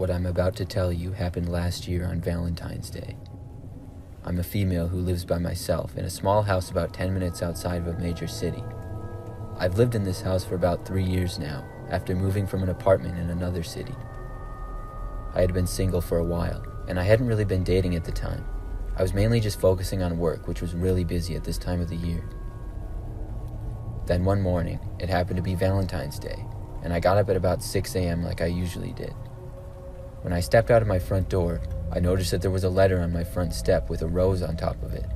What I'm about to tell you happened last year on Valentine's Day. I'm a female who lives by myself in a small house about 10 minutes outside of a major city. I've lived in this house for about 3 years now, after moving from an apartment in another city. I had been single for a while, and I hadn't really been dating at the time. I was mainly just focusing on work, which was really busy at this time of the year. Then one morning, it happened to be Valentine's Day, and I got up at about 6 a.m. like I usually did. When I stepped out of my front door, I noticed that there was a letter on my front step with a rose on top of it.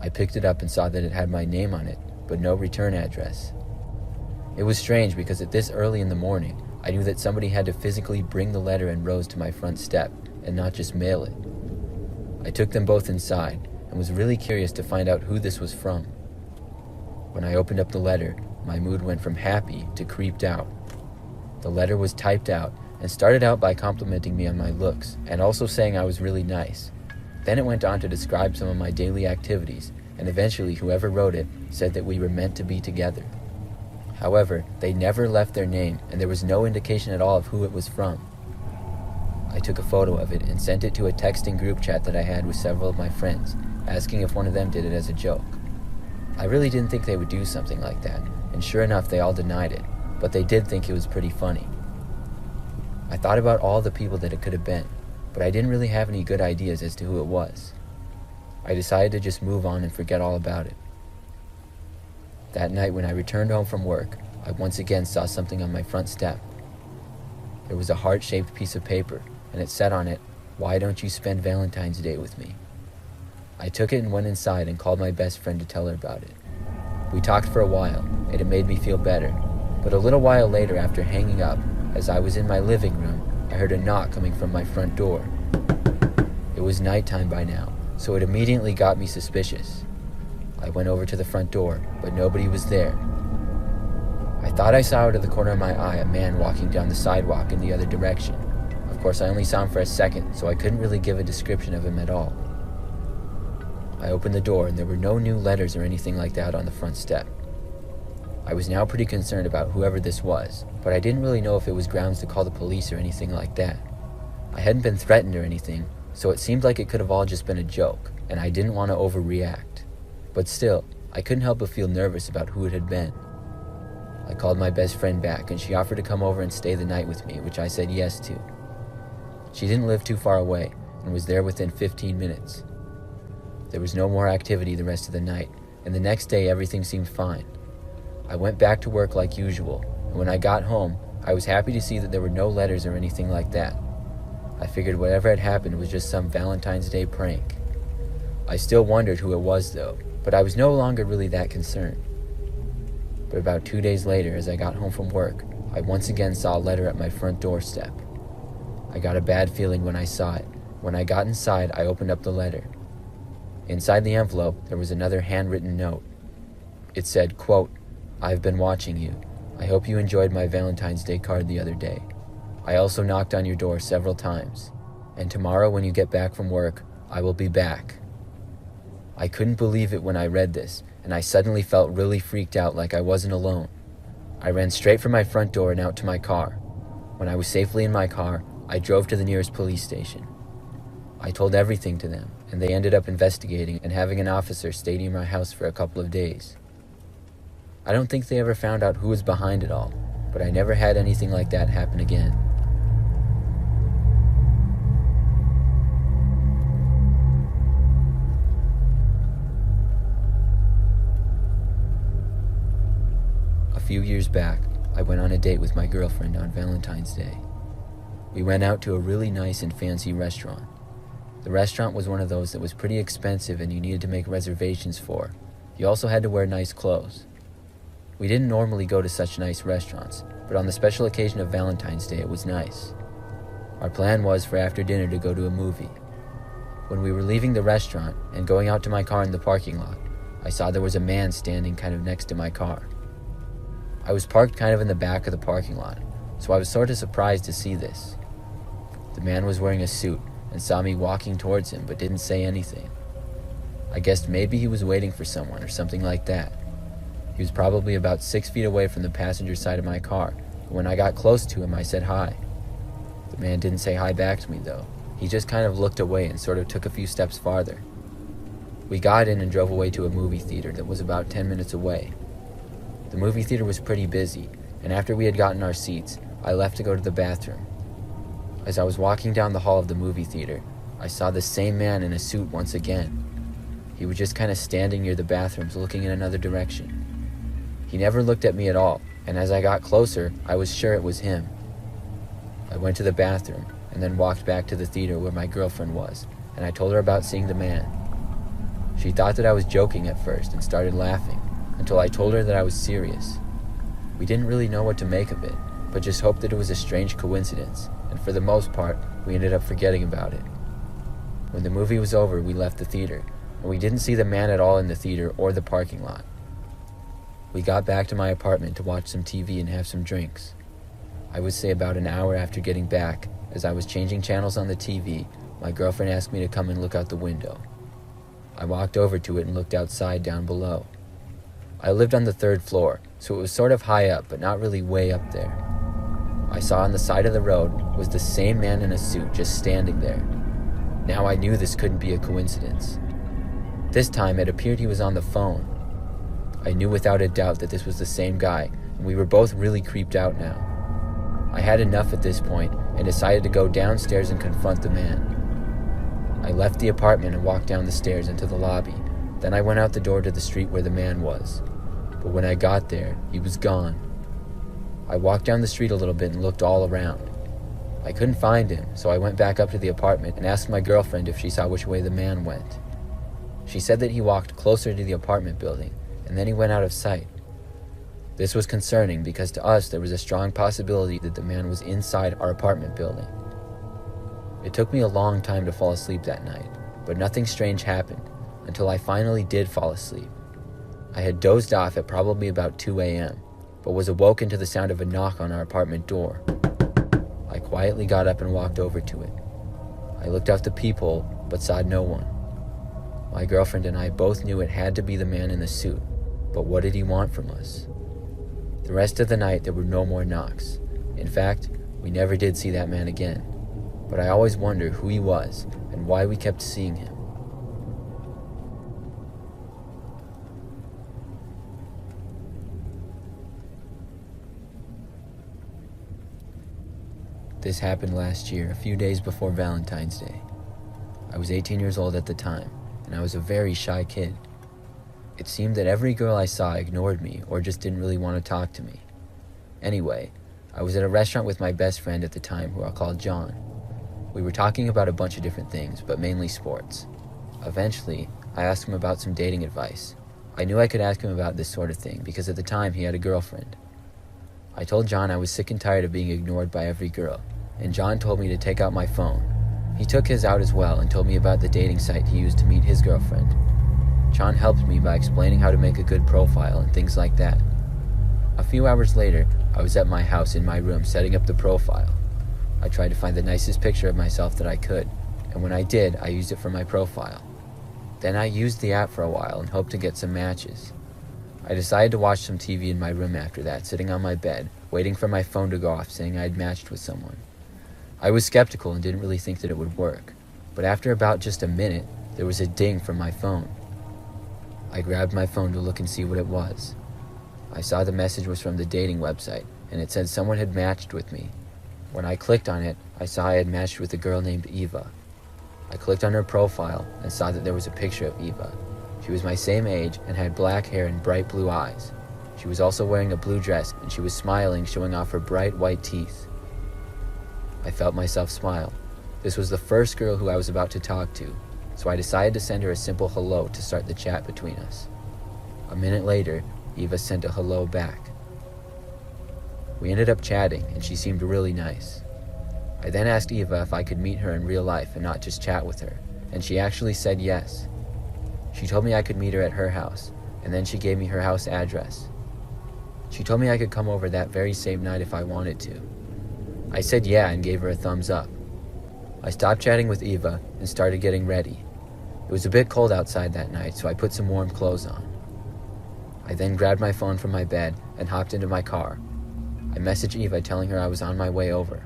I picked it up and saw that it had my name on it, but no return address. It was strange because at this early in the morning, I knew that somebody had to physically bring the letter and rose to my front step and not just mail it. I took them both inside and was really curious to find out who this was from. When I opened up the letter, my mood went from happy to creeped out. The letter was typed out and started out by complimenting me on my looks and also saying I was really nice. Then it went on to describe some of my daily activities, and eventually whoever wrote it said that we were meant to be together. However, they never left their name, and there was no indication at all of who it was from. I took a photo of it and sent it to a texting group chat that I had with several of my friends, asking if one of them did it as a joke. I really didn't think they would do something like that, and sure enough they all denied it, but they did think it was pretty funny. I thought about all the people that it could have been, but I didn't really have any good ideas as to who it was. I decided to just move on and forget all about it. That night when I returned home from work, I once again saw something on my front step. There was a heart-shaped piece of paper, and it said on it, "Why don't you spend Valentine's Day with me?" I took it and went inside and called my best friend to tell her about it. We talked for a while, and it made me feel better, but a little while later after hanging up, as I was in my living room, I heard a knock coming from my front door. It was nighttime by now, so it immediately got me suspicious. I went over to the front door, but nobody was there. I thought I saw out of the corner of my eye a man walking down the sidewalk in the other direction. Of course, I only saw him for a second, so I couldn't really give a description of him at all. I opened the door, and there were no new letters or anything like that on the front step. I was now pretty concerned about whoever this was, but I didn't really know if it was grounds to call the police or anything like that. I hadn't been threatened or anything, so it seemed like it could have all just been a joke, and I didn't want to overreact. But still, I couldn't help but feel nervous about who it had been. I called my best friend back, and she offered to come over and stay the night with me, which I said yes to. She didn't live too far away, and was there within 15 minutes. There was no more activity the rest of the night, and the next day everything seemed fine. I went back to work like usual, and when I got home, I was happy to see that there were no letters or anything like that. I figured whatever had happened was just some Valentine's Day prank. I still wondered who it was though, but I was no longer really that concerned. But about 2 days later, as I got home from work, I once again saw a letter at my front doorstep. I got a bad feeling when I saw it. When I got inside, I opened up the letter. Inside the envelope, there was another handwritten note. It said, quote, "I've been watching you. I hope you enjoyed my Valentine's Day card the other day. I also knocked on your door several times. And tomorrow when you get back from work, I will be back." I couldn't believe it when I read this, and I suddenly felt really freaked out like I wasn't alone. I ran straight from my front door and out to my car. When I was safely in my car, I drove to the nearest police station. I told everything to them, and they ended up investigating and having an officer stay near my house for a couple of days. I don't think they ever found out who was behind it all, but I never had anything like that happen again. A few years back, I went on a date with my girlfriend on Valentine's Day. We went out to a really nice and fancy restaurant. The restaurant was one of those that was pretty expensive and you needed to make reservations for. You also had to wear nice clothes. We didn't normally go to such nice restaurants, but on the special occasion of Valentine's Day it was nice. Our plan was for after dinner to go to a movie. When we were leaving the restaurant and going out to my car in the parking lot, I saw there was a man standing kind of next to my car. I was parked kind of in the back of the parking lot, so I was sort of surprised to see this. The man was wearing a suit and saw me walking towards him but didn't say anything. I guessed maybe he was waiting for someone or something like that. He was probably about 6 feet away from the passenger side of my car, and when I got close to him, I said hi. The The man didn't say hi back to me though. He just kind of looked away and sort of took a few steps farther. We got in and drove away to a movie theater that was about 10 minutes away. The movie theater was pretty busy, and after we had gotten our seats, I left to go to the bathroom. As I was walking down the hall of the movie theater, I saw the same man in a suit once again. He was just kind of standing near the bathrooms looking in another direction. He never looked at me at all, and as I got closer, I was sure it was him. I went to the bathroom and then walked back to the theater where my girlfriend was, and I told her about seeing the man. She thought that I was joking at first and started laughing, until I told her that I was serious. We didn't really know what to make of it, but just hoped that it was a strange coincidence, and for the most part, we ended up forgetting about it. When the movie was over, we left the theater, and we didn't see the man at all in the theater or the parking lot. We got back to my apartment to watch some TV and have some drinks. I would say about an hour after getting back, as I was changing channels on the TV, my girlfriend asked me to come and look out the window. I walked over to it and looked outside down below. I lived on the 3rd floor, so it was sort of high up, but not really way up there. I saw on the side of the road was the same man in a suit just standing there. Now I knew this couldn't be a coincidence. This time it appeared he was on the phone. I knew without a doubt that this was the same guy, and we were both really creeped out now. I had enough at this point and decided to go downstairs and confront the man. I left the apartment and walked down the stairs into the lobby. Then I went out the door to the street where the man was. But when I got there, he was gone. I walked down the street a little bit and looked all around. I couldn't find him, so I went back up to the apartment and asked my girlfriend if she saw which way the man went. She said that he walked closer to the apartment building, and then he went out of sight. This was concerning because to us there was a strong possibility that the man was inside our apartment building. It took me a long time to fall asleep that night, but nothing strange happened until I finally did fall asleep. I had dozed off at probably about 2 a.m., but was awoken to the sound of a knock on our apartment door. I quietly got up and walked over to it. I looked out the peephole, but saw no one. My girlfriend and I both knew it had to be the man in the suit, but what did he want from us? The rest of the night there were no more knocks. In fact, we never did see that man again, but I always wondered who he was and why we kept seeing him. This happened last year, a few days before Valentine's Day. I was 18 years old at the time, and I was a very shy kid. It seemed that every girl I saw ignored me or just didn't really want to talk to me. Anyway, I was at a restaurant with my best friend at the time, who I'll call John. We were talking about a bunch of different things, but mainly sports. Eventually, I asked him about some dating advice. I knew I could ask him about this sort of thing because at the time he had a girlfriend. I told John I was sick and tired of being ignored by every girl, and John told me to take out my phone. He took his out as well and told me about the dating site he used to meet his girlfriend. John helped me by explaining how to make a good profile and things like that. A few hours later, I was at my house in my room setting up the profile. I tried to find the nicest picture of myself that I could, and when I did, I used it for my profile. Then I used the app for a while and hoped to get some matches. I decided to watch some TV in my room after that, sitting on my bed, waiting for my phone to go off saying I had matched with someone. I was skeptical and didn't really think that it would work, but after about just a minute, there was a ding from my phone. I grabbed my phone to look and see what it was. I saw the message was from the dating website, and it said someone had matched with me. When I clicked on it, I saw I had matched with a girl named Eva. I clicked on her profile and saw that there was a picture of Eva. She was my same age and had black hair and bright blue eyes. She was also wearing a blue dress, and she was smiling, showing off her bright white teeth. I felt myself smile. This was the first girl who I was about to talk to, so I decided to send her a simple hello to start the chat between us. A minute later, Eva sent a hello back. We ended up chatting, and she seemed really nice. I then asked Eva if I could meet her in real life and not just chat with her, and she actually said yes. She told me I could meet her at her house, and then she gave me her house address. She told me I could come over that very same night if I wanted to. I said yeah and gave her a thumbs up. I stopped chatting with Eva and started getting ready. It was a bit cold outside that night, so I put some warm clothes on. I then grabbed my phone from my bed and hopped into my car. I messaged Eva telling her I was on my way over.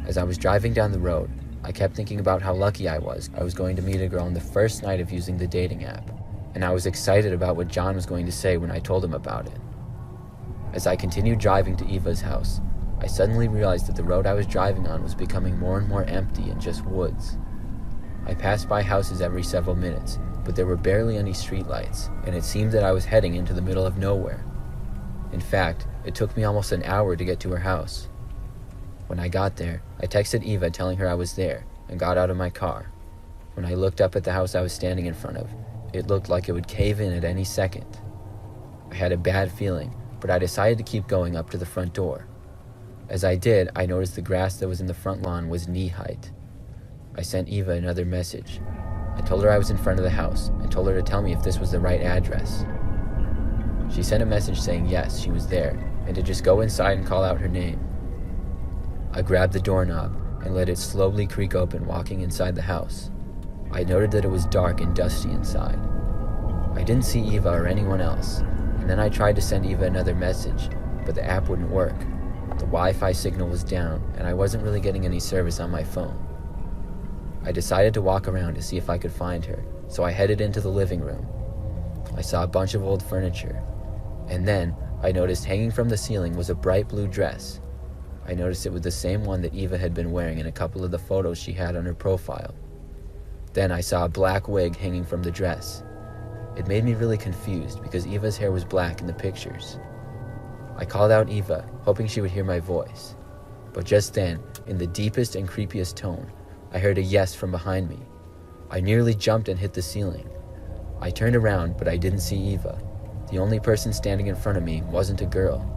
As I was driving down the road, I kept thinking about how lucky I was going to meet a girl on the first night of using the dating app, and I was excited about what John was going to say when I told him about it. As I continued driving to Eva's house, I suddenly realized that the road I was driving on was becoming more and more empty and just woods. I passed by houses every several minutes, but there were barely any streetlights, and it seemed that I was heading into the middle of nowhere. In fact, it took me almost an hour to get to her house. When I got there, I texted Eva telling her I was there and got out of my car. When I looked up at the house I was standing in front of, it looked like it would cave in at any second. I had a bad feeling, but I decided to keep going up to the front door. As I did, I noticed the grass that was in the front lawn was knee height. I sent Eva another message. I told her I was in front of the house and told her to tell me if this was the right address. She sent a message saying yes, she was there, and to just go inside and call out her name. I grabbed the doorknob and let it slowly creak open, walking inside the house. I noted that it was dark and dusty inside. I didn't see Eva or anyone else, and then I tried to send Eva another message, but the app wouldn't work. The Wi-Fi signal was down, and I wasn't really getting any service on my phone. I decided to walk around to see if I could find her, so I headed into the living room. I saw a bunch of old furniture, and then I noticed hanging from the ceiling was a bright blue dress. I noticed it was the same one that Eva had been wearing in a couple of the photos she had on her profile. Then I saw a black wig hanging from the dress. It made me really confused because Eva's hair was black in the pictures. I called out Eva, hoping she would hear my voice. But just then, in the deepest and creepiest tone, I heard a yes from behind me. I nearly jumped and hit the ceiling. I turned around, but I didn't see Eva. The only person standing in front of me wasn't a girl.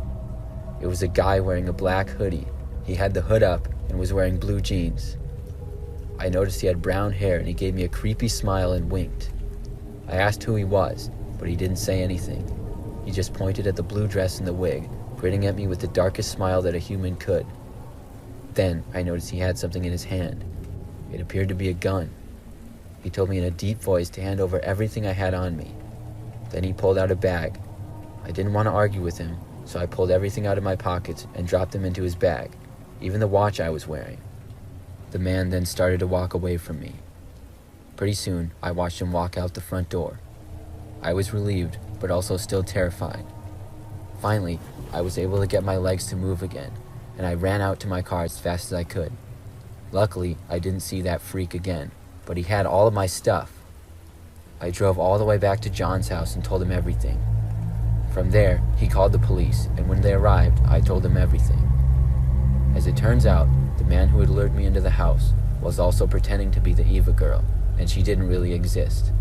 It was a guy wearing a black hoodie. He had the hood up and was wearing blue jeans. I noticed he had brown hair and he gave me a creepy smile and winked. I asked who he was, but he didn't say anything. He just pointed at the blue dress and the wig, grinning at me with the darkest smile that a human could. Then I noticed he had something in his hand. It appeared to be a gun. He told me in a deep voice to hand over everything I had on me. Then he pulled out a bag. I didn't want to argue with him, so I pulled everything out of my pockets and dropped them into his bag, even the watch I was wearing. The man then started to walk away from me. Pretty soon, I watched him walk out the front door. I was relieved, but also still terrified. Finally, I was able to get my legs to move again, and I ran out to my car as fast as I could. Luckily, I didn't see that freak again, but he had all of my stuff. I drove all the way back to John's house and told him everything. From there, he called the police, and when they arrived, I told them everything. As it turns out, the man who had lured me into the house was also pretending to be the Eva girl, and she didn't really exist.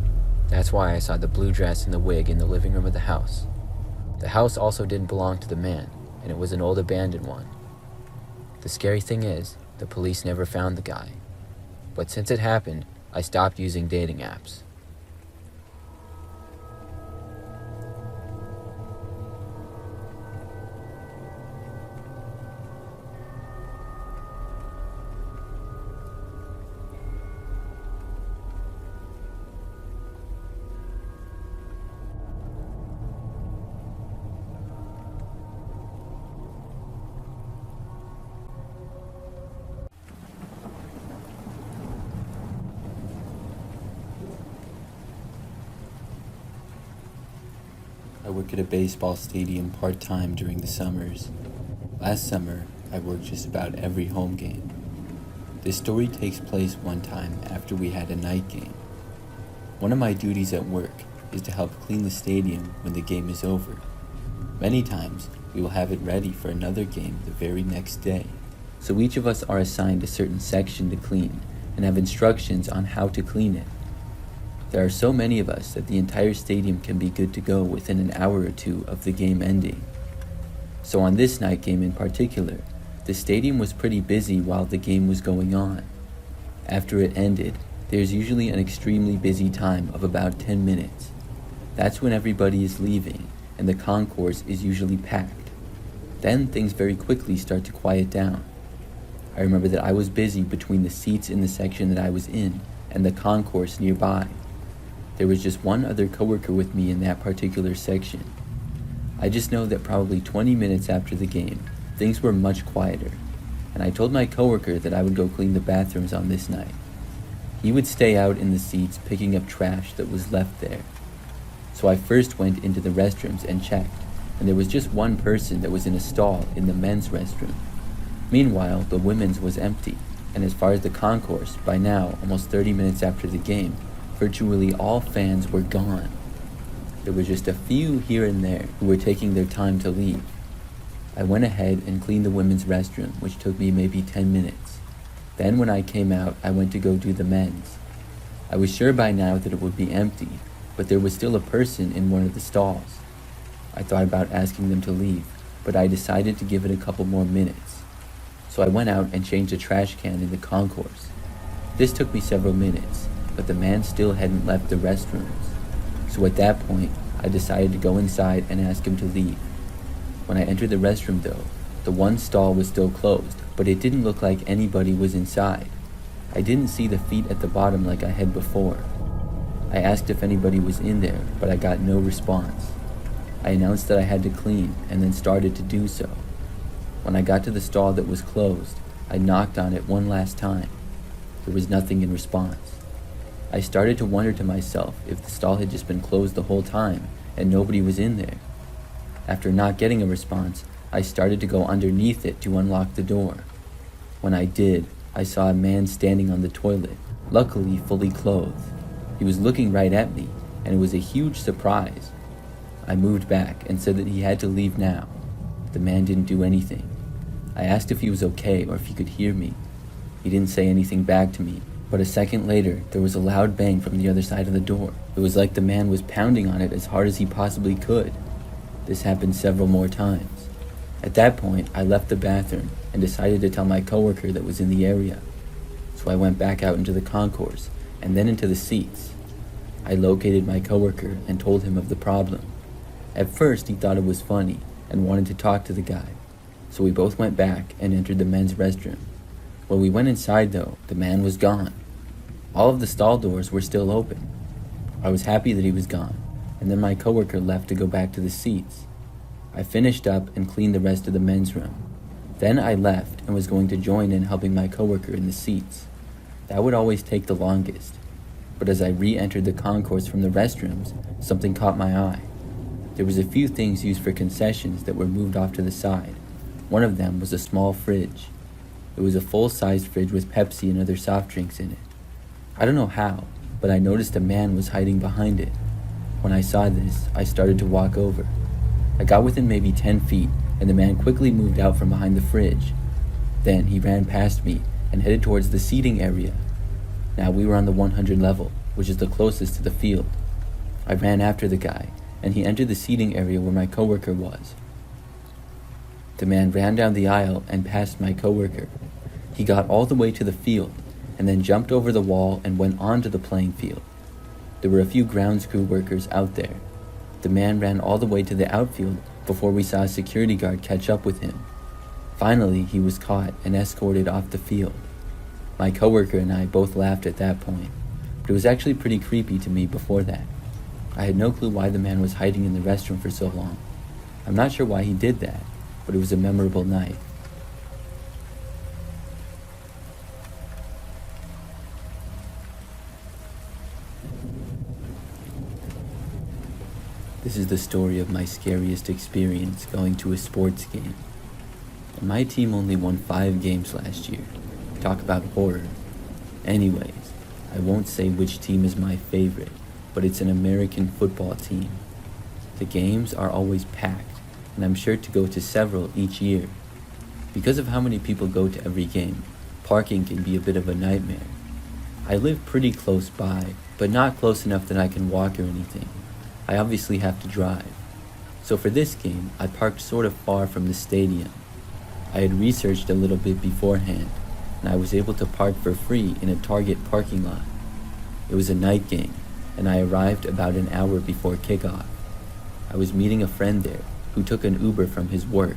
That's why I saw the blue dress and the wig in the living room of the house. The house also didn't belong to the man, and it was an old abandoned one. The scary thing is, the police never found the guy. But since it happened, I stopped using dating apps. I work at a baseball stadium part-time during the summers. Last summer, I worked just about every home game. This story takes place one time after we had a night game. One of my duties at work is to help clean the stadium when the game is over. Many times, we will have it ready for another game the very next day. So each of us are assigned a certain section to clean and have instructions on how to clean it. There are so many of us that the entire stadium can be good to go within an hour or two of the game ending. So on this night game in particular, the stadium was pretty busy while the game was going on. After it ended, there's usually an extremely busy time of about 10 minutes. That's when everybody is leaving, and the concourse is usually packed. Then things very quickly start to quiet down. I remember that I was busy between the seats in the section that I was in and the concourse nearby. There was just one other coworker with me in that particular section. I just know that probably 20 minutes after the game, things were much quieter. and I told my coworker that I would go clean the bathrooms on this night. He would stay out in the seats picking up trash that was left there. So I first went into the restrooms and checked, and there was just one person that was in a stall in the men's restroom. Meanwhile, the women's was empty, and as far as the concourse, by now, almost 30 minutes after the game, virtually all fans were gone. There were just a few here and there who were taking their time to leave. I went ahead and cleaned the women's restroom, which took me maybe 10 minutes. Then when I came out, I went to go do the men's. I was sure by now that it would be empty, but there was still a person in one of the stalls. I thought about asking them to leave, but I decided to give it a couple more minutes. So I went out and changed a trash can in the concourse. This took me several minutes, but the man still hadn't left the restrooms. So at that point, I decided to go inside and ask him to leave. When I entered the restroom though, the one stall was still closed, but it didn't look like anybody was inside. I didn't see the feet at the bottom like I had before. I asked if anybody was in there, but I got no response. I announced that I had to clean and then started to do so. When I got to the stall that was closed, I knocked on it one last time. There was nothing in response. I started to wonder to myself if the stall had just been closed the whole time and nobody was in there. After not getting a response, I started to go underneath it to unlock the door. When I did, I saw a man standing on the toilet, luckily fully clothed. He was looking right at me, and it was a huge surprise. I moved back and said that he had to leave now. The man didn't do anything. I asked if he was okay or if he could hear me. He didn't say anything back to me, but a second later, there was a loud bang from the other side of the door. It was like the man was pounding on it as hard as he possibly could. This happened several more times. At that point, I left the bathroom and decided to tell my coworker that was in the area. So I went back out into the concourse and then into the seats. I located my coworker and told him of the problem. At first, he thought it was funny and wanted to talk to the guy. So we both went back and entered the men's restroom. When we went inside though, the man was gone. All of the stall doors were still open. I was happy that he was gone, and then my coworker left to go back to the seats. I finished up and cleaned the rest of the men's room. Then I left and was going to join in helping my coworker in the seats. That would always take the longest. But as I re-entered the concourse from the restrooms, something caught my eye. There was a few things used for concessions that were moved off to the side. One of them was a small fridge. It was a full-sized fridge with Pepsi and other soft drinks in it. I don't know how, but I noticed a man was hiding behind it. When I saw this, I started to walk over. I got within maybe 10 feet, and the man quickly moved out from behind the fridge. Then he ran past me and headed towards the seating area. Now we were on the 100 level, which is the closest to the field. I ran after the guy, and he entered the seating area where my coworker was. The man ran down the aisle and past my coworker. He got all the way to the field, and then jumped over the wall and went onto the playing field. There were a few grounds crew workers out there. The man ran all the way to the outfield before we saw a security guard catch up with him. Finally, he was caught and escorted off the field. My coworker and I both laughed at that point, but it was actually pretty creepy to me before that. I had no clue why the man was hiding in the restroom for so long. I'm not sure why he did that, but it was a memorable night. This is the story of my scariest experience going to a sports game. And my team only won 5 games last year. Talk about horror. Anyways, I won't say which team is my favorite, but it's an American football team. The games are always packed, and I'm sure to go to several each year. Because of how many people go to every game, parking can be a bit of a nightmare. I live pretty close by, but not close enough that I can walk or anything. I obviously have to drive. So for this game, I parked sort of far from the stadium. I had researched a little bit beforehand, and I was able to park for free in a Target parking lot. It was a night game, and I arrived about an hour before kickoff. I was meeting a friend there who took an Uber from his work.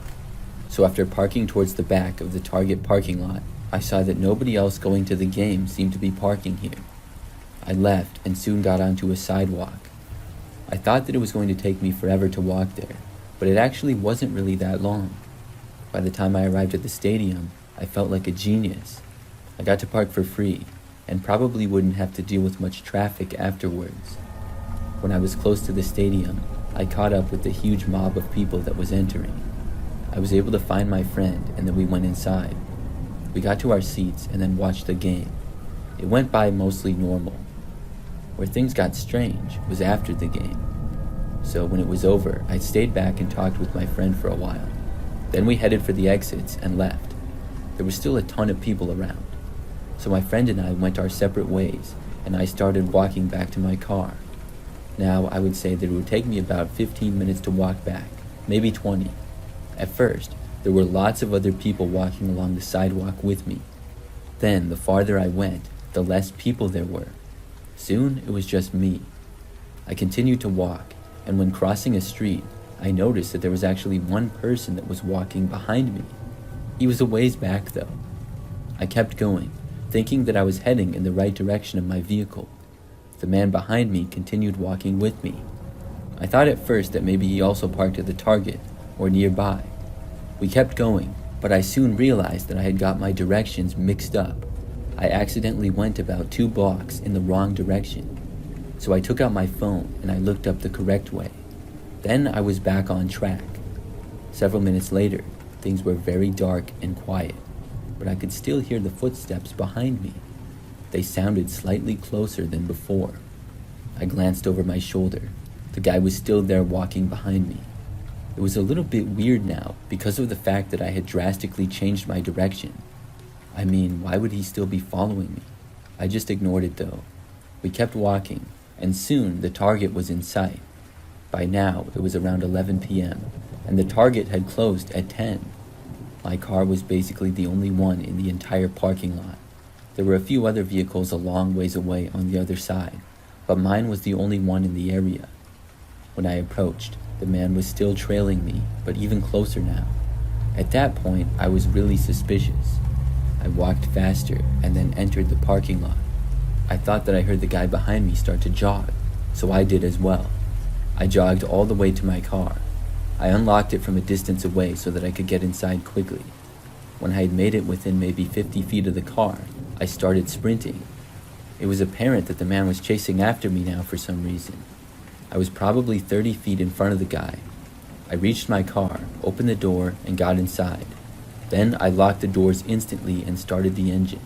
So after parking towards the back of the Target parking lot, I saw that nobody else going to the game seemed to be parking here. I left and soon got onto a sidewalk. I thought that it was going to take me forever to walk there, but it actually wasn't really that long. By the time I arrived at the stadium, I felt like a genius. I got to park for free, and probably wouldn't have to deal with much traffic afterwards. When I was close to the stadium, I caught up with the huge mob of people that was entering. I was able to find my friend, and then we went inside. We got to our seats and then watched the game. It went by mostly normal. Where things got strange was after the game. So when it was over, I stayed back and talked with my friend for a while. Then we headed for the exits and left. There was still a ton of people around. So my friend and I went our separate ways, and I started walking back to my car. Now, I would say that it would take me about 15 minutes to walk back, maybe 20. At first, there were lots of other people walking along the sidewalk with me. Then, the farther I went, the less people there were. Soon, it was just me. I continued to walk, and when crossing a street, I noticed that there was actually one person that was walking behind me. He was a ways back, though. I kept going, thinking that I was heading in the right direction of my vehicle. The man behind me continued walking with me. I thought at first that maybe he also parked at the Target or nearby. We kept going, but I soon realized that I had got my directions mixed up. I accidentally went about 2 blocks in the wrong direction. So I took out my phone and I looked up the correct way. Then I was back on track. Several minutes later, things were very dark and quiet, but I could still hear the footsteps behind me. They sounded slightly closer than before. I glanced over my shoulder. The guy was still there walking behind me. It was a little bit weird now because of the fact that I had drastically changed my direction. I mean, why would he still be following me? I just ignored it though. We kept walking, and soon the Target was in sight. By now, it was around 11 p.m., and the Target had closed at 10. My car was basically the only one in the entire parking lot. There were a few other vehicles a long ways away on the other side, but mine was the only one in the area. When I approached, the man was still trailing me, but even closer now. At that point, I was really suspicious. I walked faster and then entered the parking lot. I thought that I heard the guy behind me start to jog, so I did as well. I jogged all the way to my car. I unlocked it from a distance away so that I could get inside quickly. When I had made it within maybe 50 feet of the car, I started sprinting. It was apparent that the man was chasing after me now for some reason. I was probably 30 feet in front of the guy. I reached my car, opened the door, and got inside. Then I locked the doors instantly and started the engine.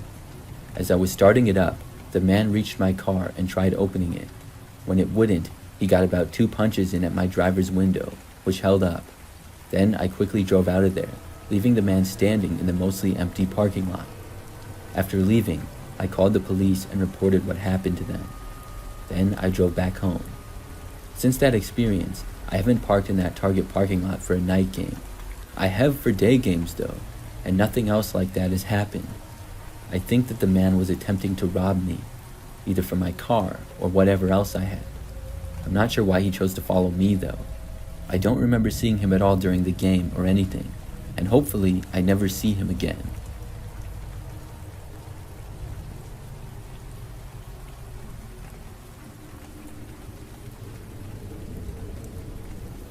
As I was starting it up, the man reached my car and tried opening it. When it wouldn't, he got about 2 punches in at my driver's window, which held up. Then I quickly drove out of there, leaving the man standing in the mostly empty parking lot. After leaving, I called the police and reported what happened to them. Then I drove back home. Since that experience, I haven't parked in that Target parking lot for a night game. I have for day games though, and nothing else like that has happened. I think that the man was attempting to rob me, either from my car or whatever else I had. I'm not sure why he chose to follow me though. I don't remember seeing him at all during the game or anything, and hopefully I never see him again.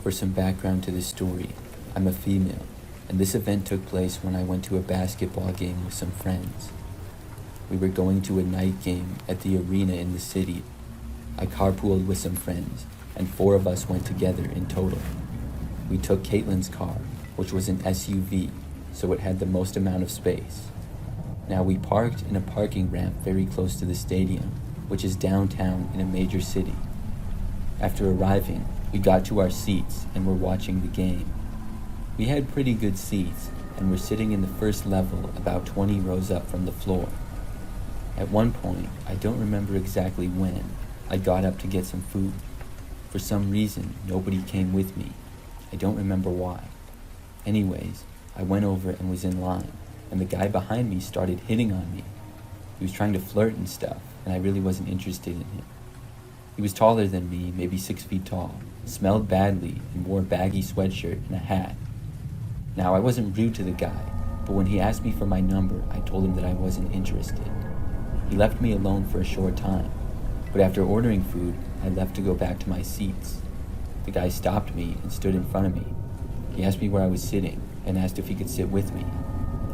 For some background to this story, I'm a female, and this event took place when I went to a basketball game with some friends. We were going to a night game at the arena in the city. I carpooled with some friends, and 4 of us went together in total. We took Caitlin's car, which was an SUV, so it had the most amount of space. Now we parked in a parking ramp very close to the stadium, which is downtown in a major city. After arriving, we got to our seats and were watching the game. We had pretty good seats and were sitting in the first level about 20 rows up from the floor. At one point, I don't remember exactly when, I got up to get some food. For some reason, nobody came with me. I don't remember why. Anyways, I went over and was in line, and the guy behind me started hitting on me. He was trying to flirt and stuff, and I really wasn't interested in him. He was taller than me, maybe 6 feet tall, smelled badly, and wore a baggy sweatshirt and a hat. Now, I wasn't rude to the guy, but when he asked me for my number, I told him that I wasn't interested. He left me alone for a short time, but after ordering food, I left to go back to my seats. The guy stopped me and stood in front of me. He asked me where I was sitting and asked if he could sit with me.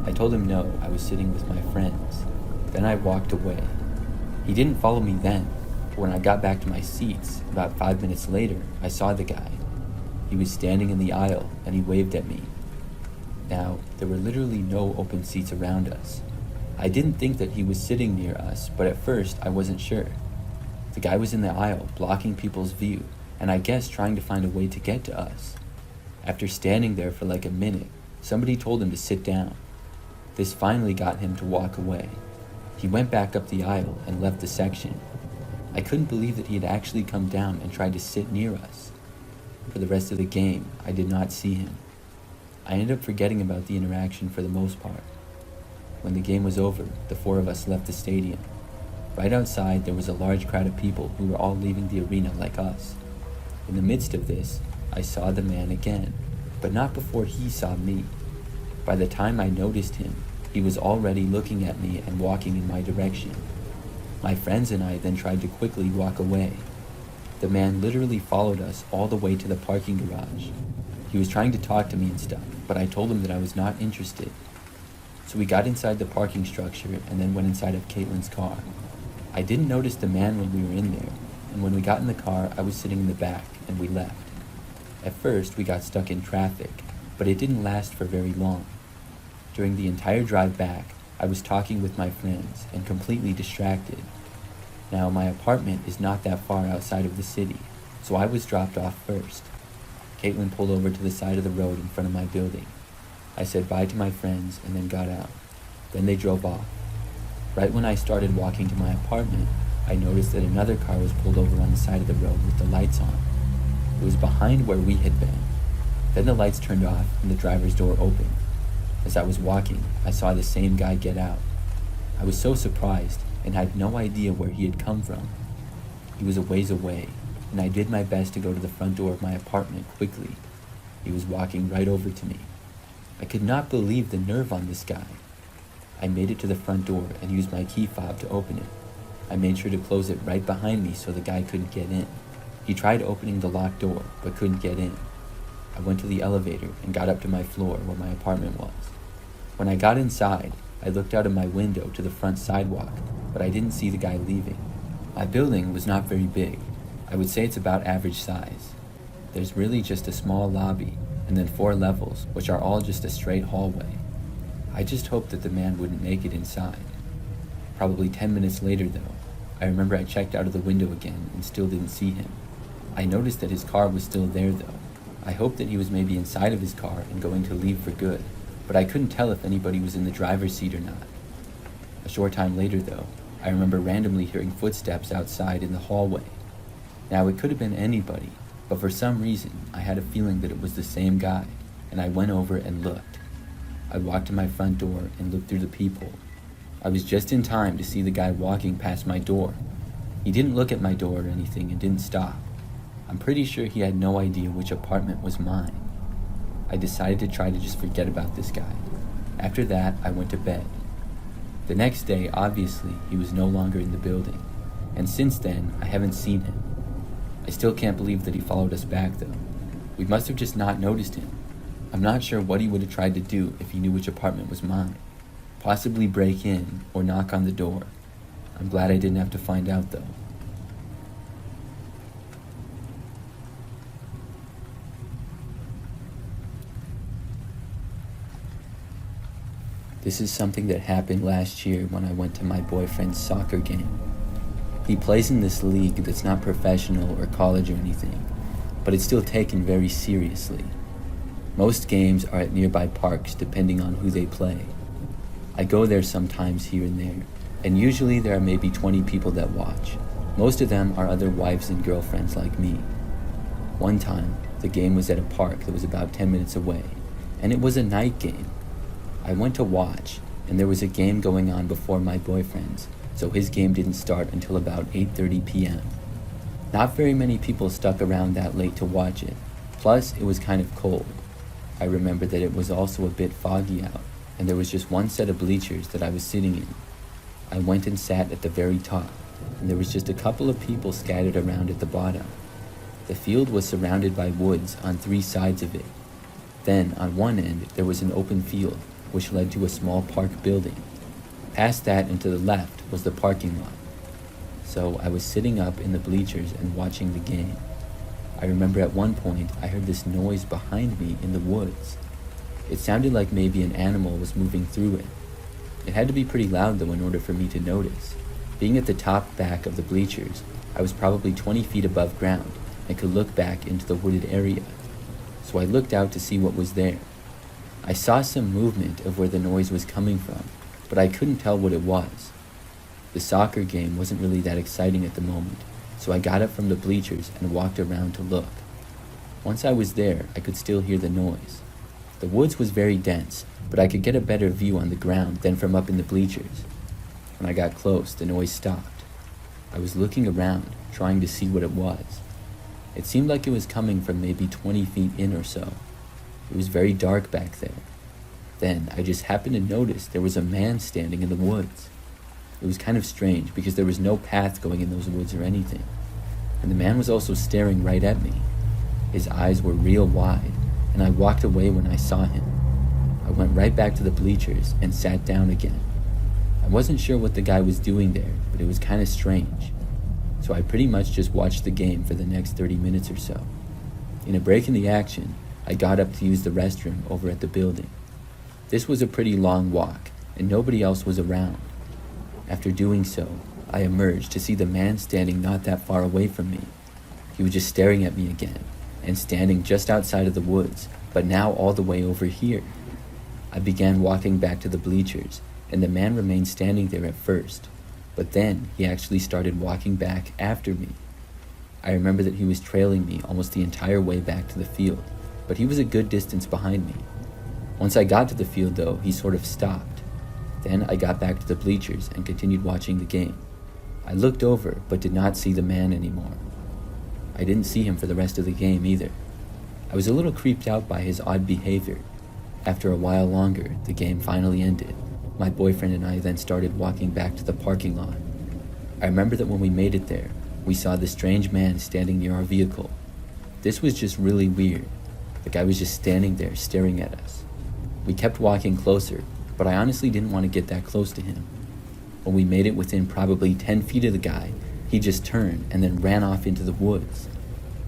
I told him no, I was sitting with my friends. Then I walked away. He didn't follow me then, but when I got back to my seats, about 5 minutes later, I saw the guy. He was standing in the aisle and he waved at me. Now, there were literally no open seats around us. I didn't think that he was sitting near us, but at first I wasn't sure. The guy was in the aisle, blocking people's view, and I guess trying to find a way to get to us. After standing there for like a minute, somebody told him to sit down. This finally got him to walk away. He went back up the aisle and left the section. I couldn't believe that he had actually come down and tried to sit near us. For the rest of the game, I did not see him. I ended up forgetting about the interaction for the most part. When the game was over, the four of us left the stadium. Right outside, there was a large crowd of people who were all leaving the arena like us. In the midst of this, I saw the man again, but not before he saw me. By the time I noticed him, he was already looking at me and walking in my direction. My friends and I then tried to quickly walk away. The man literally followed us all the way to the parking garage. He was trying to talk to me and stuff, but I told him that I was not interested. So we got inside the parking structure and then went inside of Caitlin's car. I didn't notice the man when we were in there, and when we got in the car, I was sitting in the back and we left. At first, we got stuck in traffic, but it didn't last for very long. During the entire drive back, I was talking with my friends and completely distracted. Now, my apartment is not that far outside of the city, so I was dropped off first. Caitlin pulled over to the side of the road in front of my building. I said bye to my friends and then got out. Then they drove off. Right when I started walking to my apartment, I noticed that another car was pulled over on the side of the road with the lights on. It was behind where we had been. Then the lights turned off and the driver's door opened. As I was walking, I saw the same guy get out. I was so surprised and had no idea where he had come from. He was a ways away, and I did my best to go to the front door of my apartment quickly. He was walking right over to me. I could not believe the nerve on this guy. I made it to the front door and used my key fob to open it. I made sure to close it right behind me so the guy couldn't get in. He tried opening the locked door, but couldn't get in. I went to the elevator and got up to my floor where my apartment was. When I got inside, I looked out of my window to the front sidewalk, but I didn't see the guy leaving. My building was not very big. I would say it's about average size. There's really just a small lobby, and then 4 levels, which are all just a straight hallway. I just hoped that the man wouldn't make it inside. Probably 10 minutes later though, I remember I checked out of the window again and still didn't see him. I noticed that his car was still there though. I hoped that he was maybe inside of his car and going to leave for good, but I couldn't tell if anybody was in the driver's seat or not. A short time later though, I remember randomly hearing footsteps outside in the hallway. Now it could have been anybody, but for some reason I had a feeling that it was the same guy, and I went over and looked. I walked to my front door and looked through the peephole. I was just in time to see the guy walking past my door. He didn't look at my door or anything and didn't stop. I'm pretty sure he had no idea which apartment was mine. I decided to try to just forget about this guy. After that, I went to bed. The next day, obviously, he was no longer in the building, and since then, I haven't seen him. I still can't believe that he followed us back though. We must have just not noticed him. I'm not sure what he would have tried to do if he knew which apartment was mine. Possibly break in or knock on the door. I'm glad I didn't have to find out though. This is something that happened last year when I went to my boyfriend's soccer game. He plays in this league that's not professional or college or anything, but it's still taken very seriously. Most games are at nearby parks depending on who they play. I go there sometimes here and there, and usually there are maybe 20 people that watch. Most of them are other wives and girlfriends like me. One time, the game was at a park that was about 10 minutes away, and it was a night game. I went to watch, and there was a game going on before my boyfriend's, so his game didn't start until about 8:30 p.m. Not very many people stuck around that late to watch it, plus it was kind of cold. I remember that it was also a bit foggy out, and there was just one set of bleachers that I was sitting in. I went and sat at the very top, and there was just a couple of people scattered around at the bottom. The field was surrounded by woods on 3 sides of it. Then, on one end, there was an open field, which led to a small park building. Past that and to the left was the parking lot. So I was sitting up in the bleachers and watching the game. I remember at one point I heard this noise behind me in the woods. It sounded like maybe an animal was moving through it. It had to be pretty loud though in order for me to notice. Being at the top back of the bleachers, I was probably 20 feet above ground and could look back into the wooded area. So I looked out to see what was there. I saw some movement of where the noise was coming from, but I couldn't tell what it was. The soccer game wasn't really that exciting at the moment, so I got up from the bleachers and walked around to look. Once I was there, I could still hear the noise. The woods was very dense, but I could get a better view on the ground than from up in the bleachers. When I got close, the noise stopped. I was looking around, trying to see what it was. It seemed like it was coming from maybe 20 feet in or so. It was very dark back there. Then I just happened to notice there was a man standing in the woods. It was kind of strange because there was no path going in those woods or anything. And the man was also staring right at me. His eyes were real wide, and I walked away when I saw him. I went right back to the bleachers and sat down again. I wasn't sure what the guy was doing there, but it was kind of strange. So I pretty much just watched the game for the next 30 minutes or so. In a break in the action, I got up to use the restroom over at the building. This was a pretty long walk, and nobody else was around. After doing so, I emerged to see the man standing not that far away from me. He was just staring at me again, and standing just outside of the woods, but now all the way over here. I began walking back to the bleachers, and the man remained standing there at first, but then he actually started walking back after me. I remember that he was trailing me almost the entire way back to the field, but he was a good distance behind me. Once I got to the field though, he sort of stopped. Then I got back to the bleachers and continued watching the game. I looked over, but did not see the man anymore. I didn't see him for the rest of the game either. I was a little creeped out by his odd behavior. After a while longer, the game finally ended. My boyfriend and I then started walking back to the parking lot. I remember that when we made it there, we saw this strange man standing near our vehicle. This was just really weird. The guy was just standing there staring at us. We kept walking closer, but I honestly didn't want to get that close to him. When we made it within probably 10 feet of the guy, he just turned and then ran off into the woods.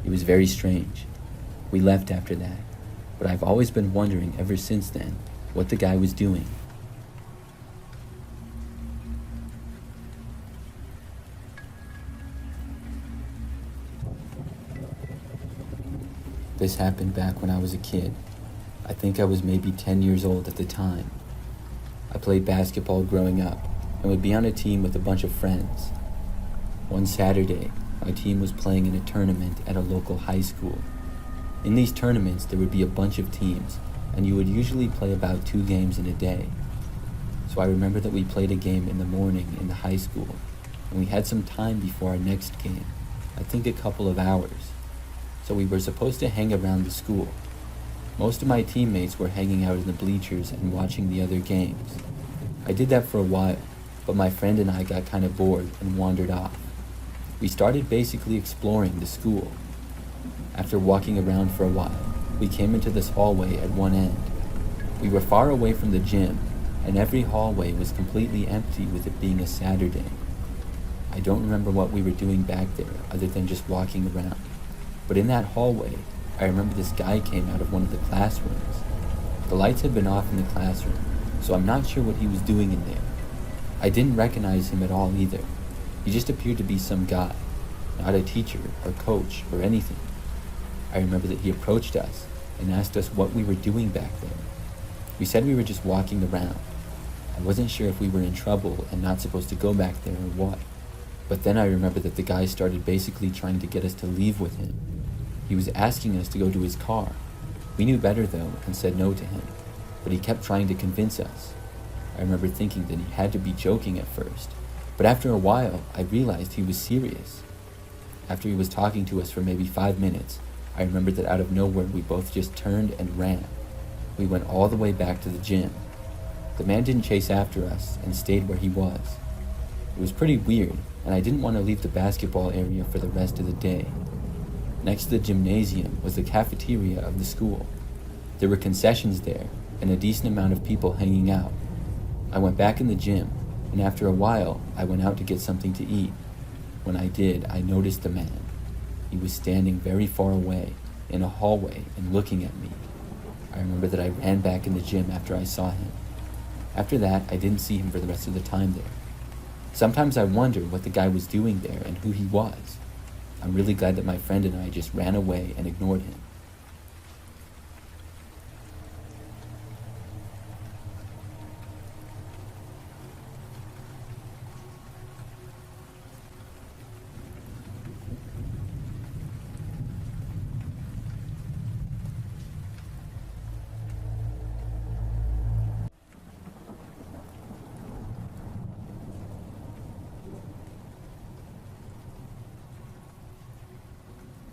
It was very strange. We left after that, but I've always been wondering ever since then what the guy was doing. This happened back when I was a kid. I think I was maybe 10 years old at the time. I played basketball growing up and would be on a team with a bunch of friends. One Saturday, my team was playing in a tournament at a local high school. In these tournaments, there would be a bunch of teams, and you would usually play about 2 games in a day. So I remember that we played a game in the morning in the high school, and we had some time before our next game, I think a couple of hours. So we were supposed to hang around the school. Most of my teammates were hanging out in the bleachers and watching the other games. I did that for a while, but my friend and I got kind of bored and wandered off. We started basically exploring the school. After walking around for a while, we came into this hallway at one end. We were far away from the gym, and every hallway was completely empty with it being a Saturday. I don't remember what we were doing back there other than just walking around. But in that hallway, I remember this guy came out of one of the classrooms. The lights had been off in the classroom, so I'm not sure what he was doing in there. I didn't recognize him at all either. He just appeared to be some guy, not a teacher or coach or anything. I remember that he approached us and asked us what we were doing back there. We said we were just walking around. I wasn't sure if we were in trouble and not supposed to go back there or what. But then I remember that the guy started basically trying to get us to leave with him. He was asking us to go to his car. We knew better though and said no to him, but he kept trying to convince us. I remember thinking that he had to be joking at first, but after a while I realized he was serious. After he was talking to us for maybe 5 minutes, I remember that out of nowhere we both just turned and ran. We went all the way back to the gym. The man didn't chase after us and stayed where he was. It was pretty weird, and I didn't want to leave the basketball area for the rest of the day. Next to the gymnasium was the cafeteria of the school. There were concessions there, and a decent amount of people hanging out. I went back in the gym, and after a while, I went out to get something to eat. When I did, I noticed a man. He was standing very far away in a hallway and looking at me. I remember that I ran back in the gym after I saw him. After that, I didn't see him for the rest of the time there. Sometimes I wonder what the guy was doing there and who he was. I'm really glad that my friend and I just ran away and ignored him.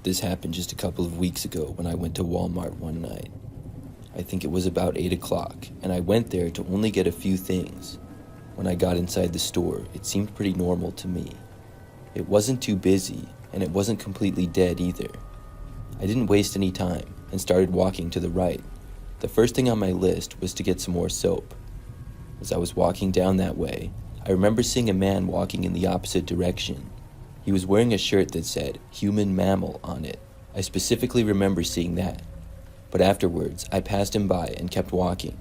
This happened just a couple of weeks ago when I went to Walmart one night. I think it was about 8 o'clock, and I went there to only get a few things. When I got inside the store, it seemed pretty normal to me. It wasn't too busy, and it wasn't completely dead either. I didn't waste any time and started walking to the right. The first thing on my list was to get some more soap. As I was walking down that way, I remember seeing a man walking in the opposite direction. He was wearing a shirt that said "human mammal" on it. I specifically remember seeing that. But afterwards, I passed him by and kept walking.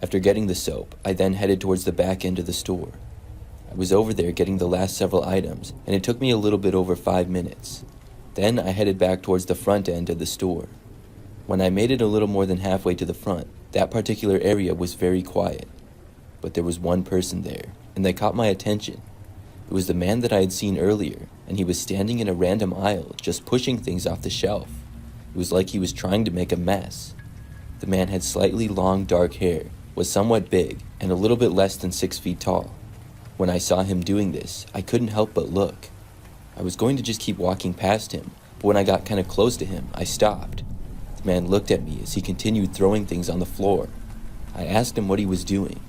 After getting the soap, I then headed towards the back end of the store. I was over there getting the last several items, and it took me a little bit over 5 minutes. Then I headed back towards the front end of the store. When I made it a little more than halfway to the front, that particular area was very quiet. But there was one person there, and they caught my attention. It was the man that I had seen earlier, and he was standing in a random aisle, just pushing things off the shelf. It was like he was trying to make a mess. The man had slightly long dark hair, was somewhat big, and a little bit less than 6 feet tall. When I saw him doing this, I couldn't help but look. I was going to just keep walking past him, but when I got kind of close to him, I stopped. The man looked at me as he continued throwing things on the floor. I asked him what he was doing.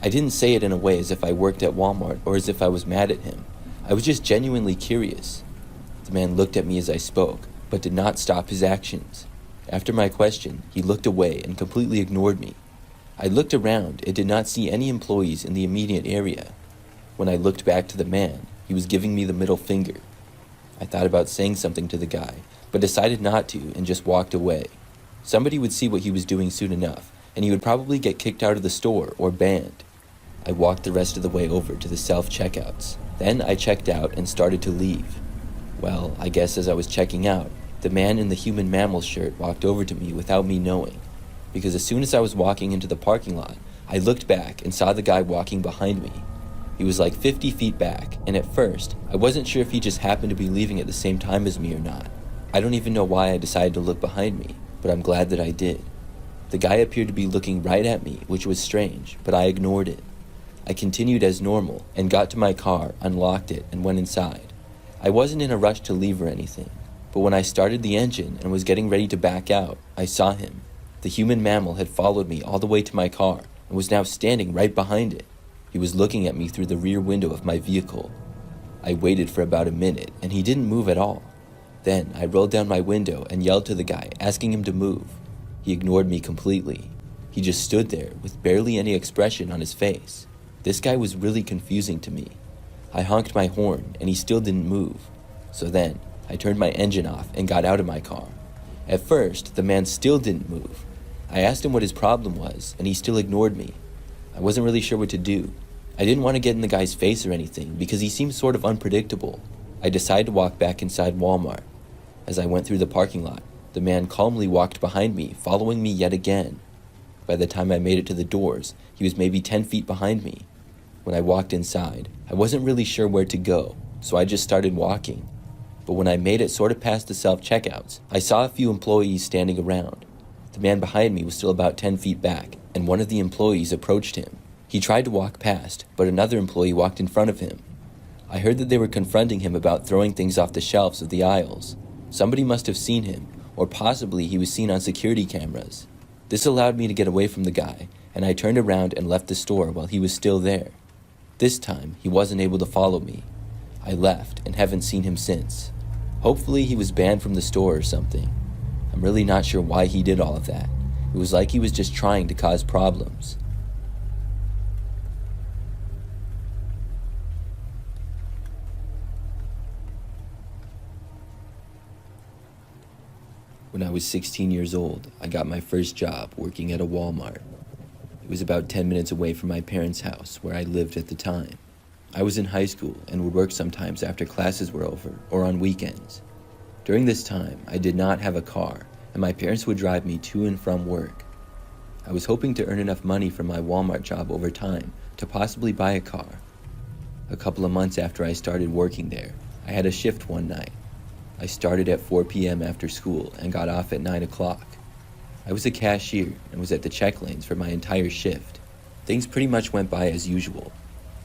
I didn't say it in a way as if I worked at Walmart or as if I was mad at him. I was just genuinely curious. The man looked at me as I spoke, but did not stop his actions. After my question, he looked away and completely ignored me. I looked around and did not see any employees in the immediate area. When I looked back to the man, he was giving me the middle finger. I thought about saying something to the guy, but decided not to and just walked away. Somebody would see what he was doing soon enough, and he would probably get kicked out of the store or banned. I walked the rest of the way over to the self-checkouts. Then I checked out and started to leave. Well, I guess as I was checking out, the man in the human mammal shirt walked over to me without me knowing. Because as soon as I was walking into the parking lot, I looked back and saw the guy walking behind me. He was like 50 feet back, and at first, I wasn't sure if he just happened to be leaving at the same time as me or not. I don't even know why I decided to look behind me, but I'm glad that I did. The guy appeared to be looking right at me, which was strange, but I ignored it. I continued as normal and got to my car, unlocked it, and went inside. I wasn't in a rush to leave or anything, but when I started the engine and was getting ready to back out, I saw him. The human mammal had followed me all the way to my car and was now standing right behind it. He was looking at me through the rear window of my vehicle. I waited for about a minute and he didn't move at all. Then I rolled down my window and yelled to the guy, asking him to move. He ignored me completely. He just stood there with barely any expression on his face. This guy was really confusing to me. I honked my horn and he still didn't move. So then, I turned my engine off and got out of my car. At first, the man still didn't move. I asked him what his problem was and he still ignored me. I wasn't really sure what to do. I didn't want to get in the guy's face or anything because he seemed sort of unpredictable. I decided to walk back inside Walmart. As I went through the parking lot, the man calmly walked behind me, following me yet again. By the time I made it to the doors, he was maybe 10 feet behind me. When I walked inside, I wasn't really sure where to go, so I just started walking. But when I made it sort of past the self-checkouts, I saw a few employees standing around. The man behind me was still about 10 feet back, and one of the employees approached him. He tried to walk past, but another employee walked in front of him. I heard that they were confronting him about throwing things off the shelves of the aisles. Somebody must have seen him, or possibly he was seen on security cameras. This allowed me to get away from the guy, and I turned around and left the store while he was still there. This time, he wasn't able to follow me. I left and haven't seen him since. Hopefully he was banned from the store or something. I'm really not sure why he did all of that. It was like he was just trying to cause problems. When I was 16 years old, I got my first job working at a Walmart. It was about 10 minutes away from my parents' house, where I lived at the time. I was in high school and would work sometimes after classes were over or on weekends. During this time, I did not have a car, and my parents would drive me to and from work. I was hoping to earn enough money from my Walmart job over time to possibly buy a car. A couple of months after I started working there, I had a shift one night. I started at 4 p.m. after school and got off at 9 o'clock. I was a cashier and was at the check lanes for my entire shift. Things pretty much went by as usual.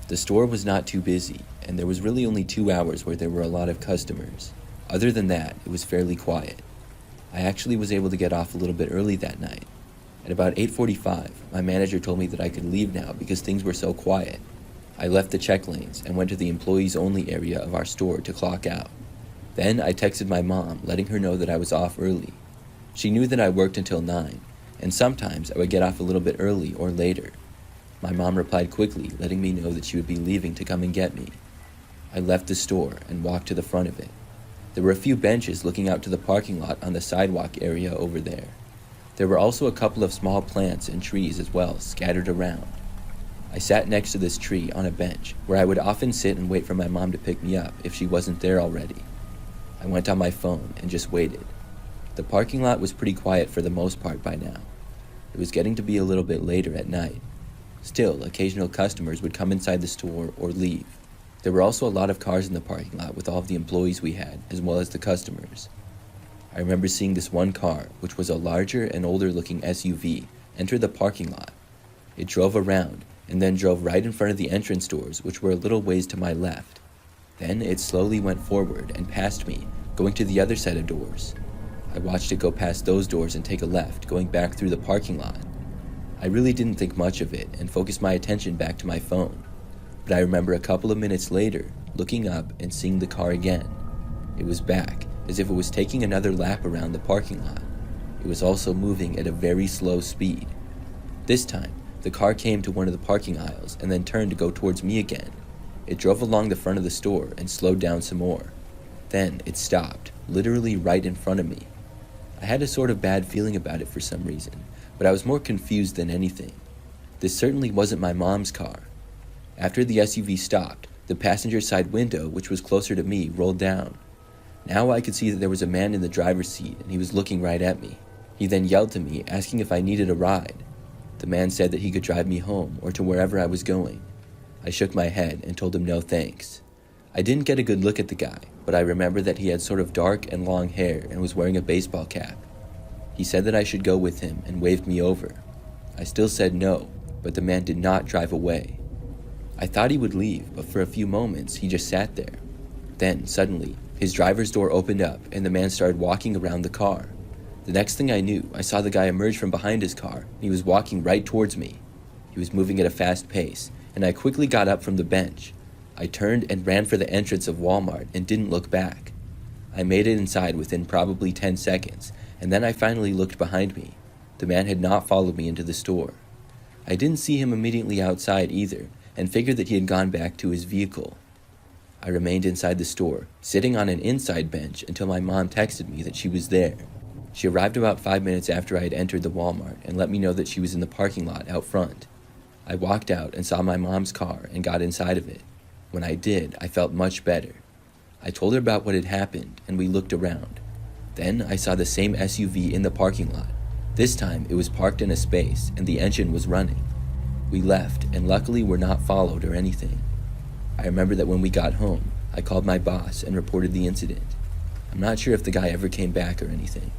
The store was not too busy, and there was really only 2 hours where there were a lot of customers. Other than that, it was fairly quiet. I actually was able to get off a little bit early that night. At about 8:45, my manager told me that I could leave now because things were so quiet. I left the check lanes and went to the employees-only area of our store to clock out. Then I texted my mom, letting her know that I was off early. She knew that I worked until 9, and sometimes I would get off a little bit early or later. My mom replied quickly, letting me know that she would be leaving to come and get me. I left the store and walked to the front of it. There were a few benches looking out to the parking lot on the sidewalk area over there. There were also a couple of small plants and trees as well, scattered around. I sat next to this tree on a bench, where I would often sit and wait for my mom to pick me up if she wasn't there already. I went on my phone and just waited. The parking lot was pretty quiet for the most part by now. It was getting to be a little bit later at night. Still, occasional customers would come inside the store or leave. There were also a lot of cars in the parking lot with all of the employees we had, as well as the customers. I remember seeing this one car, which was a larger and older looking SUV, enter the parking lot. It drove around, and then drove right in front of the entrance doors, which were a little ways to my left. Then it slowly went forward and past me, going to the other set of doors. I watched it go past those doors and take a left, going back through the parking lot. I really didn't think much of it and focused my attention back to my phone. But I remember a couple of minutes later, looking up and seeing the car again. It was back, as if it was taking another lap around the parking lot. It was also moving at a very slow speed. This time, the car came to one of the parking aisles and then turned to go towards me again. It drove along the front of the store and slowed down some more. Then it stopped, literally right in front of me. I had a sort of bad feeling about it for some reason, but I was more confused than anything. This certainly wasn't my mom's car. After the SUV stopped, the passenger side window, which was closer to me, rolled down. Now I could see that there was a man in the driver's seat and he was looking right at me. He then yelled to me, asking if I needed a ride. The man said that he could drive me home or to wherever I was going. I shook my head and told him no thanks. I didn't get a good look at the guy, but I remember that he had sort of dark and long hair and was wearing a baseball cap. He said that I should go with him and waved me over. I still said no, but the man did not drive away. I thought he would leave, but for a few moments he just sat there. Then, suddenly, his driver's door opened up and the man started walking around the car. The next thing I knew, I saw the guy emerge from behind his car and he was walking right towards me. He was moving at a fast pace, and I quickly got up from the bench. I turned and ran for the entrance of Walmart and didn't look back. I made it inside within probably 10 seconds, and then I finally looked behind me. The man had not followed me into the store. I didn't see him immediately outside either, and figured that he had gone back to his vehicle. I remained inside the store, sitting on an inside bench until my mom texted me that she was there. She arrived about 5 minutes after I had entered the Walmart and let me know that she was in the parking lot out front. I walked out and saw my mom's car and got inside of it. When I did, I felt much better. I told her about what had happened and we looked around. Then I saw the same SUV in the parking lot. This time it was parked in a space and the engine was running. We left and luckily were not followed or anything. I remember that when we got home, I called my boss and reported the incident. I'm not sure if the guy ever came back or anything.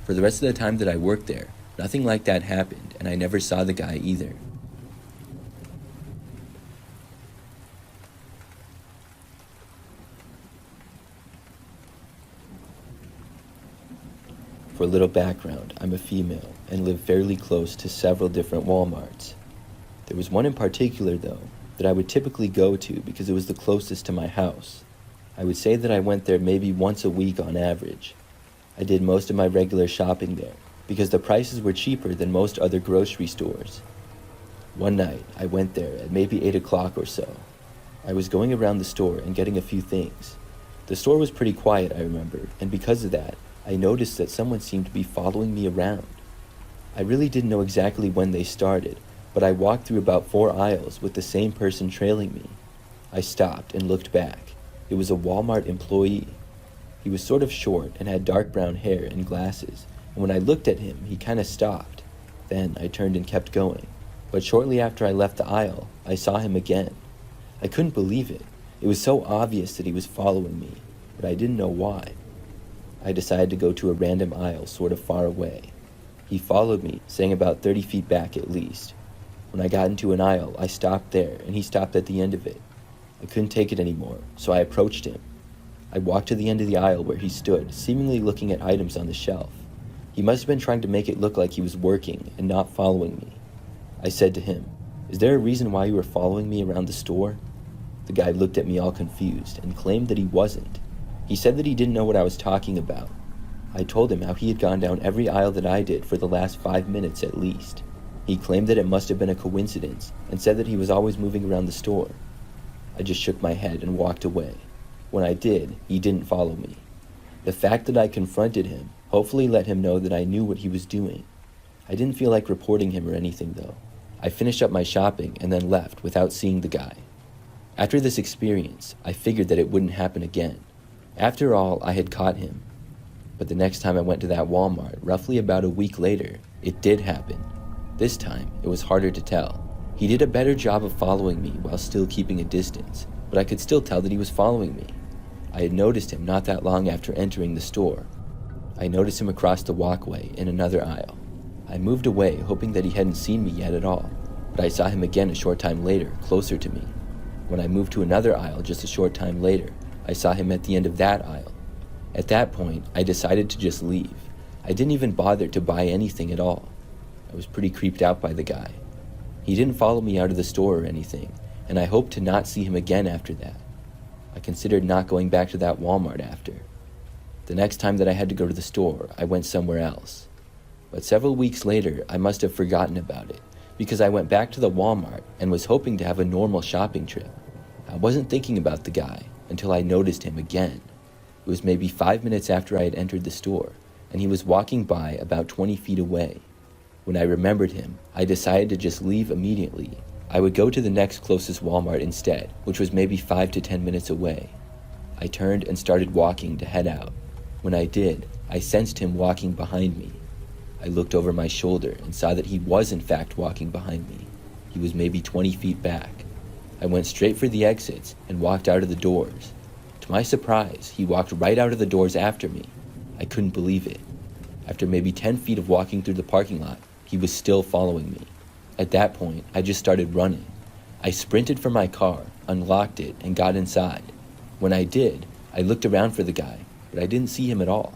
For the rest of the time that I worked there, nothing like that happened and I never saw the guy either. For a little background, I'm a female and live fairly close to several different Walmarts. There was one in particular, though, that I would typically go to because it was the closest to my house. I would say that I went there maybe once a week on average. I did most of my regular shopping there because the prices were cheaper than most other grocery stores. One night, I went there at maybe 8 o'clock or so. I was going around the store and getting a few things. The store was pretty quiet, I remember, and because of that, I noticed that someone seemed to be following me around. I really didn't know exactly when they started, but I walked through about 4 aisles with the same person trailing me. I stopped and looked back. It was a Walmart employee. He was sort of short and had dark brown hair and glasses, and when I looked at him, he kind of stopped. Then I turned and kept going. But shortly after I left the aisle, I saw him again. I couldn't believe it. It was so obvious that he was following me, but I didn't know why. I decided to go to a random aisle sort of far away. He followed me, saying about 30 feet back at least. When I got into an aisle, I stopped there, and he stopped at the end of it. I couldn't take it anymore, so I approached him. I walked to the end of the aisle where he stood, seemingly looking at items on the shelf. He must have been trying to make it look like he was working and not following me. I said to him, "Is there a reason why you were following me around the store?" The guy looked at me all confused and claimed that he wasn't. He said that he didn't know what I was talking about. I told him how he had gone down every aisle that I did for the last 5 minutes at least. He claimed that it must have been a coincidence and said that he was always moving around the store. I just shook my head and walked away. When I did, he didn't follow me. The fact that I confronted him hopefully let him know that I knew what he was doing. I didn't feel like reporting him or anything though. I finished up my shopping and then left without seeing the guy. After this experience, I figured that it wouldn't happen again. After all, I had caught him. But the next time I went to that Walmart, roughly about a week later, it did happen. This time, it was harder to tell. He did a better job of following me while still keeping a distance, but I could still tell that he was following me. I had noticed him not that long after entering the store. I noticed him across the walkway in another aisle. I moved away, hoping that he hadn't seen me yet at all, but I saw him again a short time later, closer to me. When I moved to another aisle just a short time later, I saw him at the end of that aisle. At that point, I decided to just leave. I didn't even bother to buy anything at all. I was pretty creeped out by the guy. He didn't follow me out of the store or anything, and I hoped to not see him again after that. I considered not going back to that Walmart after. The next time that I had to go to the store, I went somewhere else. But several weeks later, I must have forgotten about it, because I went back to the Walmart and was hoping to have a normal shopping trip. I wasn't thinking about the guy until I noticed him again. It was maybe 5 minutes after I had entered the store, and he was walking by about 20 feet away. When I remembered him, I decided to just leave immediately. I would go to the next closest Walmart instead, which was maybe 5 to 10 minutes away. I turned and started walking to head out. When I did, I sensed him walking behind me. I looked over my shoulder and saw that he was in fact walking behind me. He was maybe 20 feet back. I went straight for the exits and walked out of the doors. To my surprise, he walked right out of the doors after me. I couldn't believe it. After maybe 10 feet of walking through the parking lot, he was still following me. At that point, I just started running. I sprinted for my car, unlocked it, and got inside. When I did, I looked around for the guy, but I didn't see him at all.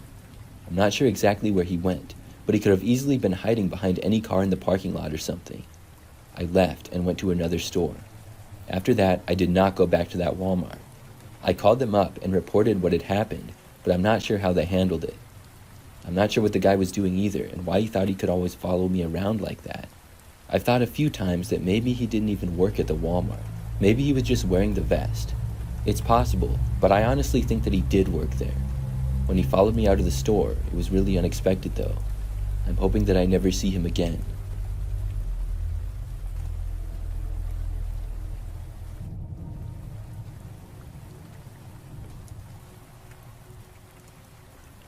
I'm not sure exactly where he went, but he could have easily been hiding behind any car in the parking lot or something. I left and went to another store. After that, I did not go back to that Walmart. I called them up and reported what had happened, but I'm not sure how they handled it. I'm not sure what the guy was doing either and why he thought he could always follow me around like that. I've thought a few times that maybe he didn't even work at the Walmart. Maybe he was just wearing the vest. It's possible, but I honestly think that he did work there. When he followed me out of the store, it was really unexpected though. I'm hoping that I never see him again.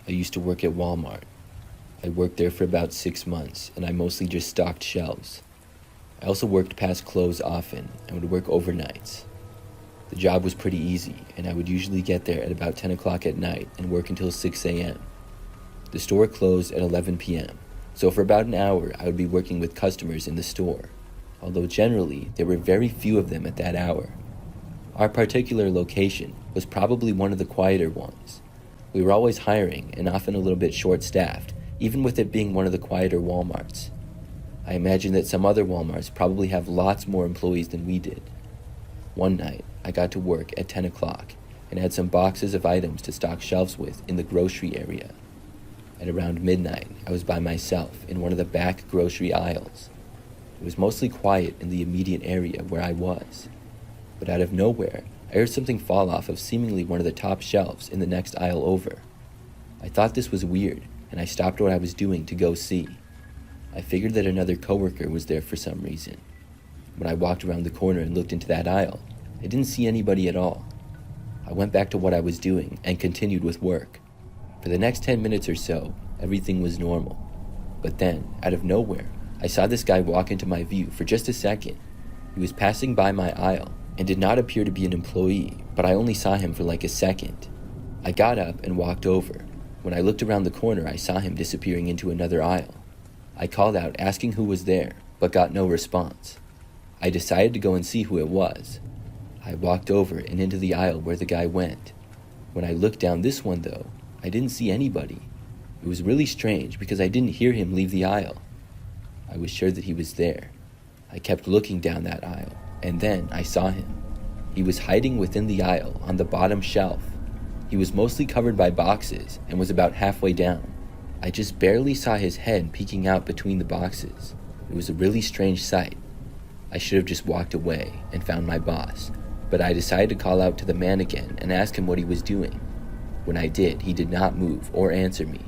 I used to work at Walmart. I worked there for about 6 months, and I mostly just stocked shelves. I also worked past close often and would work overnights. The job was pretty easy, and I would usually get there at about 10 o'clock at night and work until 6 a.m. The store closed at 11 p.m., so for about an hour I would be working with customers in the store, although generally there were very few of them at that hour. Our particular location was probably one of the quieter ones. We were always hiring and often a little bit short-staffed, even with it being one of the quieter Walmarts. I imagine that some other Walmarts probably have lots more employees than we did. One night, I got to work at 10 o'clock and had some boxes of items to stock shelves with in the grocery area. At around midnight, I was by myself in one of the back grocery aisles. It was mostly quiet in the immediate area where I was. But out of nowhere, I heard something fall off of seemingly one of the top shelves in the next aisle over. I thought this was weird, and I stopped what I was doing to go see. I figured that another coworker was there for some reason. When I walked around the corner and looked into that aisle, I didn't see anybody at all. I went back to what I was doing and continued with work. For the next 10 minutes or so, everything was normal. But then, out of nowhere, I saw this guy walk into my view for just a second. He was passing by my aisle and did not appear to be an employee, but I only saw him for like a second. I got up and walked over. When I looked around the corner, I saw him disappearing into another aisle. I called out asking who was there, but got no response. I decided to go and see who it was. I walked over and into the aisle where the guy went. When I looked down this one though, I didn't see anybody. It was really strange because I didn't hear him leave the aisle. I was sure that he was there. I kept looking down that aisle, and then I saw him. He was hiding within the aisle on the bottom shelf. He was mostly covered by boxes and was about halfway down. I just barely saw his head peeking out between the boxes. It was a really strange sight. I should have just walked away and found my boss, but I decided to call out to the man again and ask him what he was doing. When I did, he did not move or answer me.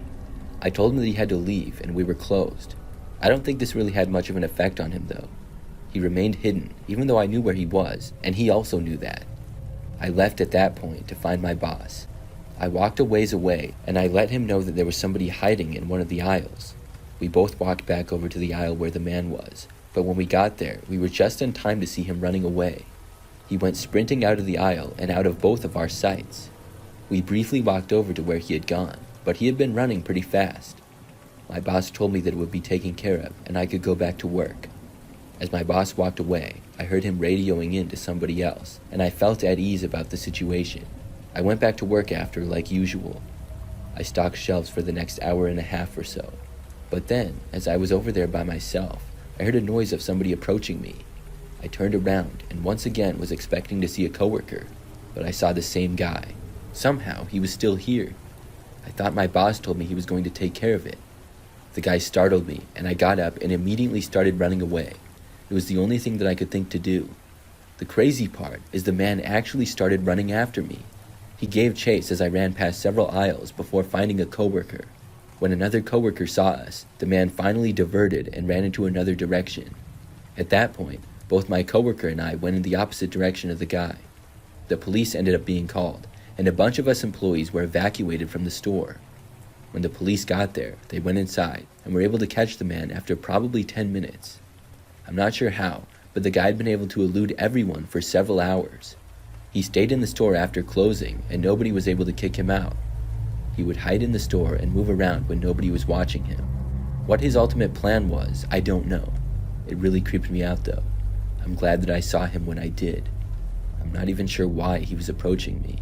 I told him that he had to leave and we were closed. I don't think this really had much of an effect on him though. He remained hidden, even though I knew where he was, and he also knew that. I left at that point to find my boss. I walked a ways away, and I let him know that there was somebody hiding in one of the aisles. We both walked back over to the aisle where the man was, but when we got there, we were just in time to see him running away. He went sprinting out of the aisle and out of both of our sights. We briefly walked over to where he had gone, but he had been running pretty fast. My boss told me that it would be taken care of, and I could go back to work. As my boss walked away, I heard him radioing in to somebody else, and I felt at ease about the situation. I went back to work after, like usual. I stocked shelves for the next hour and a half or so. But then, as I was over there by myself, I heard a noise of somebody approaching me. I turned around and once again was expecting to see a coworker, but I saw the same guy. Somehow, he was still here. I thought my boss told me he was going to take care of it. The guy startled me, and I got up and immediately started running away. It was the only thing that I could think to do. The crazy part is the man actually started running after me. He gave chase as I ran past several aisles before finding a coworker. When another coworker saw us, the man finally diverted and ran into another direction. At that point, both my coworker and I went in the opposite direction of the guy. The police ended up being called, and a bunch of us employees were evacuated from the store. When the police got there, they went inside and were able to catch the man after probably 10 minutes. I'm not sure how, but the guy had been able to elude everyone for several hours. He stayed in the store after closing, and nobody was able to kick him out. He would hide in the store and move around when nobody was watching him. What his ultimate plan was, I don't know. It really creeped me out though. I'm glad that I saw him when I did. I'm not even sure why he was approaching me.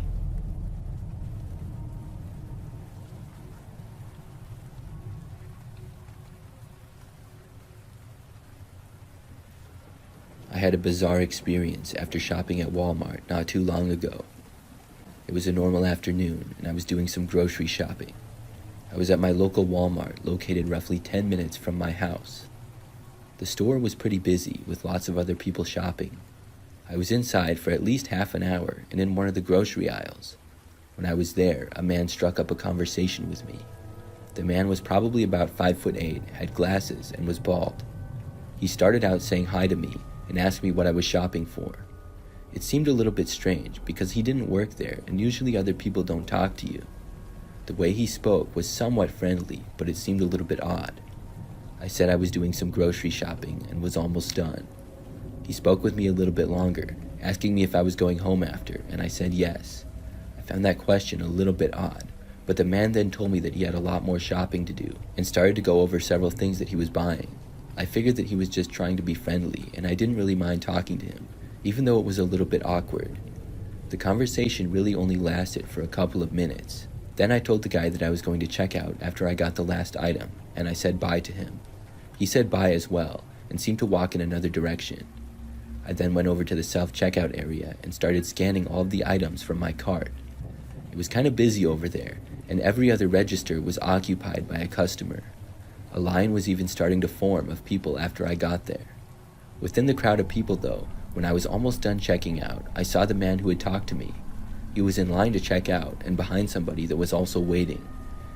I had a bizarre experience after shopping at Walmart not too long ago. It was a normal afternoon, and I was doing some grocery shopping. I was at my local Walmart, located roughly 10 minutes from my house. The store was pretty busy, with lots of other people shopping. I was inside for at least half an hour, and in one of the grocery aisles. When I was there, a man struck up a conversation with me. The man was probably about 5'8", had glasses, and was bald. He started out saying hi to me, and asked me what I was shopping for. It seemed a little bit strange because he didn't work there and usually other people don't talk to you. The way he spoke was somewhat friendly, but it seemed a little bit odd. I said I was doing some grocery shopping and was almost done. He spoke with me a little bit longer, asking me if I was going home after, and I said yes. I found that question a little bit odd, but the man then told me that he had a lot more shopping to do and started to go over several things that he was buying. I figured that he was just trying to be friendly, and I didn't really mind talking to him, even though it was a little bit awkward. The conversation really only lasted for a couple of minutes. Then I told the guy that I was going to check out after I got the last item, and I said bye to him. He said bye as well, and seemed to walk in another direction. I then went over to the self-checkout area and started scanning all of the items from my cart. It was kind of busy over there, and every other register was occupied by a customer. A line was even starting to form of people after I got there. Within the crowd of people, though, when I was almost done checking out, I saw the man who had talked to me. He was in line to check out and behind somebody that was also waiting.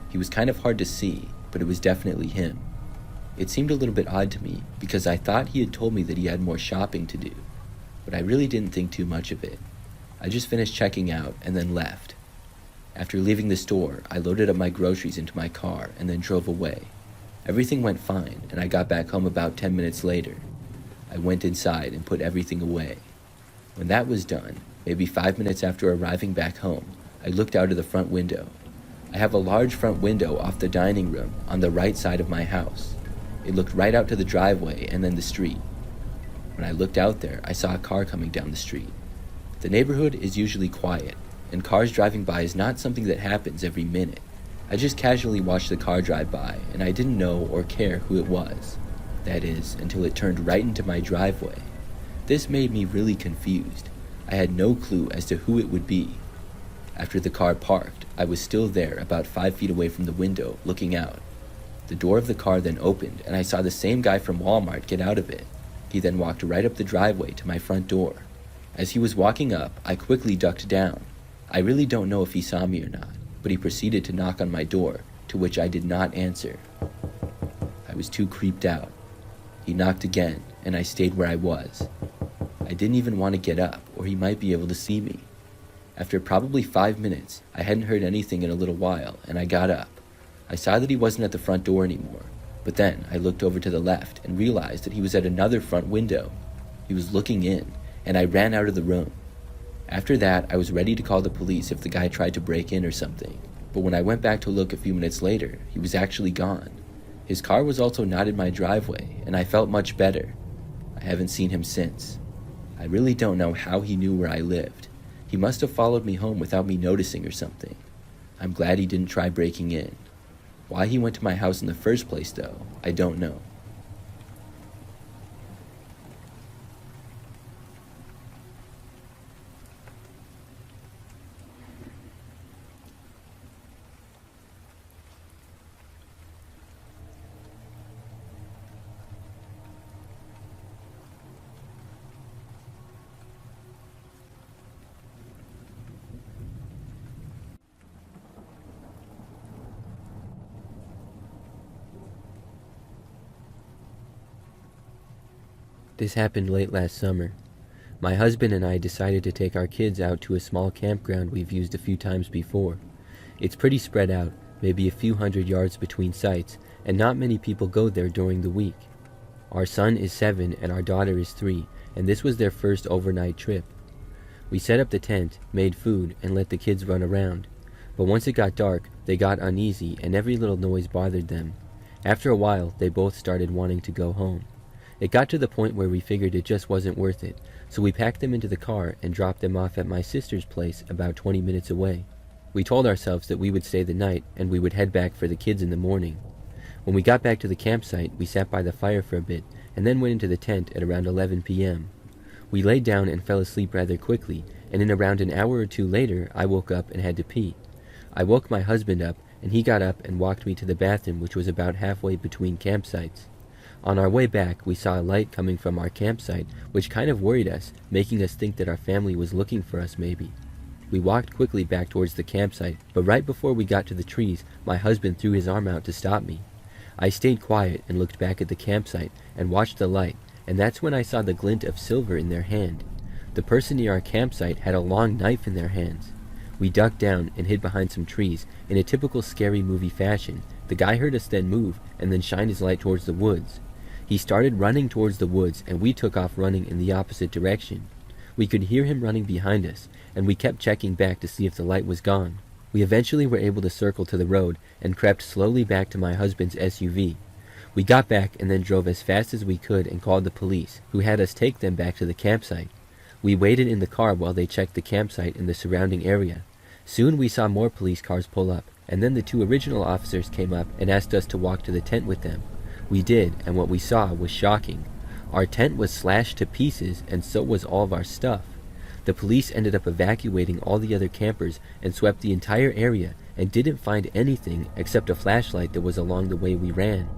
He was kind of hard to see, but it was definitely him. It seemed a little bit odd to me because I thought he had told me that he had more shopping to do, but I really didn't think too much of it. I just finished checking out and then left. After leaving the store, I loaded up my groceries into my car and then drove away. Everything went fine, and I got back home about 10 minutes later. I went inside and put everything away. When that was done, maybe 5 minutes after arriving back home, I looked out of the front window. I have a large front window off the dining room on the right side of my house. It looked right out to the driveway and then the street. When I looked out there, I saw a car coming down the street. The neighborhood is usually quiet, and cars driving by is not something that happens every minute. I just casually watched the car drive by, and I didn't know or care who it was. That is, until it turned right into my driveway. This made me really confused. I had no clue as to who it would be. After the car parked, I was still there about 5 feet away from the window, looking out. The door of the car then opened, and I saw the same guy from Walmart get out of it. He then walked right up the driveway to my front door. As he was walking up, I quickly ducked down. I really don't know if he saw me or not, but he proceeded to knock on my door, to which I did not answer. I was too creeped out. He knocked again, and I stayed where I was. I didn't even want to get up, or he might be able to see me. After probably 5 minutes, I hadn't heard anything in a little while, and I got up. I saw that he wasn't at the front door anymore, but then I looked over to the left and realized that he was at another front window. He was looking in, and I ran out of the room. After that, I was ready to call the police if the guy tried to break in or something, but when I went back to look a few minutes later, he was actually gone. His car was also not in my driveway, and I felt much better. I haven't seen him since. I really don't know how he knew where I lived. He must have followed me home without me noticing or something. I'm glad he didn't try breaking in. Why he went to my house in the first place, though, I don't know. This happened late last summer. My husband and I decided to take our kids out to a small campground we've used a few times before. It's pretty spread out, maybe a few hundred yards between sites, and not many people go there during the week. Our son is 7 and our daughter is 3, and this was their first overnight trip. We set up the tent, made food, and let the kids run around. But once it got dark, they got uneasy and every little noise bothered them. After a while, they both started wanting to go home. It got to the point where we figured it just wasn't worth it, so we packed them into the car and dropped them off at my sister's place about 20 minutes away. We told ourselves that we would stay the night and we would head back for the kids in the morning. When we got back to the campsite, we sat by the fire for a bit and then went into the tent at around 11 p.m. We laid down and fell asleep rather quickly, and in around an hour or two later, I woke up and had to pee. I woke my husband up, and he got up and walked me to the bathroom, which was about halfway between campsites. On our way back, we saw a light coming from our campsite, which kind of worried us, making us think that our family was looking for us maybe. We walked quickly back towards the campsite, but right before we got to the trees, my husband threw his arm out to stop me. I stayed quiet and looked back at the campsite and watched the light, and that's when I saw the glint of silver in their hand. The person near our campsite had a long knife in their hands. We ducked down and hid behind some trees in a typical scary movie fashion. The guy heard us then move and then shined his light towards the woods. He started running towards the woods, and we took off running in the opposite direction. We could hear him running behind us, and we kept checking back to see if the light was gone. We eventually were able to circle to the road and crept slowly back to my husband's SUV. We got back and then drove as fast as we could and called the police, who had us take them back to the campsite. We waited in the car while they checked the campsite and the surrounding area. Soon we saw more police cars pull up, and then the 2 original officers came up and asked us to walk to the tent with them. We did, and what we saw was shocking. Our tent was slashed to pieces, and so was all of our stuff. The police ended up evacuating all the other campers and swept the entire area, and didn't find anything except a flashlight that was along the way we ran.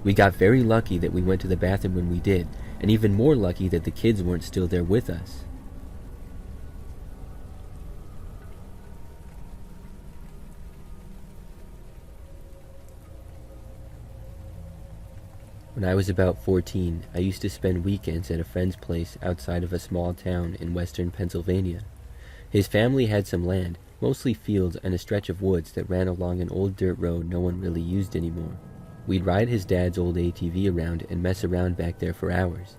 We got very lucky that we went to the bathroom when we did, and even more lucky that the kids weren't still there with us. When I was about 14, I used to spend weekends at a friend's place outside of a small town in western Pennsylvania. His family had some land, mostly fields and a stretch of woods that ran along an old dirt road no one really used anymore. We'd ride his dad's old ATV around and mess around back there for hours.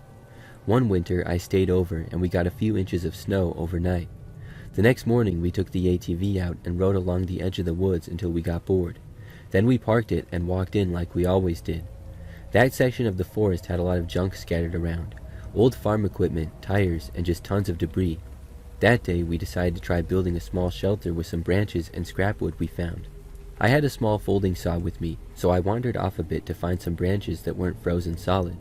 One winter, I stayed over and we got a few inches of snow overnight. The next morning, we took the ATV out and rode along the edge of the woods until we got bored. Then we parked it and walked in like we always did. That section of the forest had a lot of junk scattered around. Old farm equipment, tires, and just tons of debris. That day, we decided to try building a small shelter with some branches and scrap wood we found. I had a small folding saw with me, so I wandered off a bit to find some branches that weren't frozen solid.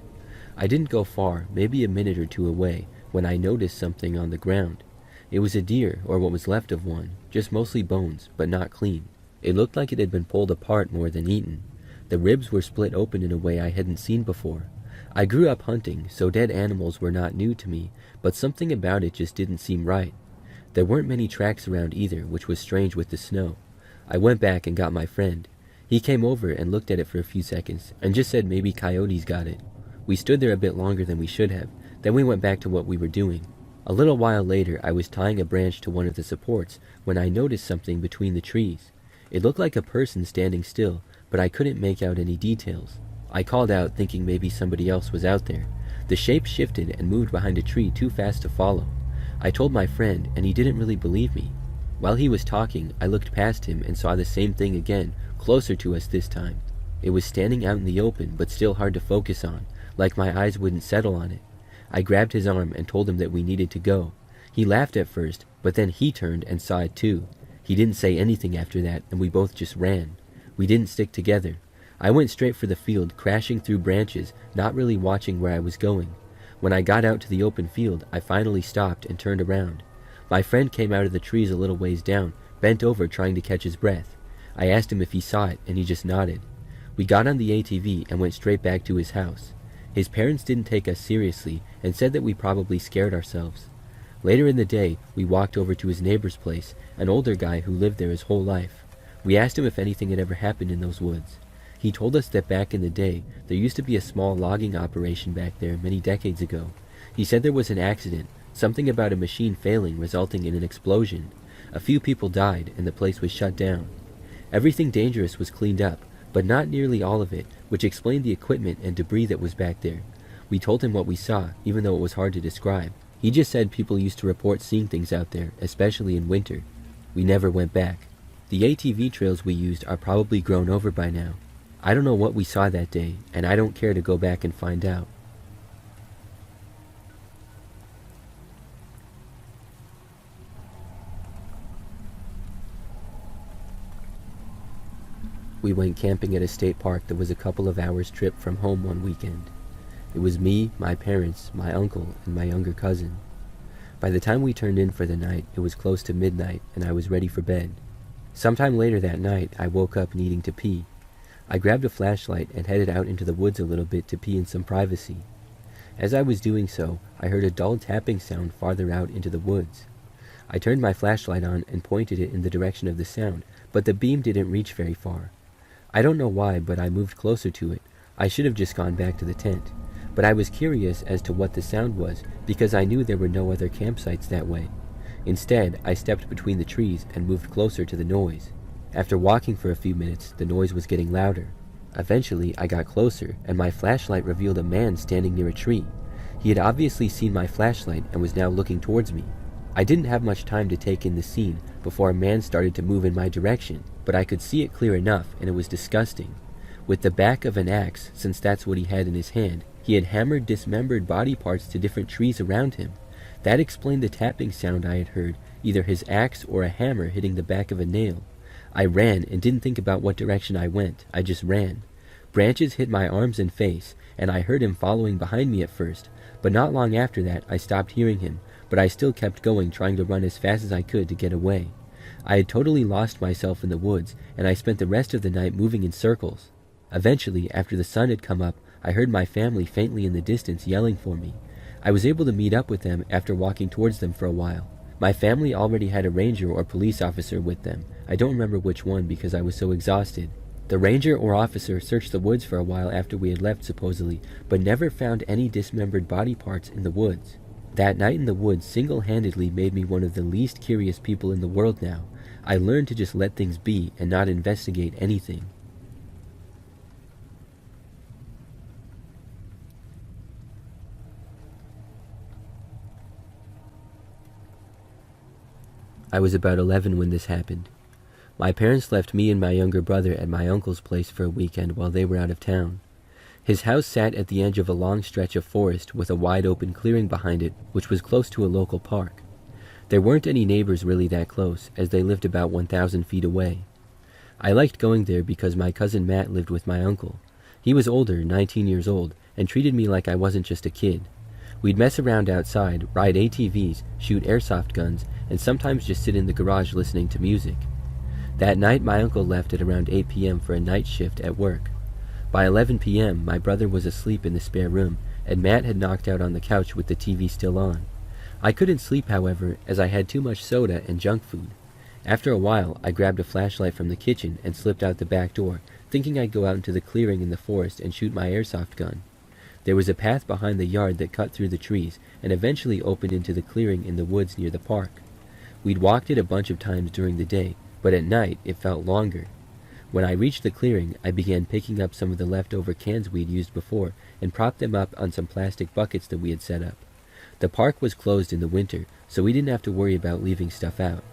I didn't go far, maybe a minute or two away, when I noticed something on the ground. It was a deer, or what was left of one, just mostly bones, but not clean. It looked like it had been pulled apart more than eaten. The ribs were split open in a way I hadn't seen before. I grew up hunting, so dead animals were not new to me, but something about it just didn't seem right. There weren't many tracks around either, which was strange with the snow. I went back and got my friend. He came over and looked at it for a few seconds, and just said maybe coyotes got it. We stood there a bit longer than we should have, then we went back to what we were doing. A little while later, I was tying a branch to one of the supports when I noticed something between the trees. It looked like a person standing still, but I couldn't make out any details. I called out, thinking maybe somebody else was out there. The shape shifted and moved behind a tree too fast to follow. I told my friend, and he didn't really believe me. While he was talking, I looked past him and saw the same thing again, closer to us this time. It was standing out in the open, but still hard to focus on, like my eyes wouldn't settle on it. I grabbed his arm and told him that we needed to go. He laughed at first, but then he turned and saw it too. He didn't say anything after that, and we both just ran. We didn't stick together. I went straight for the field, crashing through branches, not really watching where I was going. When I got out to the open field, I finally stopped and turned around. My friend came out of the trees a little ways down, bent over trying to catch his breath. I asked him if he saw it, and he just nodded. We got on the ATV and went straight back to his house. His parents didn't take us seriously and said that we probably scared ourselves. Later in the day, we walked over to his neighbor's place, an older guy who lived there his whole life. We asked him if anything had ever happened in those woods. He told us that back in the day, there used to be a small logging operation back there many decades ago. He said there was an accident, something about a machine failing resulting in an explosion. A few people died and the place was shut down. Everything dangerous was cleaned up, but not nearly all of it, which explained the equipment and debris that was back there. We told him what we saw, even though it was hard to describe. He just said people used to report seeing things out there, especially in winter. We never went back. The ATV trails we used are probably grown over by now. I don't know what we saw that day, and I don't care to go back and find out. We went camping at a state park that was a couple of hours' trip from home one weekend. It was me, my parents, my uncle, and my younger cousin. By the time we turned in for the night, it was close to midnight, and I was ready for bed. Sometime later that night, I woke up needing to pee. I grabbed a flashlight and headed out into the woods a little bit to pee in some privacy. As I was doing so, I heard a dull tapping sound farther out into the woods. I turned my flashlight on and pointed it in the direction of the sound, but the beam didn't reach very far. I don't know why, but I moved closer to it. I should have just gone back to the tent. But I was curious as to what the sound was, because I knew there were no other campsites that way. Instead, I stepped between the trees and moved closer to the noise. After walking for a few minutes, the noise was getting louder. Eventually, I got closer, and my flashlight revealed a man standing near a tree. He had obviously seen my flashlight and was now looking towards me. I didn't have much time to take in the scene before a man started to move in my direction, but I could see it clear enough, and it was disgusting. With the back of an axe, since that's what he had in his hand, he had hammered dismembered body parts to different trees around him. That explained the tapping sound I had heard, either his axe or a hammer hitting the back of a nail. I ran and didn't think about what direction I went. I just ran. Branches hit my arms and face, and I heard him following behind me at first, but not long after that I stopped hearing him, but I still kept going, trying to run as fast as I could to get away. I had totally lost myself in the woods, and I spent the rest of the night moving in circles. Eventually, after the sun had come up, I heard my family faintly in the distance yelling for me. I was able to meet up with them after walking towards them for a while. My family already had a ranger or police officer with them. I don't remember which one because I was so exhausted. The ranger or officer searched the woods for a while after we had left supposedly, but never found any dismembered body parts in the woods. That night in the woods single-handedly made me one of the least curious people in the world now. I learned to just let things be and not investigate anything. I was about 11 when this happened. My parents left me and my younger brother at my uncle's place for a weekend while they were out of town. His house sat at the edge of a long stretch of forest with a wide open clearing behind it, which was close to a local park. There weren't any neighbors really that close, as they lived about 1,000 feet away. I liked going there because my cousin Matt lived with my uncle. He was older, 19 years old, and treated me like I wasn't just a kid. We'd mess around outside, ride ATVs, shoot airsoft guns, and sometimes just sit in the garage listening to music. That night, my uncle left at around 8 p.m. for a night shift at work. By 11 p.m., my brother was asleep in the spare room, and Matt had knocked out on the couch with the TV still on. I couldn't sleep, however, as I had too much soda and junk food. After a while, I grabbed a flashlight from the kitchen and slipped out the back door, thinking I'd go out into the clearing in the forest and shoot my airsoft gun. There was a path behind the yard that cut through the trees and eventually opened into the clearing in the woods near the park. We'd walked it a bunch of times during the day, but at night it felt longer. When I reached the clearing, I began picking up some of the leftover cans we'd used before and propped them up on some plastic buckets that we had set up. The park was closed in the winter, so we didn't have to worry about leaving stuff out.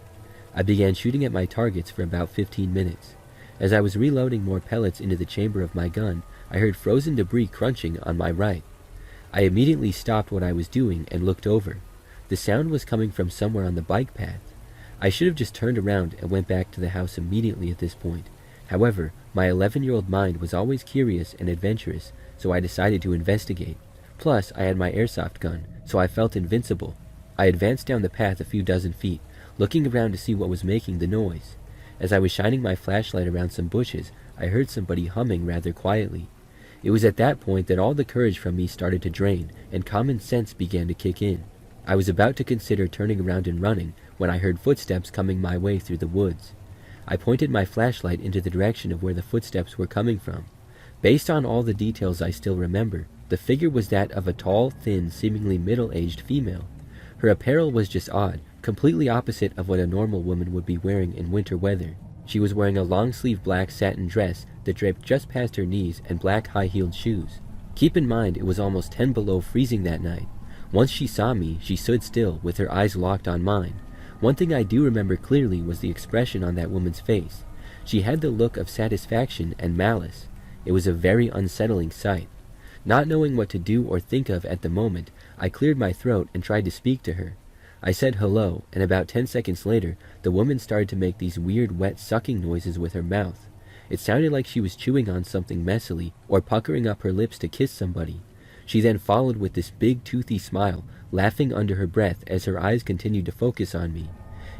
I began shooting at my targets for about 15 minutes. As I was reloading more pellets into the chamber of my gun, I heard frozen debris crunching on my right. I immediately stopped what I was doing and looked over. The sound was coming from somewhere on the bike path. I should have just turned around and went back to the house immediately at this point. However, my 11-year-old mind was always curious and adventurous, so I decided to investigate. Plus, I had my airsoft gun, so I felt invincible. I advanced down the path a few dozen feet, looking around to see what was making the noise. As I was shining my flashlight around some bushes, I heard somebody humming rather quietly. It was at that point that all the courage from me started to drain, and common sense began to kick in. I was about to consider turning around and running when I heard footsteps coming my way through the woods. I pointed my flashlight into the direction of where the footsteps were coming from. Based on all the details I still remember, the figure was that of a tall, thin, seemingly middle-aged female. Her apparel was just odd, completely opposite of what a normal woman would be wearing in winter weather. She was wearing a long-sleeve black satin dress that draped just past her knees and black high-heeled shoes. Keep in mind it was almost 10 below freezing that night. Once she saw me, she stood still, with her eyes locked on mine. One thing I do remember clearly was the expression on that woman's face. She had the look of satisfaction and malice. It was a very unsettling sight. Not knowing what to do or think of at the moment, I cleared my throat and tried to speak to her. I said hello, and about 10 seconds later, the woman started to make these weird wet sucking noises with her mouth. It sounded like she was chewing on something messily or puckering up her lips to kiss somebody. She then followed with this big toothy smile, laughing under her breath as her eyes continued to focus on me.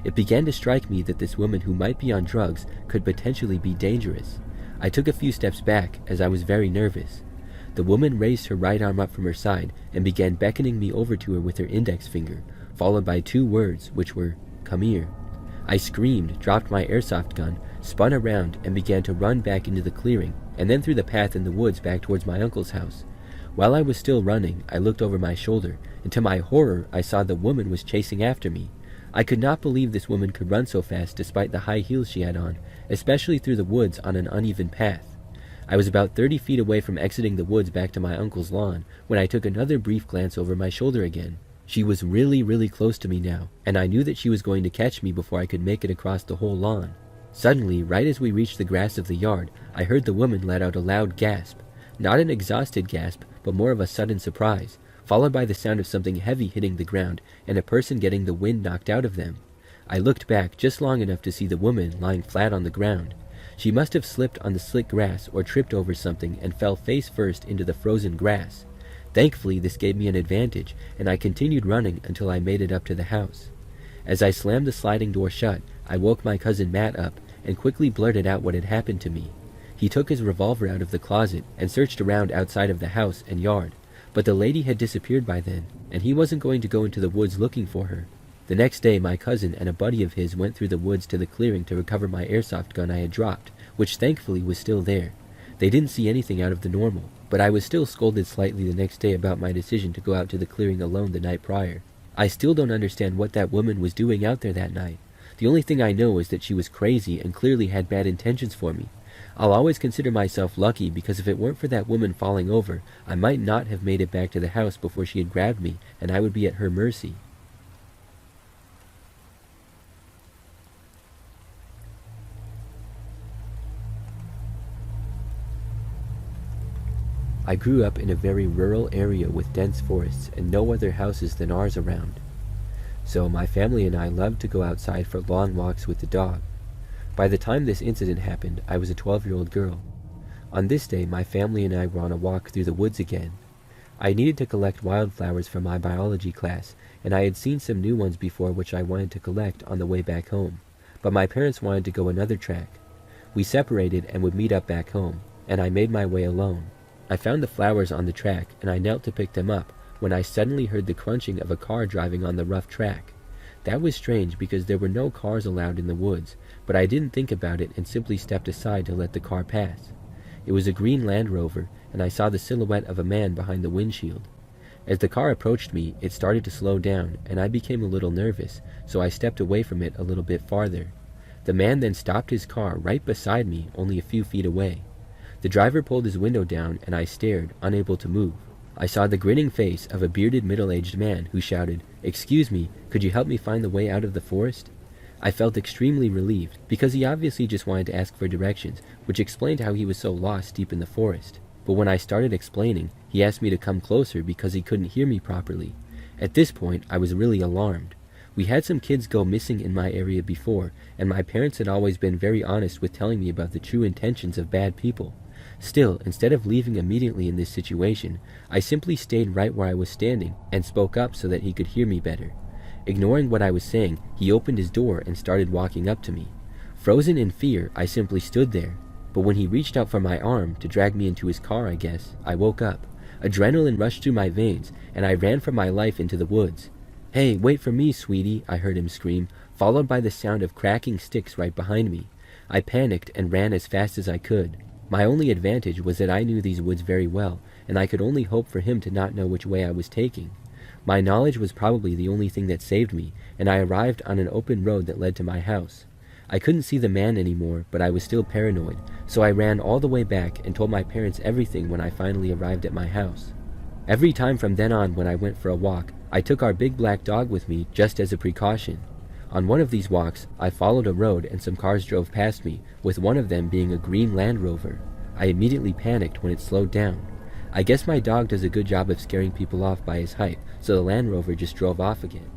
It began to strike me that this woman who might be on drugs could potentially be dangerous. I took a few steps back as I was very nervous. The woman raised her right arm up from her side and began beckoning me over to her with her index finger, followed by 2 words, which were, "Come here." I screamed, dropped my airsoft gun, spun around, and began to run back into the clearing, and then through the path in the woods back towards my uncle's house. While I was still running, I looked over my shoulder, and to my horror, I saw the woman was chasing after me. I could not believe this woman could run so fast despite the high heels she had on, especially through the woods on an uneven path. I was about 30 feet away from exiting the woods back to my uncle's lawn when I took another brief glance over my shoulder again. She was really close to me now, and I knew that she was going to catch me before I could make it across the whole lawn. Suddenly, right as we reached the grass of the yard, I heard the woman let out a loud gasp. Not an exhausted gasp, but more of a sudden surprise, followed by the sound of something heavy hitting the ground and a person getting the wind knocked out of them. I looked back just long enough to see the woman lying flat on the ground. She must have slipped on the slick grass or tripped over something and fell face first into the frozen grass. Thankfully, this gave me an advantage, and I continued running until I made it up to the house. As I slammed the sliding door shut, I woke my cousin Matt up and quickly blurted out what had happened to me. He took his revolver out of the closet and searched around outside of the house and yard, but the lady had disappeared by then, and he wasn't going to go into the woods looking for her. The next day, my cousin and a buddy of his went through the woods to the clearing to recover my airsoft gun I had dropped, which thankfully was still there. They didn't see anything out of the normal, but I was still scolded slightly the next day about my decision to go out to the clearing alone the night prior. I still don't understand what that woman was doing out there that night. The only thing I know is that she was crazy and clearly had bad intentions for me. I'll always consider myself lucky because if it weren't for that woman falling over, I might not have made it back to the house before she had grabbed me, and I would be at her mercy. I grew up in a very rural area with dense forests and no other houses than ours around. So my family and I loved to go outside for long walks with the dog. By the time this incident happened, I was a 12-year-old girl. On this day, my family and I were on a walk through the woods again. I needed to collect wildflowers for my biology class, and I had seen some new ones before which I wanted to collect on the way back home, but my parents wanted to go another track. We separated and would meet up back home, and I made my way alone. I found the flowers on the track, and I knelt to pick them up, when I suddenly heard the crunching of a car driving on the rough track. That was strange because there were no cars allowed in the woods, but I didn't think about it and simply stepped aside to let the car pass. It was a green Land Rover, and I saw the silhouette of a man behind the windshield. As the car approached me, it started to slow down, and I became a little nervous, so I stepped away from it a little bit farther. The man then stopped his car right beside me, only a few feet away. The driver pulled his window down, and I stared, unable to move. I saw the grinning face of a bearded middle-aged man who shouted, "Excuse me, could you help me find the way out of the forest?" I felt extremely relieved, because he obviously just wanted to ask for directions, which explained how he was so lost deep in the forest. But when I started explaining, he asked me to come closer because he couldn't hear me properly. At this point, I was really alarmed. We had some kids go missing in my area before, and my parents had always been very honest with telling me about the true intentions of bad people. Still, instead of leaving immediately in this situation, I simply stayed right where I was standing and spoke up so that he could hear me better. Ignoring what I was saying, he opened his door and started walking up to me. Frozen in fear, I simply stood there. But when he reached out for my arm to drag me into his car, I guess, I woke up. Adrenaline rushed through my veins, and I ran for my life into the woods. "Hey, wait for me, sweetie," I heard him scream, followed by the sound of cracking sticks right behind me. I panicked and ran as fast as I could. My only advantage was that I knew these woods very well, and I could only hope for him to not know which way I was taking. My knowledge was probably the only thing that saved me, and I arrived on an open road that led to my house. I couldn't see the man anymore, but I was still paranoid, so I ran all the way back and told my parents everything when I finally arrived at my house. Every time from then on when I went for a walk, I took our big black dog with me just as a precaution. On one of these walks, I followed a road and some cars drove past me, with one of them being a green Land Rover. I immediately panicked when it slowed down. I guess my dog does a good job of scaring people off by his height, so the Land Rover just drove off again.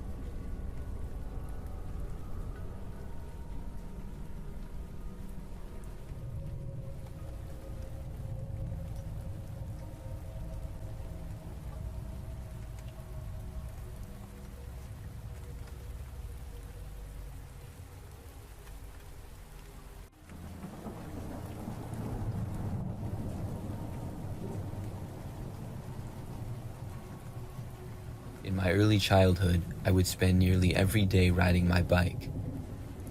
In my early childhood, I would spend nearly every day riding my bike.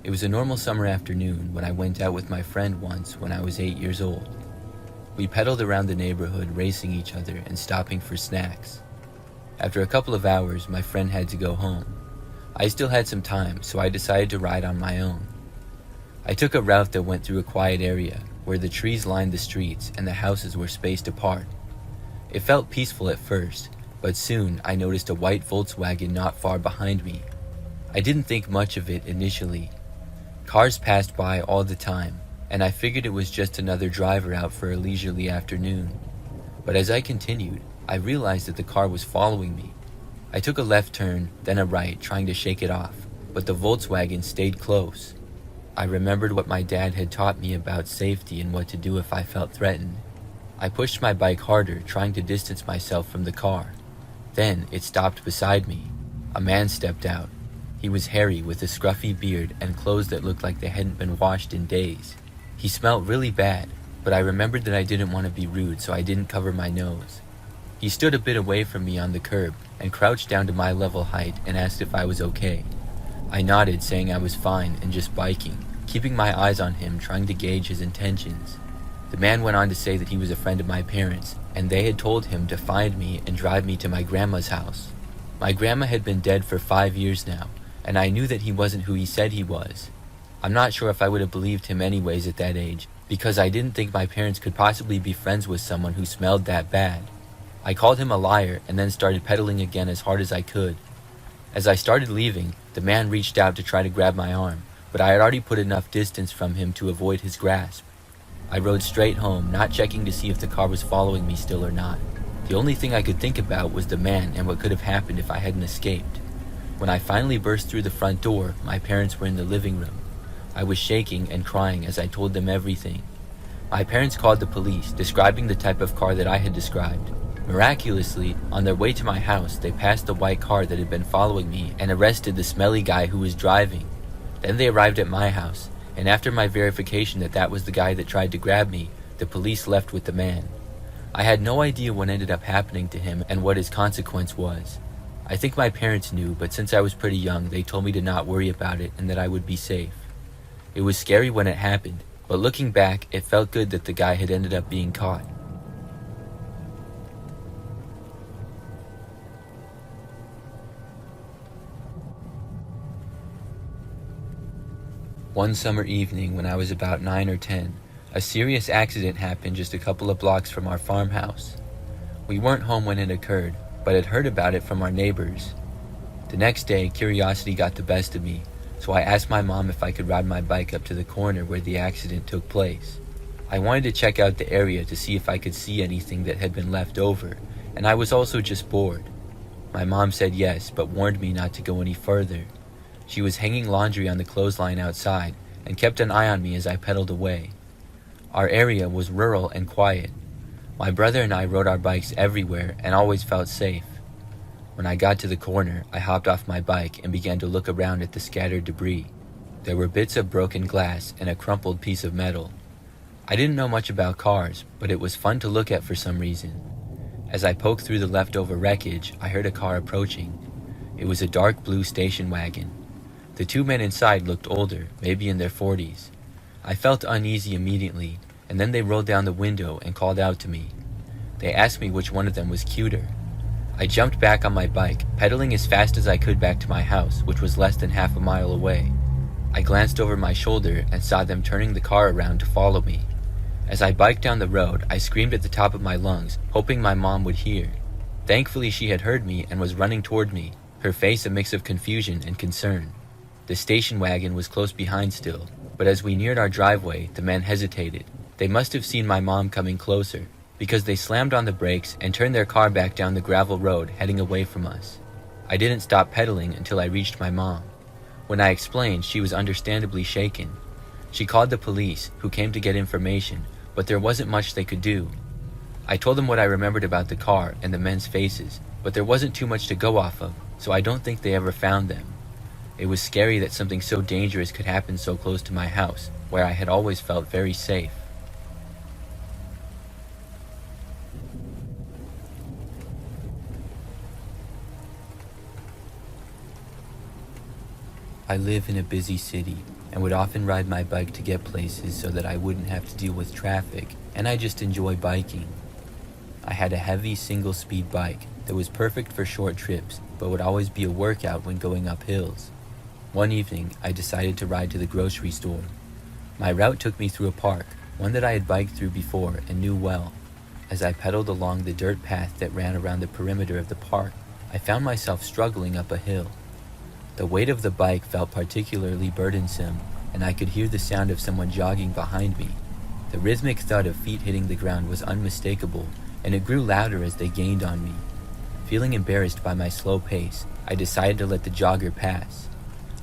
It was a normal summer afternoon when I went out with my friend once when I was 8 years old. We pedaled around the neighborhood, racing each other and stopping for snacks. After a couple of hours, my friend had to go home. I still had some time, so I decided to ride on my own. I took a route that went through a quiet area where the trees lined the streets and the houses were spaced apart. It felt peaceful at first, but soon I noticed a white Volkswagen not far behind me. I didn't think much of it initially. Cars passed by all the time, and I figured it was just another driver out for a leisurely afternoon. But as I continued, I realized that the car was following me. I took a left turn, then a right, trying to shake it off, but the Volkswagen stayed close. I remembered what my dad had taught me about safety and what to do if I felt threatened. I pushed my bike harder, trying to distance myself from the car. Then it stopped beside me. A man stepped out. He He was hairy with a scruffy beard and clothes that looked like they hadn't been washed in days. He smelled really bad, but I remembered that I didn't want to be rude, so I didn't cover my nose. He stood a bit away from me on the curb and crouched down to my level height and asked if I was okay. I nodded, saying I was fine and just biking, keeping my eyes on him, trying to gauge his intentions. The man went on to say that he was a friend of my parents, and they had told him to find me and drive me to my grandma's house. My grandma had been dead for 5 years now, and I knew that he wasn't who he said he was. I'm not sure if I would have believed him anyways at that age, because I didn't think my parents could possibly be friends with someone who smelled that bad. I called him a liar and then started pedaling again as hard as I could. As I started leaving, the man reached out to try to grab my arm, but I had already put enough distance from him to avoid his grasp. I rode straight home, not checking to see if the car was following me still or not. The only thing I could think about was the man and what could have happened if I hadn't escaped. When I finally burst through the front door, my parents were in the living room. I was shaking and crying as I told them everything. My parents called the police, describing the type of car that I had described. Miraculously, on their way to my house, they passed the white car that had been following me and arrested the smelly guy who was driving. Then they arrived at my house, and after my verification that that was the guy that tried to grab me, the police left with the man. I had no idea what ended up happening to him and what his consequence was. I think my parents knew, but since I was pretty young, they told me to not worry about it and that I would be safe. It was scary when it happened, but looking back, it felt good that the guy had ended up being caught. One summer evening when I was about 9 or 10, a serious accident happened just a couple of blocks from our farmhouse. We weren't home when it occurred, but had heard about it from our neighbors. The next day, curiosity got the best of me, so I asked my mom if I could ride my bike up to the corner where the accident took place. I wanted to check out the area to see if I could see anything that had been left over, and I was also just bored. My mom said yes, but warned me not to go any further. She was hanging laundry on the clothesline outside and kept an eye on me as I pedaled away. Our area was rural and quiet. My brother and I rode our bikes everywhere and always felt safe. When I got to the corner, I hopped off my bike and began to look around at the scattered debris. There were bits of broken glass and a crumpled piece of metal. I didn't know much about cars, but it was fun to look at for some reason. As I poked through the leftover wreckage, I heard a car approaching. It was a dark blue station wagon. The two men inside looked older, maybe in their 40s. I felt uneasy immediately, and then they rolled down the window and called out to me. They asked me which one of them was cuter. I jumped back on my bike, pedaling as fast as I could back to my house, which was less than half a mile away. I glanced over my shoulder and saw them turning the car around to follow me. As I biked down the road, I screamed at the top of my lungs, hoping my mom would hear. Thankfully, she had heard me and was running toward me, her face a mix of confusion and concern. The station wagon was close behind still, but as we neared our driveway, the men hesitated. They must have seen my mom coming closer, because they slammed on the brakes and turned their car back down the gravel road, heading away from us. I didn't stop pedaling until I reached my mom. When I explained, she was understandably shaken. She called the police, who came to get information, but there wasn't much they could do. I told them what I remembered about the car and the men's faces, but there wasn't too much to go off of, so I don't think they ever found them. It was scary that something so dangerous could happen so close to my house, where I had always felt very safe. I live in a busy city, and would often ride my bike to get places so that I wouldn't have to deal with traffic, and I just enjoy biking. I had a heavy single-speed bike that was perfect for short trips, but would always be a workout when going up hills. One evening, I decided to ride to the grocery store. My route took me through a park, one that I had biked through before and knew well. As I pedaled along the dirt path that ran around the perimeter of the park, I found myself struggling up a hill. The weight of the bike felt particularly burdensome, and I could hear the sound of someone jogging behind me. The rhythmic thud of feet hitting the ground was unmistakable, and it grew louder as they gained on me. Feeling embarrassed by my slow pace, I decided to let the jogger pass.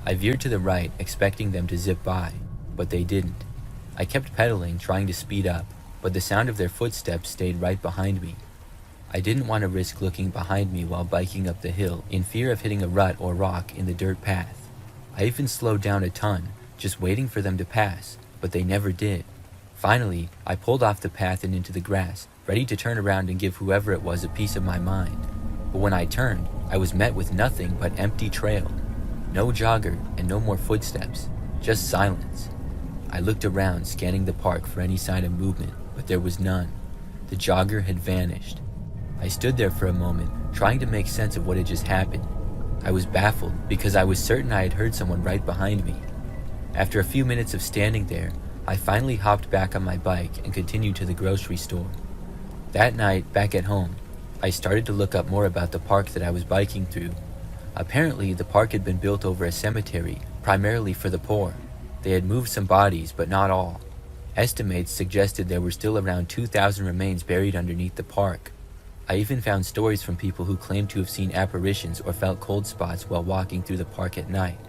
I veered to the right, expecting them to zip by, but they didn't. I kept pedaling, trying to speed up, but the sound of their footsteps stayed right behind me. I didn't want to risk looking behind me while biking up the hill, in fear of hitting a rut or rock in the dirt path. I even slowed down a ton, just waiting for them to pass, but they never did. Finally, I pulled off the path and into the grass, ready to turn around and give whoever it was a piece of my mind. But when I turned, I was met with nothing but empty trail. No jogger and no more footsteps, just silence. I looked around, scanning the park for any sign of movement, but there was none. The jogger had vanished. I stood there for a moment, trying to make sense of what had just happened. I was baffled because I was certain I had heard someone right behind me. After a few minutes of standing there, I finally hopped back on my bike and continued to the grocery store. That night, back at home, I started to look up more about the park that I was biking through. Apparently, the park had been built over a cemetery, primarily for the poor. They had moved some bodies, but not all. Estimates suggested there were still around 2,000 remains buried underneath the park. I even found stories from people who claimed to have seen apparitions or felt cold spots while walking through the park at night.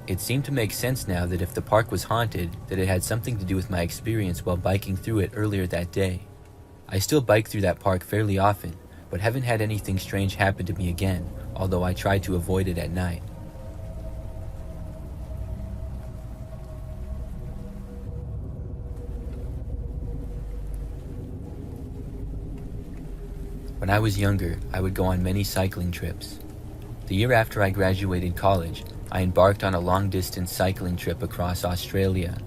It seemed to make sense now that if the park was haunted, that it had something to do with my experience while biking through it earlier that day. I still bike through that park fairly often, but haven't had anything strange happen to me again, although I try to avoid it at night. When I was younger, I would go on many cycling trips. The year after I graduated college, I embarked on a long-distance cycling trip across Australia.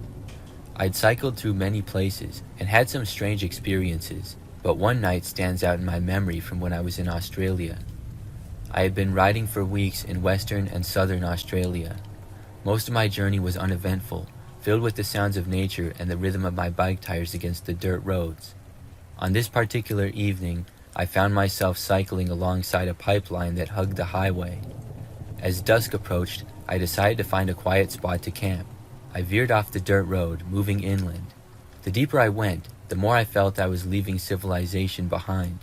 I'd cycled through many places and had some strange experiences, but one night stands out in my memory from when I was in Australia. I had been riding for weeks in Western and Southern Australia. Most of my journey was uneventful, filled with the sounds of nature and the rhythm of my bike tires against the dirt roads. On this particular evening, I found myself cycling alongside a pipeline that hugged the highway. As dusk approached, I decided to find a quiet spot to camp. I veered off the dirt road, moving inland. The deeper I went, the more I felt I was leaving civilization behind.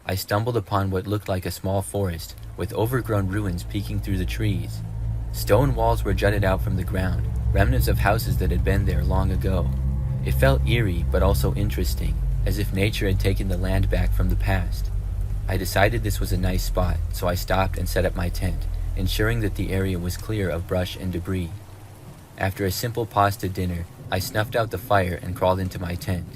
I stumbled upon what looked like a small forest, with overgrown ruins peeking through the trees. Stone walls were jutted out from the ground, remnants of houses that had been there long ago. It felt eerie, but also interesting, as if nature had taken the land back from the past. I decided this was a nice spot, so I stopped and set up my tent, ensuring that the area was clear of brush and debris. After a simple pasta dinner, I snuffed out the fire and crawled into my tent.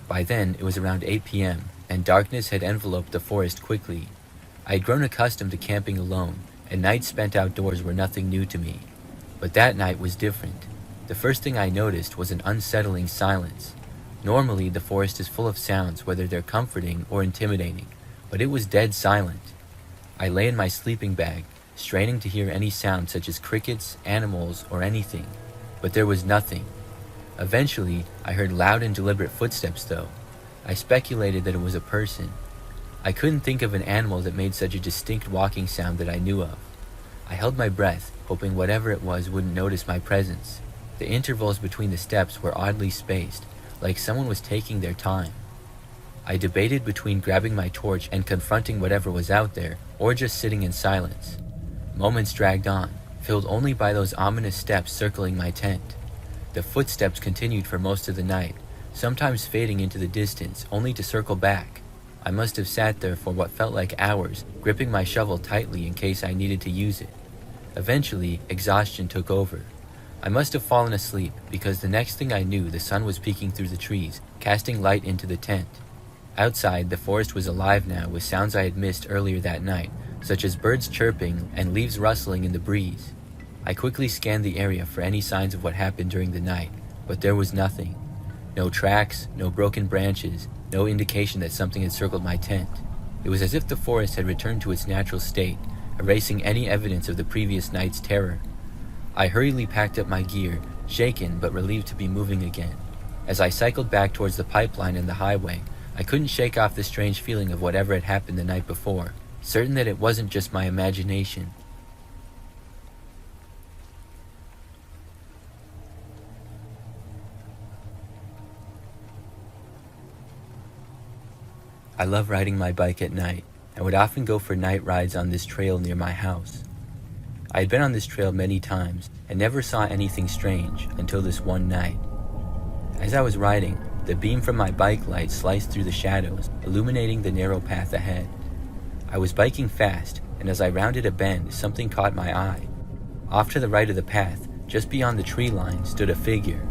By then, it was around 8 p.m., and darkness had enveloped the forest quickly. I had grown accustomed to camping alone, and nights spent outdoors were nothing new to me. But that night was different. The first thing I noticed was an unsettling silence. Normally, the forest is full of sounds, whether they're comforting or intimidating, but it was dead silent. I lay in my sleeping bag, straining to hear any sound such as crickets, animals, or anything, but there was nothing. Eventually, I heard loud and deliberate footsteps though. I speculated that it was a person. I couldn't think of an animal that made such a distinct walking sound that I knew of. I held my breath, hoping whatever it was wouldn't notice my presence. The intervals between the steps were oddly spaced, like someone was taking their time. I debated between grabbing my torch and confronting whatever was out there, or just sitting in silence. Moments dragged on, filled only by those ominous steps circling my tent. The footsteps continued for most of the night, sometimes fading into the distance, only to circle back. I must have sat there for what felt like hours, gripping my shovel tightly in case I needed to use it. Eventually, exhaustion took over. I must have fallen asleep because the next thing I knew, the sun was peeking through the trees, casting light into the tent. Outside, the forest was alive now with sounds I had missed earlier that night, such as birds chirping and leaves rustling in the breeze. I quickly scanned the area for any signs of what happened during the night, but there was nothing. No tracks, no broken branches, no indication that something had circled my tent. It was as if the forest had returned to its natural state, erasing any evidence of the previous night's terror. I hurriedly packed up my gear, shaken but relieved to be moving again. As I cycled back towards the pipeline and the highway, I couldn't shake off the strange feeling of whatever had happened the night before, certain that it wasn't just my imagination. I love riding my bike at night, and would often go for night rides on this trail near my house. I had been on this trail many times, and never saw anything strange until this one night. As I was riding, the beam from my bike light sliced through the shadows, illuminating the narrow path ahead. I was biking fast, and as I rounded a bend, something caught my eye. Off to the right of the path, just beyond the tree line, stood a figure.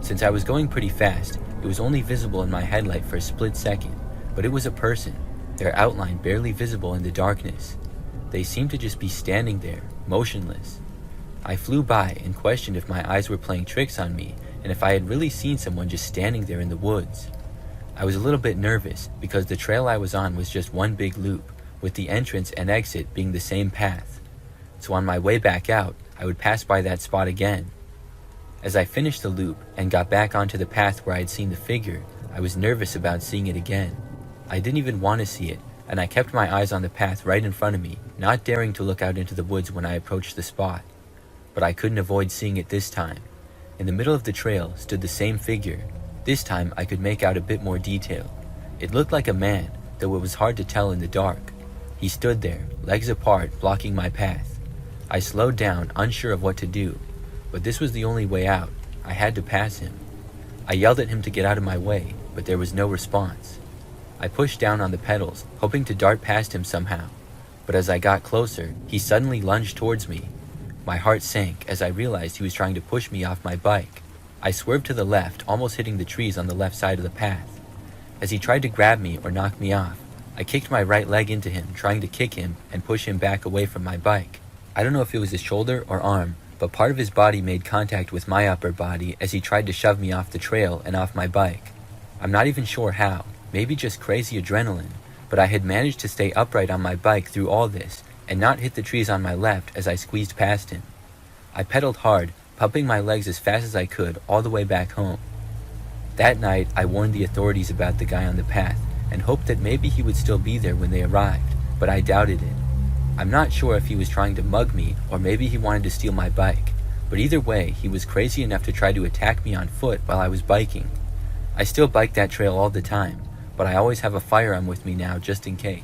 Since I was going pretty fast, it was only visible in my headlight for a split second, but it was a person, their outline barely visible in the darkness. They seemed to just be standing there, motionless. I flew by and questioned if my eyes were playing tricks on me and if I had really seen someone just standing there in the woods. I was a little bit nervous because the trail I was on was just one big loop, with the entrance and exit being the same path. So on my way back out, I would pass by that spot again. As I finished the loop and got back onto the path where I had seen the figure, I was nervous about seeing it again. I didn't even want to see it, and I kept my eyes on the path right in front of me, not daring to look out into the woods when I approached the spot. But I couldn't avoid seeing it this time. In the middle of the trail stood the same figure. This time I could make out a bit more detail. It looked like a man, though it was hard to tell in the dark. He stood there, legs apart, blocking my path. I slowed down, unsure of what to do, but this was the only way out. I had to pass him. I yelled at him to get out of my way, but there was no response. I pushed down on the pedals, hoping to dart past him somehow, but as I got closer, he suddenly lunged towards me. My heart sank as I realized he was trying to push me off my bike. I swerved to the left, almost hitting the trees on the left side of the path. As he tried to grab me or knock me off, I kicked my right leg into him, trying to kick him and push him back away from my bike. I don't know if it was his shoulder or arm, but part of his body made contact with my upper body as he tried to shove me off the trail and off my bike. I'm not even sure how, maybe just crazy adrenaline, but I had managed to stay upright on my bike through all this and not hit the trees on my left as I squeezed past him. I pedaled hard, pumping my legs as fast as I could all the way back home. That night, I warned the authorities about the guy on the path and hoped that maybe he would still be there when they arrived, but I doubted it. I'm not sure if he was trying to mug me or maybe he wanted to steal my bike, but either way, he was crazy enough to try to attack me on foot while I was biking. I still bike that trail all the time, but I always have a firearm with me now just in case.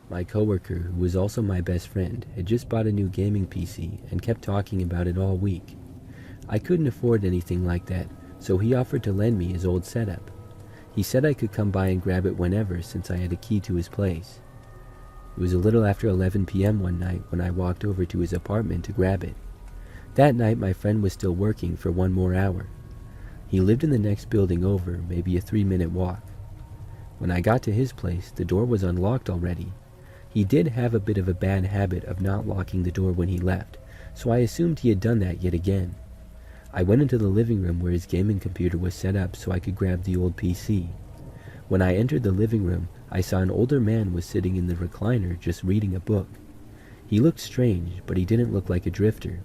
My coworker, who was also my best friend, had just bought a new gaming PC and kept talking about it all week. I couldn't afford anything like that, so he offered to lend me his old setup. He said I could come by and grab it whenever since I had a key to his place. It was a little after 11 p.m. one night when I walked over to his apartment to grab it. That night my friend was still working for one more hour. He lived in the next building over, maybe a 3-minute walk. When I got to his place, the door was unlocked already. He did have a bit of a bad habit of not locking the door when he left, so I assumed he had done that yet again. I went into the living room where his gaming computer was set up so I could grab the old PC. When I entered the living room, I saw an older man was sitting in the recliner just reading a book. He looked strange, but he didn't look like a drifter.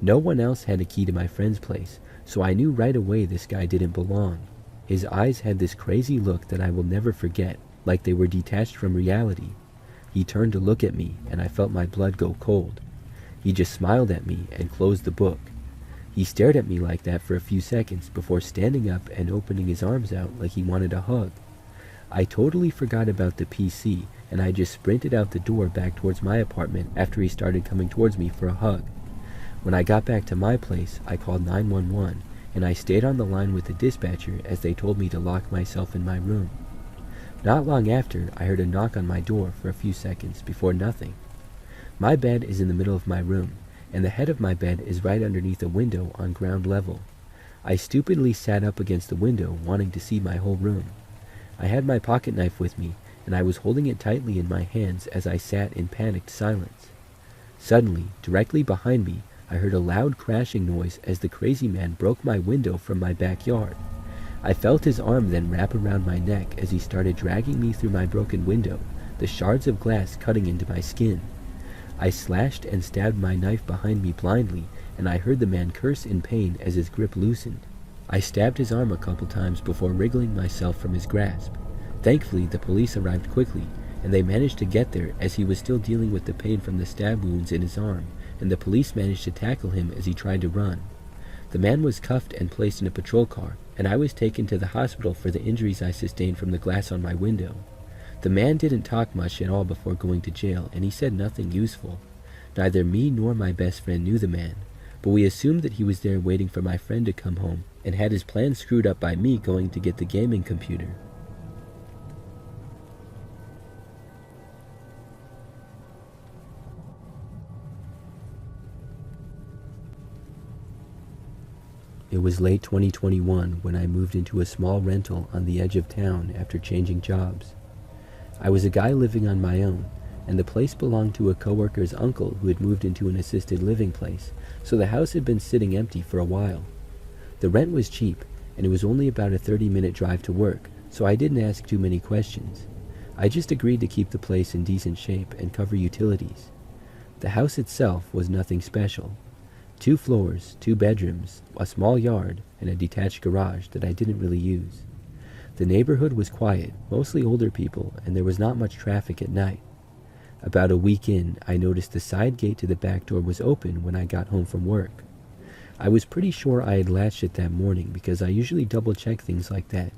No one else had a key to my friend's place, so I knew right away this guy didn't belong. His eyes had this crazy look that I will never forget, like they were detached from reality. He turned to look at me, and I felt my blood go cold. He just smiled at me and closed the book. He stared at me like that for a few seconds before standing up and opening his arms out like he wanted a hug. I totally forgot about the PC, and I just sprinted out the door back towards my apartment after he started coming towards me for a hug. When I got back to my place, I called 911, and I stayed on the line with the dispatcher as they told me to lock myself in my room. Not long after, I heard a knock on my door for a few seconds before nothing. My bed is in the middle of my room, and the head of my bed is right underneath a window on ground level. I stupidly sat up against the window, wanting to see my whole room. I had my pocket knife with me, and I was holding it tightly in my hands as I sat in panicked silence. Suddenly, directly behind me, I heard a loud crashing noise as the crazy man broke my window from my backyard. I felt his arm then wrap around my neck as he started dragging me through my broken window, the shards of glass cutting into my skin. I slashed and stabbed my knife behind me blindly, and I heard the man curse in pain as his grip loosened. I stabbed his arm a couple times before wriggling myself from his grasp. Thankfully, the police arrived quickly, and they managed to get there as he was still dealing with the pain from the stab wounds in his arm, and the police managed to tackle him as he tried to run. The man was cuffed and placed in a patrol car, and I was taken to the hospital for the injuries I sustained from the glass on my window. The man didn't talk much at all before going to jail, and he said nothing useful. Neither me nor my best friend knew the man, but we assumed that he was there waiting for my friend to come home, and had his plan screwed up by me going to get the gaming computer. It was late 2021 when I moved into a small rental on the edge of town after changing jobs. I was a guy living on my own, and the place belonged to a coworker's uncle who had moved into an assisted living place, so the house had been sitting empty for a while. The rent was cheap, and it was only about a 30-minute drive to work, so I didn't ask too many questions. I just agreed to keep the place in decent shape and cover utilities. The house itself was nothing special. 2 floors, 2 bedrooms, a small yard, and a detached garage that I didn't really use. The neighborhood was quiet, mostly older people, and there was not much traffic at night. About a week in, I noticed the side gate to the back door was open when I got home from work. I was pretty sure I had latched it that morning because I usually double-check things like that.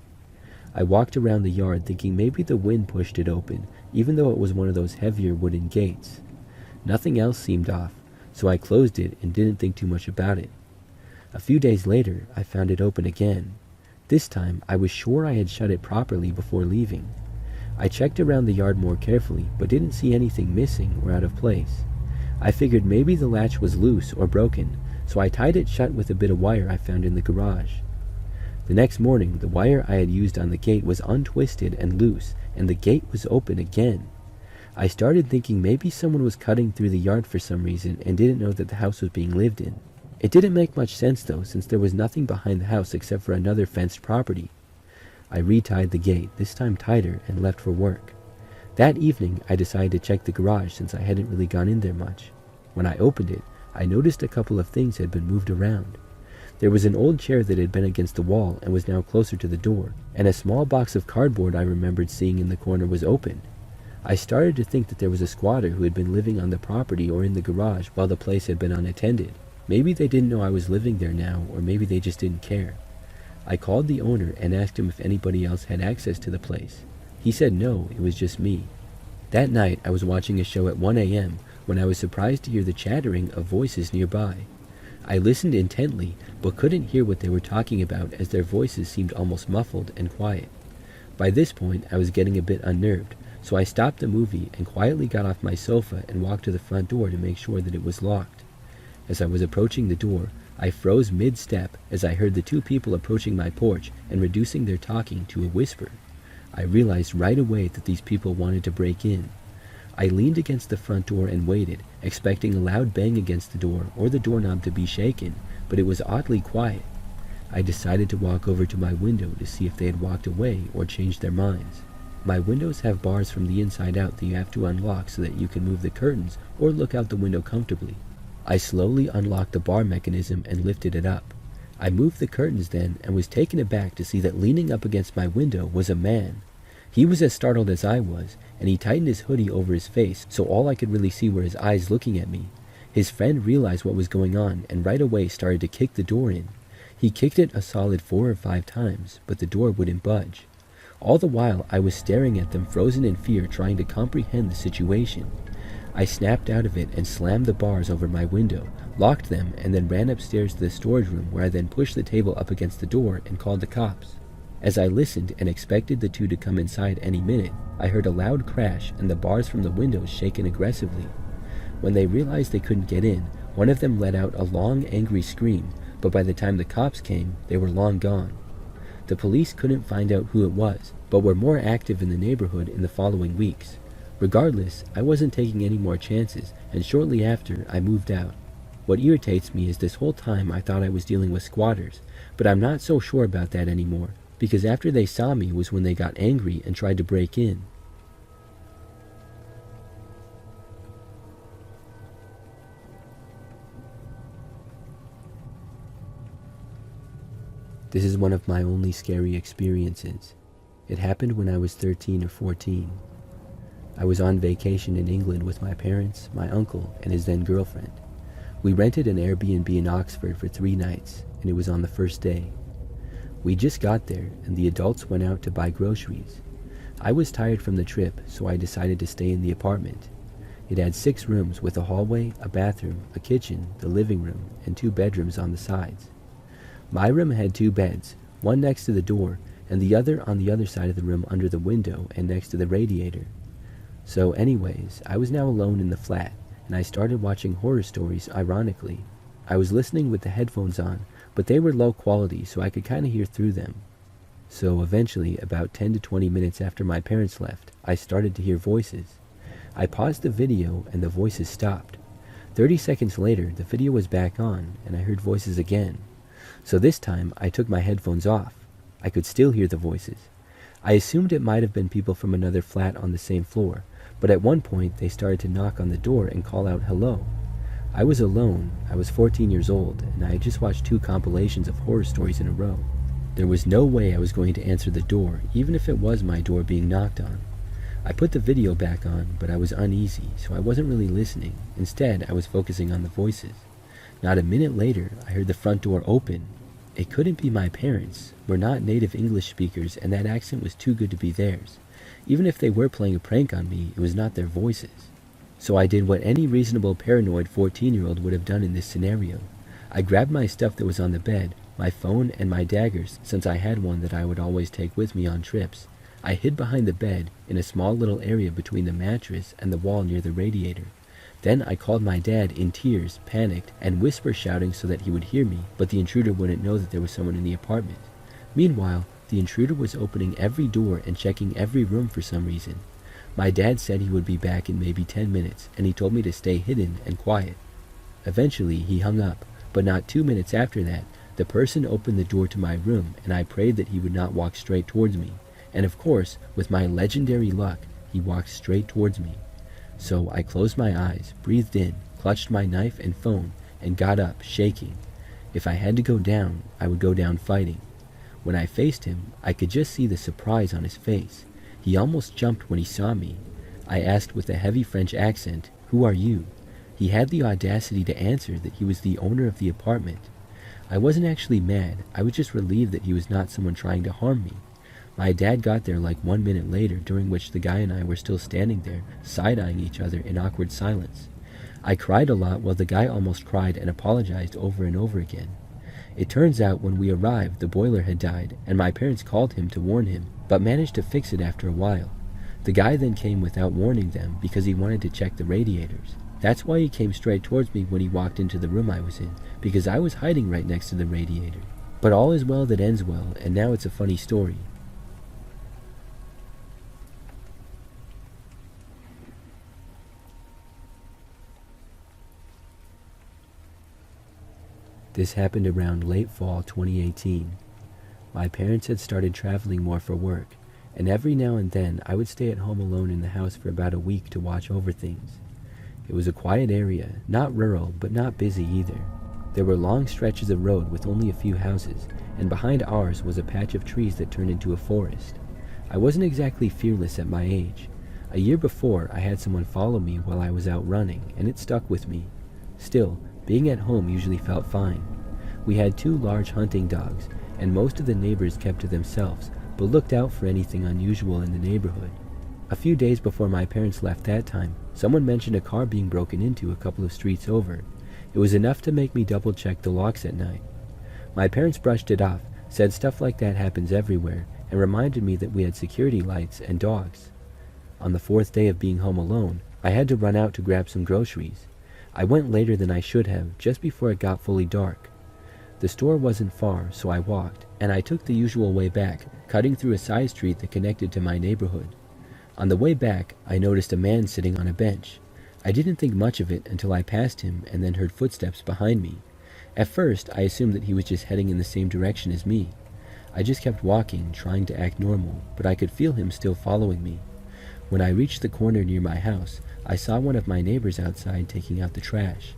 I walked around the yard thinking maybe the wind pushed it open, even though it was one of those heavier wooden gates. Nothing else seemed off, so I closed it and didn't think too much about it. A few days later, I found it open again. This time, I was sure I had shut it properly before leaving. I checked around the yard more carefully, but didn't see anything missing or out of place. I figured maybe the latch was loose or broken, so I tied it shut with a bit of wire I found in the garage. The next morning, the wire I had used on the gate was untwisted and loose, and the gate was open again. I started thinking maybe someone was cutting through the yard for some reason and didn't know that the house was being lived in. It didn't make much sense though, since there was nothing behind the house except for another fenced property. I retied the gate, this time tighter, and left for work. That evening, I decided to check the garage since I hadn't really gone in there much. When I opened it, I noticed a couple of things had been moved around. There was an old chair that had been against the wall and was now closer to the door, and a small box of cardboard I remembered seeing in the corner was open. I started to think that there was a squatter who had been living on the property or in the garage while the place had been unattended. Maybe they didn't know I was living there now, or maybe they just didn't care. I called the owner and asked him if anybody else had access to the place. He said no, it was just me. That night, I was watching a show at 1 a.m. when I was surprised to hear the chattering of voices nearby. I listened intently, but couldn't hear what they were talking about as their voices seemed almost muffled and quiet. By this point, I was getting a bit unnerved, so I stopped the movie and quietly got off my sofa and walked to the front door to make sure that it was locked. As I was approaching the door, I froze mid-step as I heard the 2 people approaching my porch and reducing their talking to a whisper. I realized right away that these people wanted to break in. I leaned against the front door and waited, expecting a loud bang against the door or the doorknob to be shaken, but it was oddly quiet. I decided to walk over to my window to see if they had walked away or changed their minds. My windows have bars from the inside out that you have to unlock so that you can move the curtains or look out the window comfortably. I slowly unlocked the bar mechanism and lifted it up. I moved the curtains then and was taken aback to see that leaning up against my window was a man. He was as startled as I was, and he tightened his hoodie over his face so all I could really see were his eyes looking at me. His friend realized what was going on and right away started to kick the door in. He kicked it a solid 4 or 5 times, but the door wouldn't budge. All the while, I was staring at them frozen in fear, trying to comprehend the situation. I snapped out of it and slammed the bars over my window, locked them, and then ran upstairs to the storage room where I then pushed the table up against the door and called the cops. As I listened and expected the 2 to come inside any minute, I heard a loud crash and the bars from the windows shaken aggressively. When they realized they couldn't get in, one of them let out a long, angry scream, but by the time the cops came, they were long gone. The police couldn't find out who it was, but were more active in the neighborhood in the following weeks. Regardless, I wasn't taking any more chances, and shortly after, I moved out. What irritates me is this whole time I thought I was dealing with squatters, but I'm not so sure about that anymore, because after they saw me was when they got angry and tried to break in. This is one of my only scary experiences. It happened when I was 13 or 14. I was on vacation in England with my parents, my uncle, and his then girlfriend. We rented an Airbnb in Oxford for 3 nights, and it was on the first day. We just got there, and the adults went out to buy groceries. I was tired from the trip, so I decided to stay in the apartment. It had 6 rooms with a hallway, a bathroom, a kitchen, the living room, and 2 bedrooms on the sides. My room had 2 beds, one next to the door, and the other on the other side of the room under the window and next to the radiator. So anyways, I was now alone in the flat, and I started watching horror stories ironically. I was listening with the headphones on, but they were low quality, so I could kind of hear through them. So eventually, about 10 to 20 minutes after my parents left, I started to hear voices. I paused the video and the voices stopped. 30 seconds later, the video was back on, and I heard voices again. So this time, I took my headphones off. I could still hear the voices. I assumed it might have been people from another flat on the same floor, but at one point they started to knock on the door and call out hello. I was alone, I was 14 years old, and I had just watched 2 compilations of horror stories in a row. There was no way I was going to answer the door, even if it was my door being knocked on. I put the video back on, but I was uneasy, so I wasn't really listening. Instead, I was focusing on the voices. Not a minute later, I heard the front door open. It couldn't be my parents. We're not native English speakers, and that accent was too good to be theirs. Even if they were playing a prank on me, it was not their voices. So I did what any reasonable paranoid 14-year-old would have done in this scenario. I grabbed my stuff that was on the bed, my phone and my daggers, since I had one that I would always take with me on trips. I hid behind the bed in a small little area between the mattress and the wall near the radiator. Then I called my dad in tears, panicked, and whisper shouting so that he would hear me, but the intruder wouldn't know that there was someone in the apartment. Meanwhile, the intruder was opening every door and checking every room for some reason. My dad said he would be back in maybe 10 minutes, and he told me to stay hidden and quiet. Eventually, he hung up, but not 2 minutes after that, the person opened the door to my room, and I prayed that he would not walk straight towards me. And of course, with my legendary luck, he walked straight towards me. So I closed my eyes, breathed in, clutched my knife and phone, and got up, shaking. If I had to go down, I would go down fighting. When I faced him, I could just see the surprise on his face. He almost jumped when he saw me. I asked with a heavy French accent, "Who are you?" He had the audacity to answer that he was the owner of the apartment. I wasn't actually mad, I was just relieved that he was not someone trying to harm me. My dad got there like 1 minute later, during which the guy and I were still standing there, side-eyeing each other in awkward silence. I cried a lot while the guy almost cried and apologized over and over again. It turns out when we arrived, the boiler had died, and my parents called him to warn him, but managed to fix it after a while. The guy then came without warning them because he wanted to check the radiators. That's why he came straight towards me when he walked into the room I was in, because I was hiding right next to the radiator. But all is well that ends well, and now it's a funny story. This happened around late fall 2018. My parents had started traveling more for work, and every now and then I would stay at home alone in the house for about a week to watch over things. It was a quiet area, not rural, but not busy either. There were long stretches of road with only a few houses, and behind ours was a patch of trees that turned into a forest. I wasn't exactly fearless at my age. A year before, I had someone follow me while I was out running, and it stuck with me. Still, being at home usually felt fine. We had 2 large hunting dogs, and most of the neighbors kept to themselves, but looked out for anything unusual in the neighborhood. A few days before my parents left that time, someone mentioned a car being broken into a couple of streets over. It was enough to make me double-check the locks at night. My parents brushed it off, said stuff like that happens everywhere, and reminded me that we had security lights and dogs. On the 4th day of being home alone, I had to run out to grab some groceries. I went later than I should have, just before it got fully dark. The store wasn't far, so I walked, and I took the usual way back, cutting through a side street that connected to my neighborhood. On the way back, I noticed a man sitting on a bench. I didn't think much of it until I passed him and then heard footsteps behind me. At first, I assumed that he was just heading in the same direction as me. I just kept walking, trying to act normal, but I could feel him still following me. When I reached the corner near my house, I saw one of my neighbors outside taking out the trash.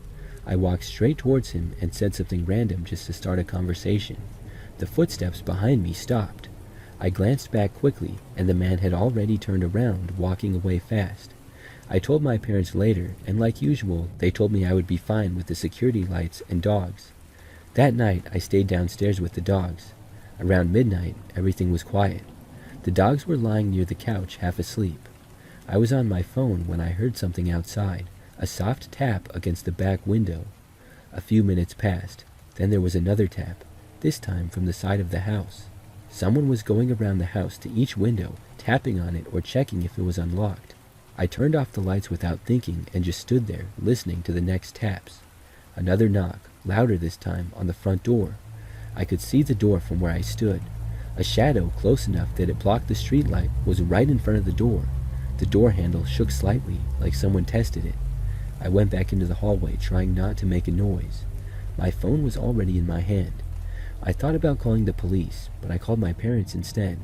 I walked straight towards him and said something random just to start a conversation. The footsteps behind me stopped. I glanced back quickly, and the man had already turned around, walking away fast. I told my parents later, and like usual, they told me I would be fine with the security lights and dogs. That night, I stayed downstairs with the dogs. Around midnight, everything was quiet. The dogs were lying near the couch, half asleep. I was on my phone when I heard something outside, a soft tap against the back window. A few minutes passed. Then there was another tap, this time from the side of the house. Someone was going around the house to each window, tapping on it or checking if it was unlocked. I turned off the lights without thinking and just stood there, listening to the next taps. Another knock, louder this time, on the front door. I could see the door from where I stood. A shadow close enough that it blocked the streetlight was right in front of the door. The door handle shook slightly, like someone tested it. I went back into the hallway, trying not to make a noise. My phone was already in my hand. I thought about calling the police, but I called my parents instead.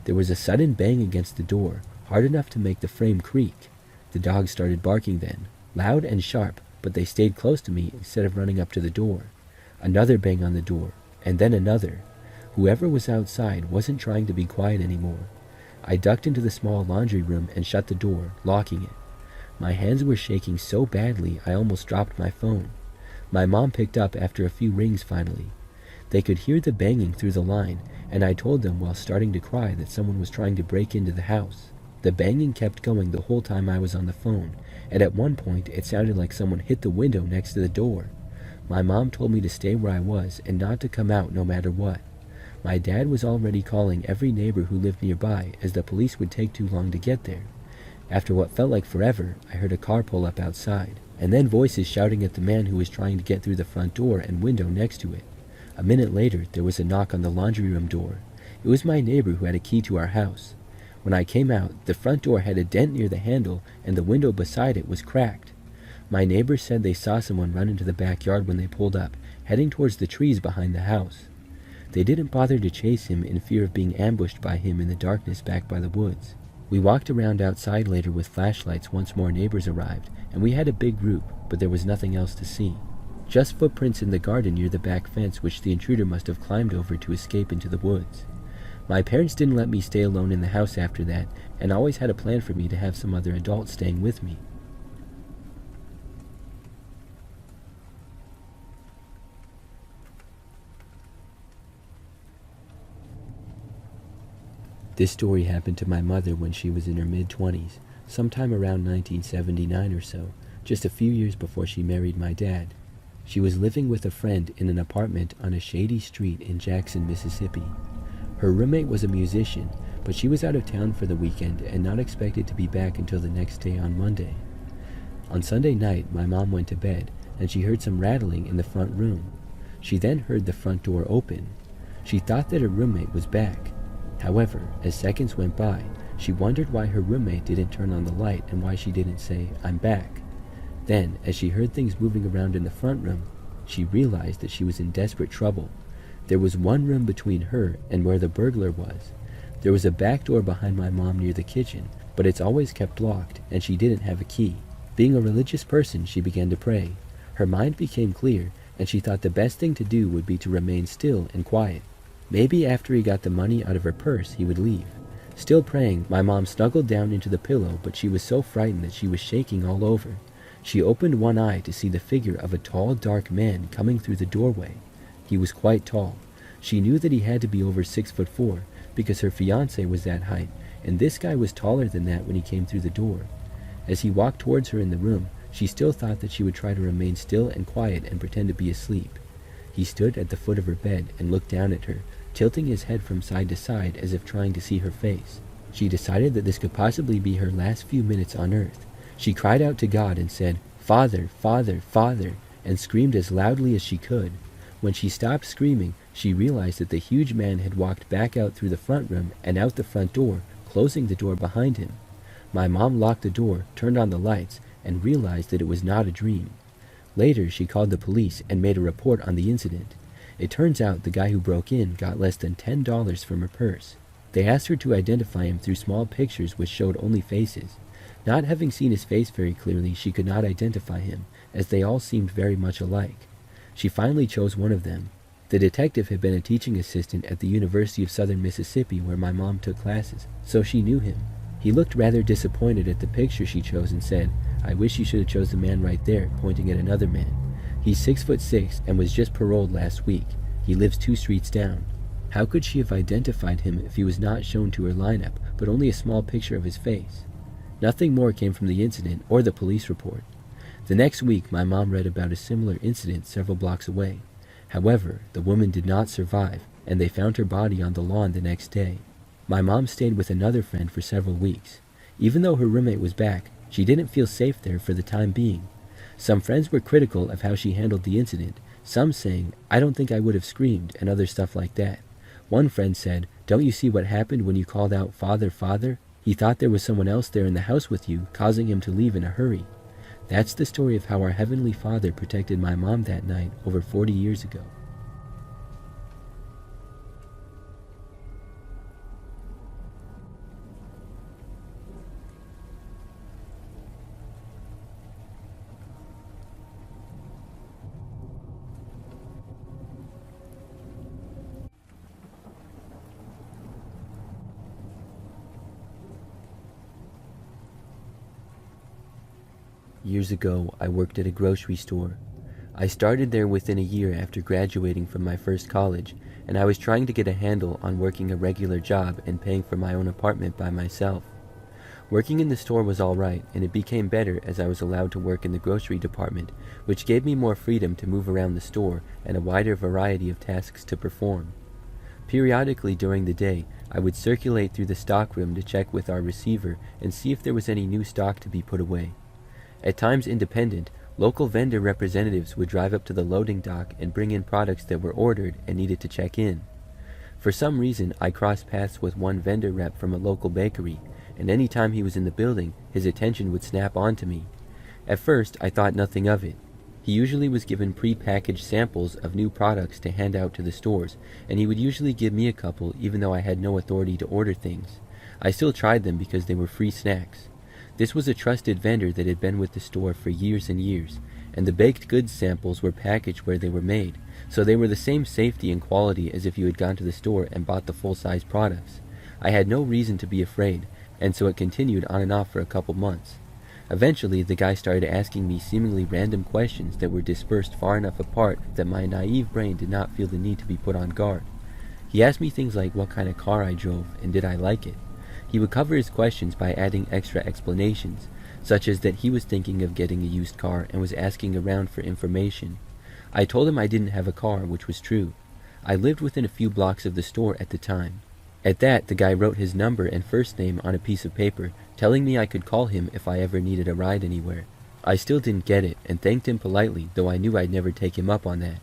There was a sudden bang against the door, hard enough to make the frame creak. The dogs started barking then, loud and sharp, but they stayed close to me instead of running up to the door. Another bang on the door, and then another. Whoever was outside wasn't trying to be quiet anymore. I ducked into the small laundry room and shut the door, locking it. My hands were shaking so badly I almost dropped my phone. My mom picked up after a few rings finally. They could hear the banging through the line, and I told them while starting to cry that someone was trying to break into the house. The banging kept going the whole time I was on the phone, and at one point it sounded like someone hit the window next to the door. My mom told me to stay where I was and not to come out no matter what. My dad was already calling every neighbor who lived nearby, as the police would take too long to get there. After what felt like forever, I heard a car pull up outside, and then voices shouting at the man who was trying to get through the front door and window next to it. A minute later, there was a knock on the laundry room door. It was my neighbor who had a key to our house. When I came out, the front door had a dent near the handle, and the window beside it was cracked. My neighbors said they saw someone run into the backyard when they pulled up, heading towards the trees behind the house. They didn't bother to chase him in fear of being ambushed by him in the darkness back by the woods. We walked around outside later with flashlights once more neighbors arrived, and we had a big group, but there was nothing else to see. Just footprints in the garden near the back fence which the intruder must have climbed over to escape into the woods. My parents didn't let me stay alone in the house after that, and always had a plan for me to have some other adult staying with me. This story happened to my mother when she was in her mid-20s, sometime around 1979 or so, just a few years before she married my dad. She was living with a friend in an apartment on a shady street in Jackson, Mississippi. Her roommate was a musician, but she was out of town for the weekend and not expected to be back until the next day on Monday. On Sunday night, my mom went to bed, and she heard some rattling in the front room. She then heard the front door open. She thought that her roommate was back. However, as seconds went by, she wondered why her roommate didn't turn on the light and why she didn't say, "I'm back." Then, as she heard things moving around in the front room, she realized that she was in desperate trouble. There was one room between her and where the burglar was. There was a back door behind my mom near the kitchen, but it's always kept locked, and she didn't have a key. Being a religious person, she began to pray. Her mind became clear, and she thought the best thing to do would be to remain still and quiet. Maybe after he got the money out of her purse, he would leave. Still praying, my mom snuggled down into the pillow, but she was so frightened that she was shaking all over. She opened one eye to see the figure of a tall, dark man coming through the doorway. He was quite tall. She knew that he had to be over 6'4", because her fiancé was that height, and this guy was taller than that when he came through the door. As he walked towards her in the room, she still thought that she would try to remain still and quiet and pretend to be asleep. He stood at the foot of her bed and looked down at her, tilting his head from side to side as if trying to see her face. She decided that this could possibly be her last few minutes on earth. She cried out to God and said, "Father, Father, Father," and screamed as loudly as she could. When she stopped screaming, she realized that the huge man had walked back out through the front room and out the front door, closing the door behind him. My mom locked the door, turned on the lights, and realized that it was not a dream. Later, she called the police and made a report on the incident. It turns out the guy who broke in got less than $10 from her purse. They asked her to identify him through small pictures which showed only faces. Not having seen his face very clearly, she could not identify him, as they all seemed very much alike. She finally chose one of them. The detective had been a teaching assistant at the University of Southern Mississippi where my mom took classes, so she knew him. He looked rather disappointed at the picture she chose and said, "I wish you should have chose the man right there," pointing at another man. "He's 6'6" and was just paroled last week. He lives 2 streets down." How could she have identified him if he was not shown to her lineup, but only a small picture of his face? Nothing more came from the incident or the police report. The next week, my mom read about a similar incident several blocks away. However, the woman did not survive, and they found her body on the lawn the next day. My mom stayed with another friend for several weeks. Even though her roommate was back, she didn't feel safe there for the time being. Some friends were critical of how she handled the incident, some saying, "I don't think I would have screamed," and other stuff like that. One friend said, "Don't you see what happened when you called out 'Father, Father'? He thought there was someone else there in the house with you, causing him to leave in a hurry." That's the story of how our Heavenly Father protected my mom that night over 40 years ago. Years ago, I worked at a grocery store. I started there within a year after graduating from my first college, and I was trying to get a handle on working a regular job and paying for my own apartment by myself. Working in the store was alright, and it became better as I was allowed to work in the grocery department, which gave me more freedom to move around the store and a wider variety of tasks to perform. Periodically during the day, I would circulate through the stockroom to check with our receiver and see if there was any new stock to be put away. At times independent, local vendor representatives would drive up to the loading dock and bring in products that were ordered and needed to check in. For some reason, I crossed paths with one vendor rep from a local bakery, and any time he was in the building, his attention would snap onto me. At first, I thought nothing of it. He usually was given pre-packaged samples of new products to hand out to the stores, and he would usually give me a couple even though I had no authority to order things. I still tried them because they were free snacks. This was a trusted vendor that had been with the store for years and years, and the baked goods samples were packaged where they were made, so they were the same safety and quality as if you had gone to the store and bought the full-size products. I had no reason to be afraid, and so it continued on and off for a couple months. Eventually, the guy started asking me seemingly random questions that were dispersed far enough apart that my naive brain did not feel the need to be put on guard. He asked me things like what kind of car I drove and did I like it. He would cover his questions by adding extra explanations, such as that he was thinking of getting a used car and was asking around for information. I told him I didn't have a car, which was true. I lived within a few blocks of the store at the time. At that, the guy wrote his number and first name on a piece of paper, telling me I could call him if I ever needed a ride anywhere. I still didn't get it, and thanked him politely, though I knew I'd never take him up on that.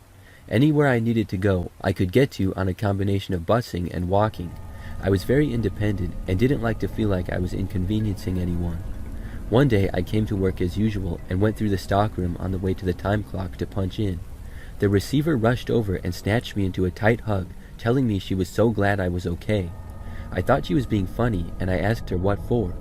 Anywhere I needed to go, I could get to on a combination of busing and walking. I was very independent and didn't like to feel like I was inconveniencing anyone. One day I came to work as usual and went through the stockroom on the way to the time clock to punch in. The receiver rushed over and snatched me into a tight hug, telling me she was so glad I was okay. I thought she was being funny, and I asked her what for.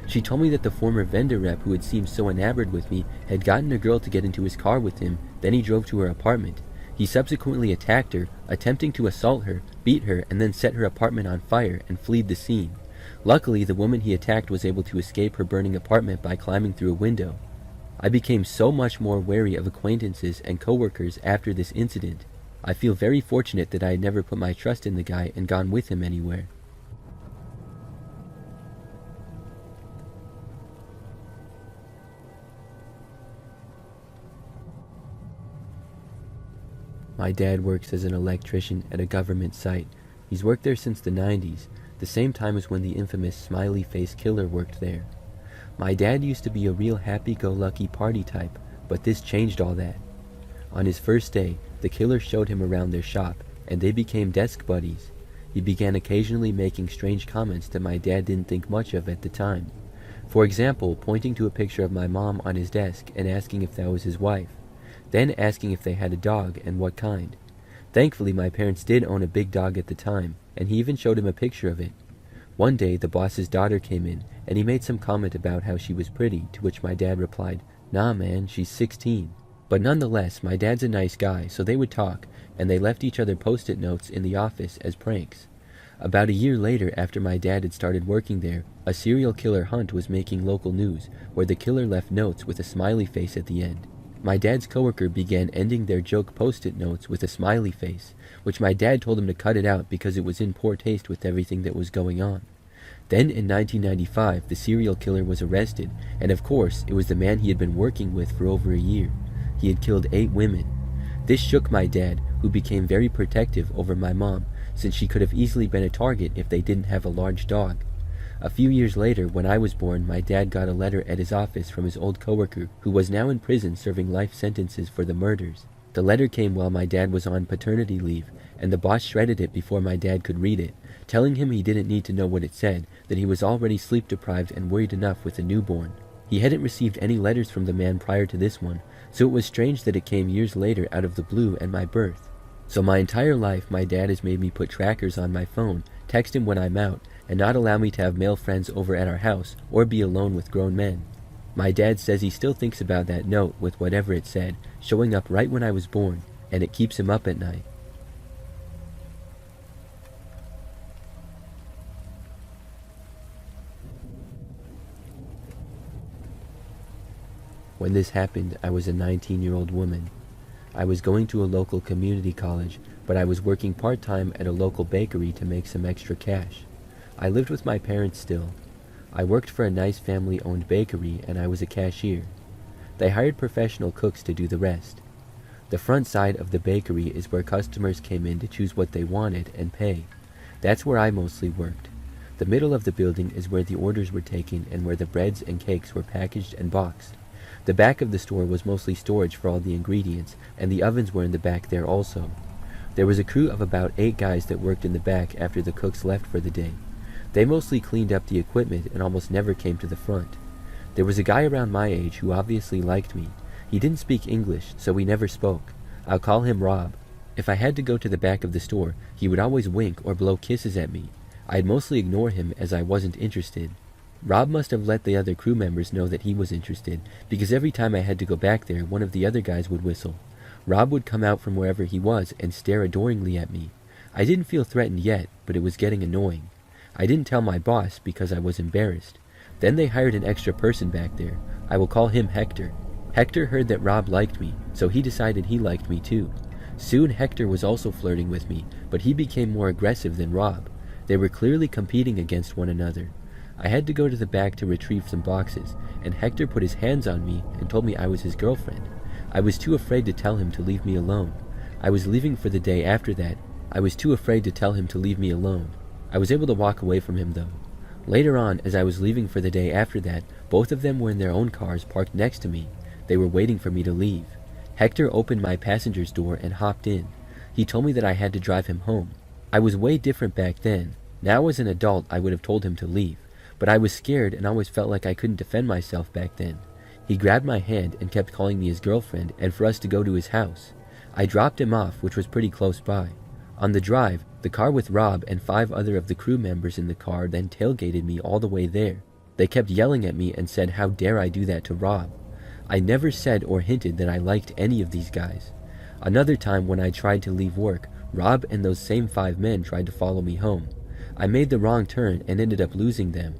She told me that the former vendor rep who had seemed so enamored with me had gotten a girl to get into his car with him, then he drove to her apartment. He subsequently attacked her, attempting to assault her, beat her, and then set her apartment on fire and fled the scene. Luckily, the woman he attacked was able to escape her burning apartment by climbing through a window. I became so much more wary of acquaintances and coworkers after this incident. I feel very fortunate that I had never put my trust in the guy and gone with him anywhere. My dad works as an electrician at a government site. He's worked there since the 90s, the same time as when the infamous smiley-face killer worked there. My dad used to be a real happy-go-lucky party type, but this changed all that. On his first day, the killer showed him around their shop, and they became desk buddies. He began occasionally making strange comments that my dad didn't think much of at the time. For example, pointing to a picture of my mom on his desk and asking if that was his wife. Then asking if they had a dog and what kind. Thankfully, my parents did own a big dog at the time, and he even showed him a picture of it. One day, the boss's daughter came in, and he made some comment about how she was pretty, to which my dad replied, "Nah man, she's 16. But nonetheless, my dad's a nice guy, so they would talk, and they left each other post-it notes in the office as pranks. About a year later, after my dad had started working there, a serial killer hunt was making local news, where the killer left notes with a smiley face at the end. My dad's coworker began ending their joke post-it notes with a smiley face, which my dad told him to cut it out because it was in poor taste with everything that was going on. Then in 1995, the serial killer was arrested, and of course, it was the man he had been working with for over a year. He had killed 8 women. This shook my dad, who became very protective over my mom, since she could have easily been a target if they didn't have a large dog. A few years later, when I was born, my dad got a letter at his office from his old coworker, who was now in prison serving life sentences for the murders. The letter came while my dad was on paternity leave, and the boss shredded it before my dad could read it, telling him he didn't need to know what it said, that he was already sleep-deprived and worried enough with a newborn. He hadn't received any letters from the man prior to this one, so it was strange that it came years later out of the blue and my birth. So my entire life, my dad has made me put trackers on my phone, text him when I'm out, and not allow me to have male friends over at our house or be alone with grown men. My dad says he still thinks about that note with whatever it said, showing up right when I was born, and it keeps him up at night. When this happened, I was a 19-year-old woman. I was going to a local community college, but I was working part-time at a local bakery to make some extra cash. I lived with my parents still. I worked for a nice family-owned bakery, and I was a cashier. They hired professional cooks to do the rest. The front side of the bakery is where customers came in to choose what they wanted and pay. That's where I mostly worked. The middle of the building is where the orders were taken and where the breads and cakes were packaged and boxed. The back of the store was mostly storage for all the ingredients, and the ovens were in the back there also. There was a crew of about 8 guys that worked in the back after the cooks left for the day. They mostly cleaned up the equipment and almost never came to the front. There was a guy around my age who obviously liked me. He didn't speak English, so we never spoke. I'll call him Rob. If I had to go to the back of the store, he would always wink or blow kisses at me. I'd mostly ignore him as I wasn't interested. Rob must have let the other crew members know that he was interested, because every time I had to go back there, one of the other guys would whistle. Rob would come out from wherever he was and stare adoringly at me. I didn't feel threatened yet, but it was getting annoying. I didn't tell my boss because I was embarrassed. Then they hired an extra person back there. I will call him Hector. Hector heard that Rob liked me, so he decided he liked me too. Soon Hector was also flirting with me, but he became more aggressive than Rob. They were clearly competing against one another. I had to go to the back to retrieve some boxes, and Hector put his hands on me and told me I was his girlfriend. I was too afraid to tell him to leave me alone. I was leaving for the day after that. I was too afraid to tell him to leave me alone. I was able to walk away from him though. Later on, as I was leaving for the day after that, both of them were in their own cars parked next to me. They were waiting for me to leave. Hector opened my passenger's door and hopped in. He told me that I had to drive him home. I was way different back then. Now as an adult, I would have told him to leave. But I was scared and always felt like I couldn't defend myself back then. He grabbed my hand and kept calling me his girlfriend and for us to go to his house. I dropped him off, which was pretty close by. On the drive, the car with Rob and 5 other of the crew members in the car then tailgated me all the way there. They kept yelling at me and said how dare I do that to Rob. I never said or hinted that I liked any of these guys. Another time when I tried to leave work, Rob and those same 5 men tried to follow me home. I made the wrong turn and ended up losing them.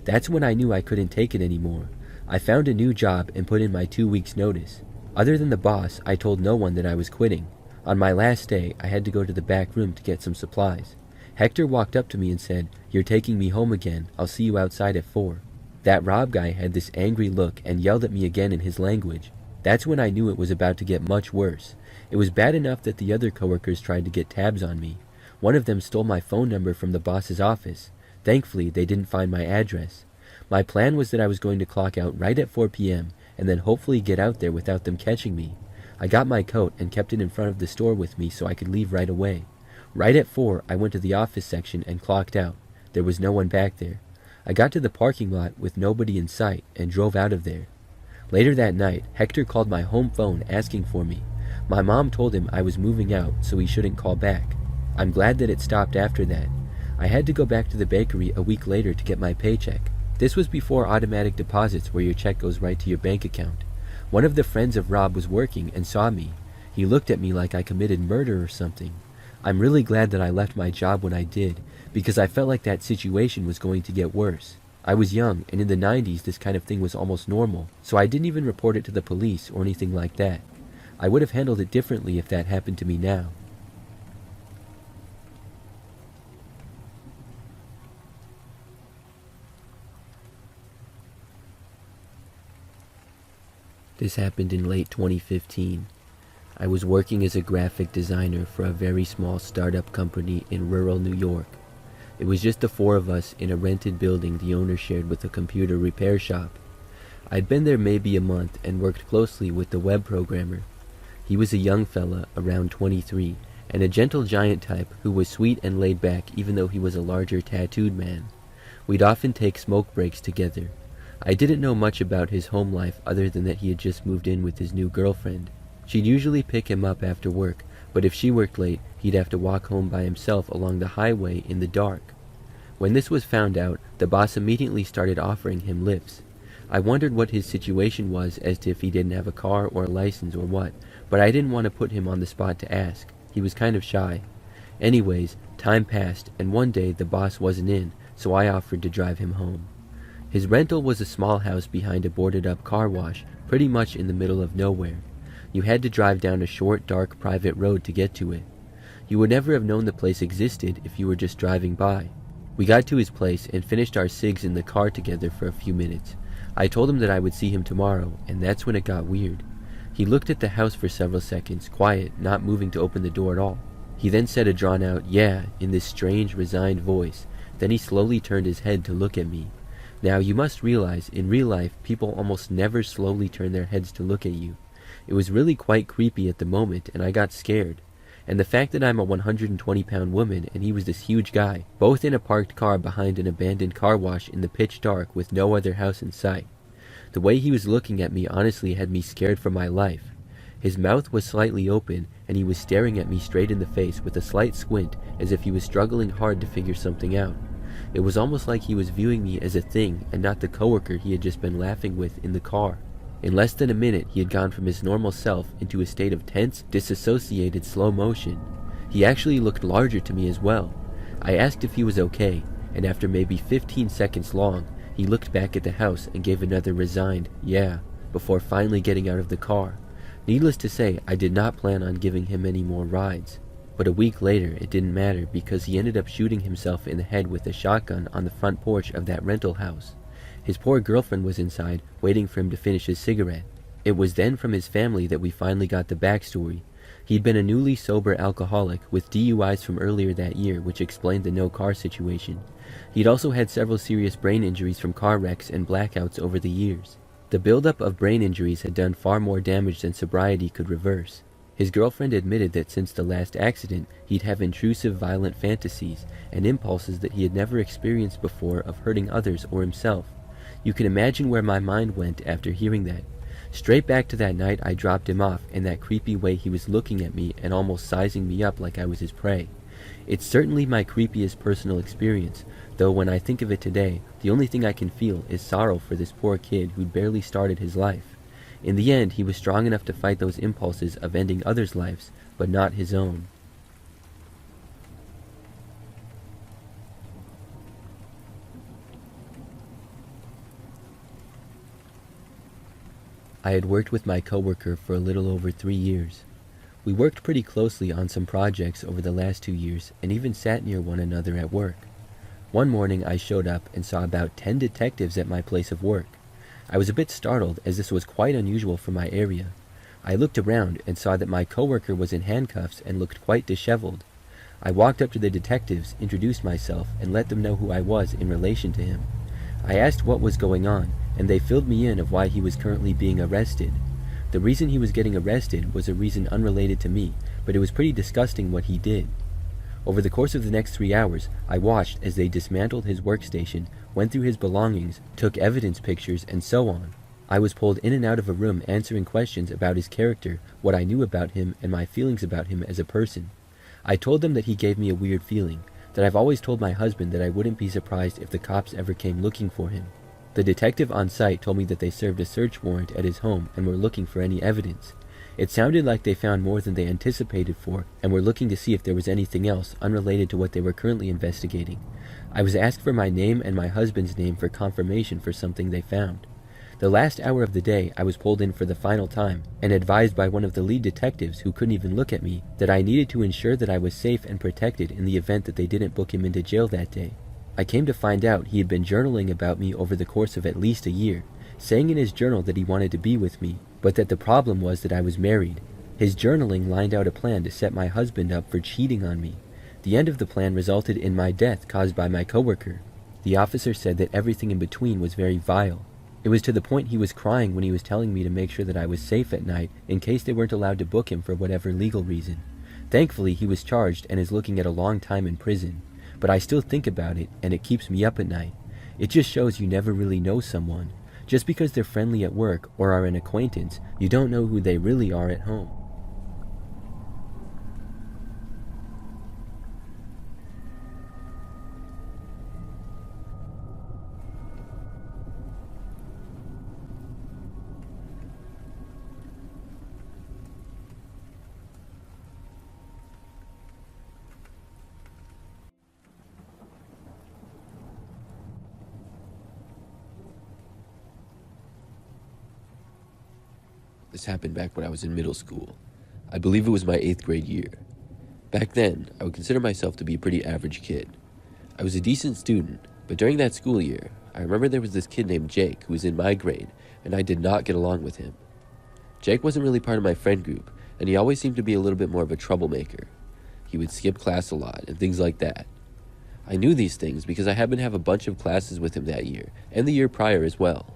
That's when I knew I couldn't take it anymore. I found a new job and put in my 2 weeks' notice. Other than the boss, I told no one that I was quitting. On my last day, I had to go to the back room to get some supplies. Hector walked up to me and said, "You're taking me home again. I'll see you outside at 4. That Rob guy had this angry look and yelled at me again in his language. That's when I knew it was about to get much worse. It was bad enough that the other coworkers tried to get tabs on me. One of them stole my phone number from the boss's office. Thankfully, they didn't find my address. My plan was that I was going to clock out right at 4 p.m. and then hopefully get out there without them catching me. I got my coat and kept it in front of the store with me so I could leave right away. Right at 4, I went to the office section and clocked out. There was no one back there. I got to the parking lot with nobody in sight and drove out of there. Later that night, Hector called my home phone asking for me. My mom told him I was moving out so he shouldn't call back. I'm glad that it stopped after that. I had to go back to the bakery a week later to get my paycheck. This was before automatic deposits where your check goes right to your bank account. One of the friends of Rob was working and saw me. He looked at me like I committed murder or something. I'm really glad that I left my job when I did, because I felt like that situation was going to get worse. I was young, and in the 90s this kind of thing was almost normal, so I didn't even report it to the police or anything like that. I would have handled it differently if that happened to me now. This happened in late 2015. I was working as a graphic designer for a very small startup company in rural New York. It was just the four of us in a rented building the owner shared with a computer repair shop. I'd been there maybe a month and worked closely with the web programmer. He was a young fella, around 23, and a gentle giant type who was sweet and laid back even though he was a larger tattooed man. We'd often take smoke breaks together. I didn't know much about his home life other than that he had just moved in with his new girlfriend. She'd usually pick him up after work, but if she worked late, he'd have to walk home by himself along the highway in the dark. When this was found out, the boss immediately started offering him lifts. I wondered what his situation was as to if he didn't have a car or a license or what, but I didn't want to put him on the spot to ask. He was kind of shy. Anyways, time passed, and one day the boss wasn't in, so I offered to drive him home. His rental was a small house behind a boarded-up car wash, pretty much in the middle of nowhere. You had to drive down a short, dark, private road to get to it. You would never have known the place existed if you were just driving by. We got to his place and finished our cigs in the car together for a few minutes. I told him that I would see him tomorrow, and that's when it got weird. He looked at the house for several seconds, quiet, not moving to open the door at all. He then said a drawn-out, "Yeah," in this strange, resigned voice. Then he slowly turned his head to look at me. Now, you must realize, in real life, people almost never slowly turn their heads to look at you. It was really quite creepy at the moment, and I got scared. And the fact that I'm a 120-pound woman and he was this huge guy, both in a parked car behind an abandoned car wash in the pitch dark with no other house in sight. The way he was looking at me honestly had me scared for my life. His mouth was slightly open, and he was staring at me straight in the face with a slight squint as if he was struggling hard to figure something out. It was almost like he was viewing me as a thing and not the coworker he had just been laughing with in the car. In less than a minute, he had gone from his normal self into a state of tense, disassociated slow motion. He actually looked larger to me as well. I asked if he was okay, and after maybe 15 seconds long, he looked back at the house and gave another resigned, "Yeah," before finally getting out of the car. Needless to say, I did not plan on giving him any more rides. But a week later, it didn't matter because he ended up shooting himself in the head with a shotgun on the front porch of that rental house. His poor girlfriend was inside, waiting for him to finish his cigarette. It was then from his family that we finally got the backstory. He'd been a newly sober alcoholic with DUIs from earlier that year, which explained the no-car situation. He'd also had several serious brain injuries from car wrecks and blackouts over the years. The buildup of brain injuries had done far more damage than sobriety could reverse. His girlfriend admitted that since the last accident, he'd have intrusive violent fantasies and impulses that he had never experienced before of hurting others or himself. You can imagine where my mind went after hearing that. Straight back to that night I dropped him off and that creepy way he was looking at me and almost sizing me up like I was his prey. It's certainly my creepiest personal experience, though when I think of it today, the only thing I can feel is sorrow for this poor kid who'd barely started his life. In the end, he was strong enough to fight those impulses of ending others' lives, but not his own. I had worked with my coworker for a little over 3 years. We worked pretty closely on some projects over the last 2 years and even sat near one another at work. One morning I showed up and saw about 10 detectives at my place of work. I was a bit startled as this was quite unusual for my area. I looked around and saw that my coworker was in handcuffs and looked quite disheveled. I walked up to the detectives, introduced myself, and let them know who I was in relation to him. I asked what was going on, and they filled me in of why he was currently being arrested. The reason he was getting arrested was a reason unrelated to me, but it was pretty disgusting what he did. Over the course of the next 3 hours, I watched as they dismantled his workstation, went through his belongings, took evidence pictures, and so on. I was pulled in and out of a room answering questions about his character, what I knew about him, and my feelings about him as a person. I told them that he gave me a weird feeling, that I've always told my husband that I wouldn't be surprised if the cops ever came looking for him. The detective on site told me that they served a search warrant at his home and were looking for any evidence. It sounded like they found more than they anticipated for and were looking to see if there was anything else unrelated to what they were currently investigating. I was asked for my name and my husband's name for confirmation for something they found. The last hour of the day, I was pulled in for the final time and advised by one of the lead detectives, who couldn't even look at me, that I needed to ensure that I was safe and protected in the event that they didn't book him into jail that day. I came to find out he had been journaling about me over the course of at least a year, saying in his journal that he wanted to be with me, but that the problem was that I was married. His journaling lined out a plan to set my husband up for cheating on me. The end of the plan resulted in my death caused by my coworker. The officer said that everything in between was very vile. It was to the point he was crying when he was telling me to make sure that I was safe at night in case they weren't allowed to book him for whatever legal reason. Thankfully, he was charged and is looking at a long time in prison, but I still think about it and it keeps me up at night. It just shows you never really know someone. Just because they're friendly at work or are an acquaintance, you don't know who they really are at home. This happened back when I was in middle school. I believe it was my 8th grade year. Back then, I would consider myself to be a pretty average kid. I was a decent student, but during that school year, I remember there was this kid named Jake who was in my grade, and I did not get along with him. Jake wasn't really part of my friend group, and he always seemed to be a little bit more of a troublemaker. He would skip class a lot and things like that. I knew these things because I happened to have a bunch of classes with him that year, and the year prior as well.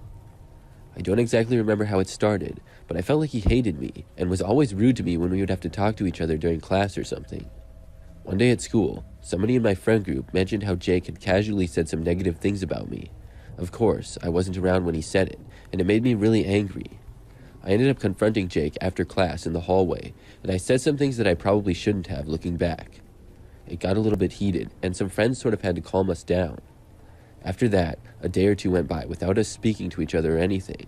I don't exactly remember how it started, but I felt like he hated me and was always rude to me when we would have to talk to each other during class or something. One day at school, somebody in my friend group mentioned how Jake had casually said some negative things about me. Of course, I wasn't around when he said it, and it made me really angry. I ended up confronting Jake after class in the hallway, and I said some things that I probably shouldn't have looking back. It got a little bit heated, and some friends sort of had to calm us down. After that, a day or two went by without us speaking to each other or anything.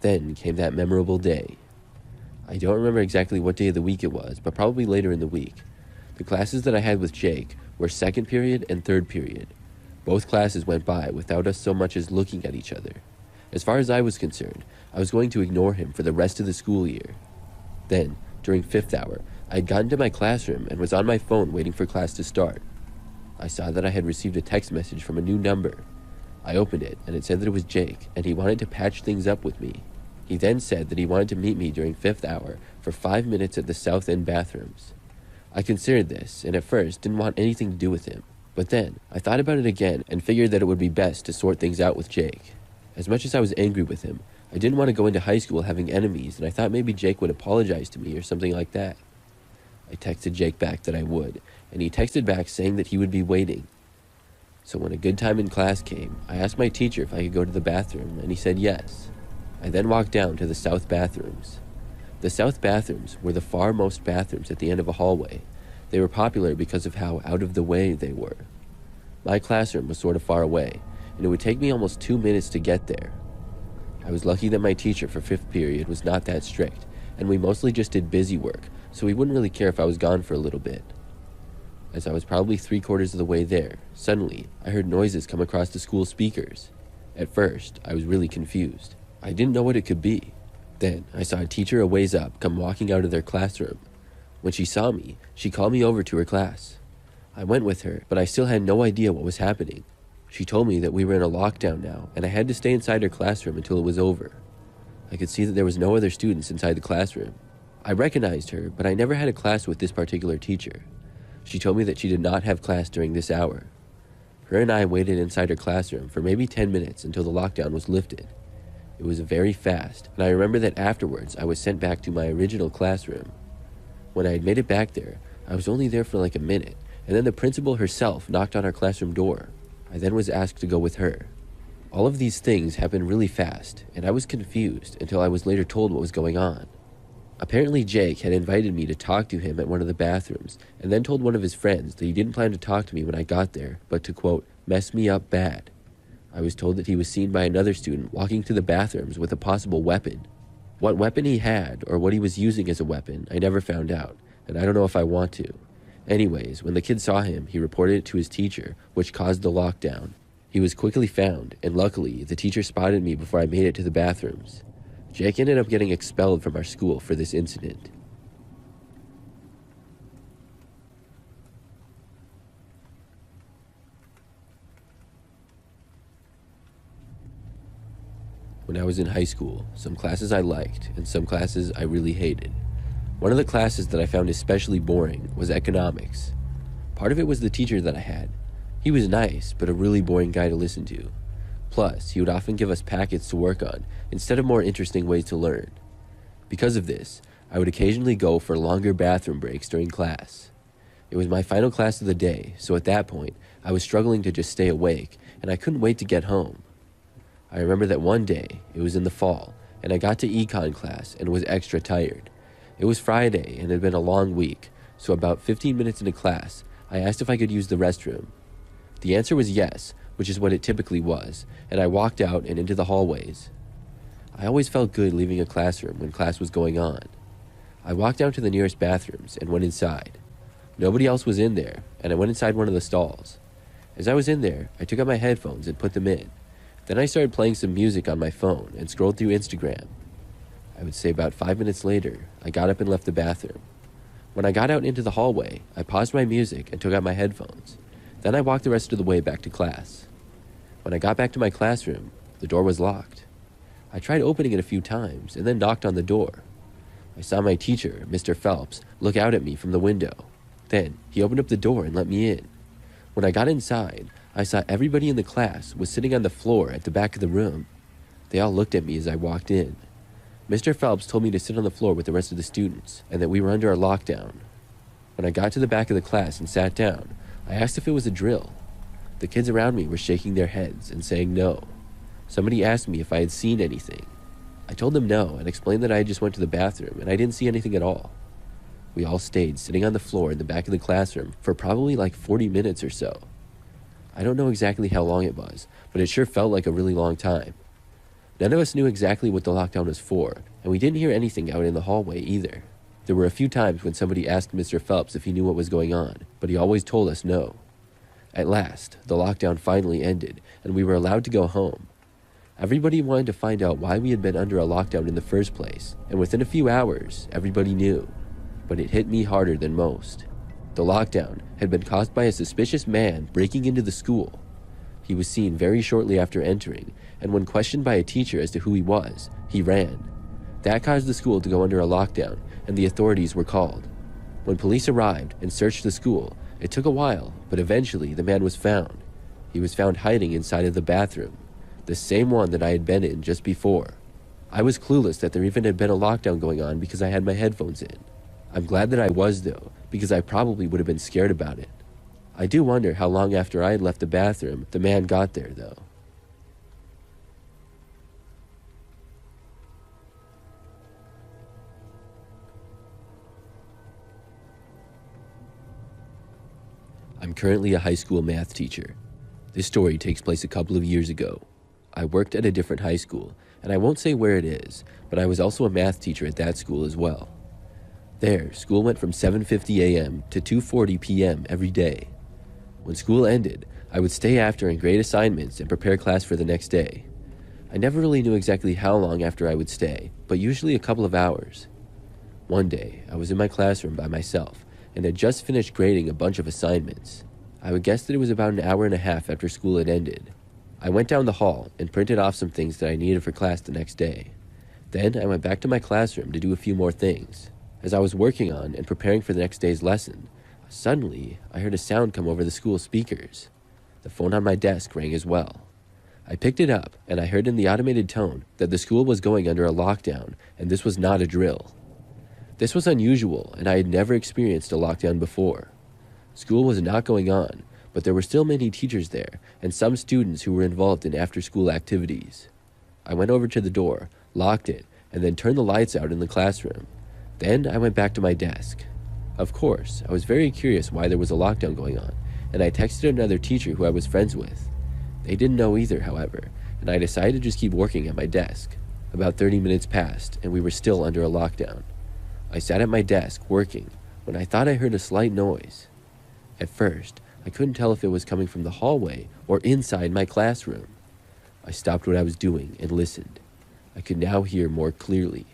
Then came that memorable day. I don't remember exactly what day of the week it was, but probably later in the week. The classes that I had with Jake were 2nd period and 3rd period. Both classes went by without us so much as looking at each other. As far as I was concerned, I was going to ignore him for the rest of the school year. Then, during 5th hour, I had gotten to my classroom and was on my phone waiting for class to start. I saw that I had received a text message from a new number. I opened it, and it said that it was Jake, and he wanted to patch things up with me. He then said that he wanted to meet me during 5th hour for 5 minutes at the South End bathrooms. I considered this, and at first didn't want anything to do with him. But then, I thought about it again and figured that it would be best to sort things out with Jake. As much as I was angry with him, I didn't want to go into high school having enemies, and I thought maybe Jake would apologize to me or something like that. I texted Jake back that I would, and he texted back saying that he would be waiting. So when a good time in class came, I asked my teacher if I could go to the bathroom, and he said yes. I then walked down to the south bathrooms. The south bathrooms were the farmost bathrooms at the end of a hallway. They were popular because of how out of the way they were. My classroom was sort of far away, and it would take me almost 2 minutes to get there. I was lucky that my teacher for 5th period was not that strict, and we mostly just did busy work, so he wouldn't really care if I was gone for a little bit. As I was probably 3/4 of the way there, suddenly, I heard noises come across the school speakers. At first, I was really confused. I didn't know what it could be. Then, I saw a teacher a ways up come walking out of their classroom. When she saw me, she called me over to her class. I went with her, but I still had no idea what was happening. She told me that we were in a lockdown now, and I had to stay inside her classroom until it was over. I could see that there was no other students inside the classroom. I recognized her, but I never had a class with this particular teacher. She told me that she did not have class during this hour. Her and I waited inside her classroom for maybe 10 minutes until the lockdown was lifted. It was very fast, and I remember that afterwards I was sent back to my original classroom. When I had made it back there, I was only there for like a minute, and then the principal herself knocked on our classroom door. I then was asked to go with her. All of these things happened really fast, and I was confused until I was later told what was going on. Apparently Jake had invited me to talk to him at one of the bathrooms, and then told one of his friends that he didn't plan to talk to me when I got there, but to, quote, mess me up bad. I was told that he was seen by another student walking to the bathrooms with a possible weapon. What weapon he had or what he was using as a weapon, I never found out, and I don't know if I want to. Anyways, when the kid saw him, he reported it to his teacher, which caused the lockdown. He was quickly found, and luckily, the teacher spotted me before I made it to the bathrooms. Jake ended up getting expelled from our school for this incident. When I was in high school, some classes I liked, and some classes I really hated. One of the classes that I found especially boring was economics. Part of it was the teacher that I had. He was nice, but a really boring guy to listen to. Plus, he would often give us packets to work on instead of more interesting ways to learn. Because of this, I would occasionally go for longer bathroom breaks during class. It was my final class of the day, so at that point, I was struggling to just stay awake, and I couldn't wait to get home. I remember that one day, it was in the fall, and I got to econ class and was extra tired. It was Friday and it had been a long week, so about 15 minutes into class, I asked if I could use the restroom. The answer was yes, which is what it typically was, and I walked out and into the hallways. I always felt good leaving a classroom when class was going on. I walked down to the nearest bathrooms and went inside. Nobody else was in there, and I went inside one of the stalls. As I was in there, I took out my headphones and put them in. Then I started playing some music on my phone and scrolled through Instagram. I would say about 5 minutes later, I got up and left the bathroom. When I got out into the hallway, I paused my music and took out my headphones. Then I walked the rest of the way back to class. When I got back to my classroom, the door was locked. I tried opening it a few times and then knocked on the door. I saw my teacher, Mr. Phelps, look out at me from the window. Then he opened up the door and let me in. When I got inside, I saw everybody in the class was sitting on the floor at the back of the room. They all looked at me as I walked in. Mr. Phelps told me to sit on the floor with the rest of the students and that we were under a lockdown. When I got to the back of the class and sat down, I asked if it was a drill. The kids around me were shaking their heads and saying no. Somebody asked me if I had seen anything. I told them no and explained that I just went to the bathroom and I didn't see anything at all. We all stayed sitting on the floor in the back of the classroom for probably like 40 minutes or so. I don't know exactly how long it was, but it sure felt like a really long time. None of us knew exactly what the lockdown was for, and we didn't hear anything out in the hallway either. There were a few times when somebody asked Mr. Phelps if he knew what was going on, but he always told us no. At last, the lockdown finally ended, and we were allowed to go home. Everybody wanted to find out why we had been under a lockdown in the first place, and within a few hours, everybody knew. But it hit me harder than most. The lockdown had been caused by a suspicious man breaking into the school. He was seen very shortly after entering, and when questioned by a teacher as to who he was, he ran. That caused the school to go under a lockdown, and the authorities were called. When police arrived and searched the school, it took a while, but eventually the man was found. He was found hiding inside of the bathroom, the same one that I had been in just before. I was clueless that there even had been a lockdown going on because I had my headphones in. I'm glad that I was, though, because I probably would have been scared about it. I do wonder how long after I had left the bathroom the man got there, though. I'm currently a high school math teacher. This story takes place a couple of years ago. I worked at a different high school, and I won't say where it is, but I was also a math teacher at that school as well. There, school went from 7:50 a.m. to 2:40 p.m. every day. When school ended, I would stay after and grade assignments and prepare class for the next day. I never really knew exactly how long after I would stay, but usually a couple of hours. One day, I was in my classroom by myself and had just finished grading a bunch of assignments. I would guess that it was about an hour and a half after school had ended. I went down the hall and printed off some things that I needed for class the next day. Then I went back to my classroom to do a few more things. As I was working on and preparing for the next day's lesson, suddenly I heard a sound come over the school speakers. The phone on my desk rang as well. I picked it up and I heard in the automated tone that the school was going under a lockdown and this was not a drill. This was unusual and I had never experienced a lockdown before. School was not going on, but there were still many teachers there and some students who were involved in after-school activities. I went over to the door, locked it, and then turned the lights out in the classroom. Then I went back to my desk. Of course, I was very curious why there was a lockdown going on, and I texted another teacher who I was friends with. They didn't know either, however, and I decided to just keep working at my desk. I did wonder how long after I had left the bathroom the man got there, though. I don't know exactly how long it was, but it sure felt like a really long time. I do wonder how long after I had left the bathroom the man got there, though. About 30 minutes passed, and we were still under a lockdown. I sat at my desk, working, when I thought I heard a slight noise. At first, I couldn't tell if it was coming from the hallway or inside my classroom. I stopped what I was doing and listened. I could now hear more clearly,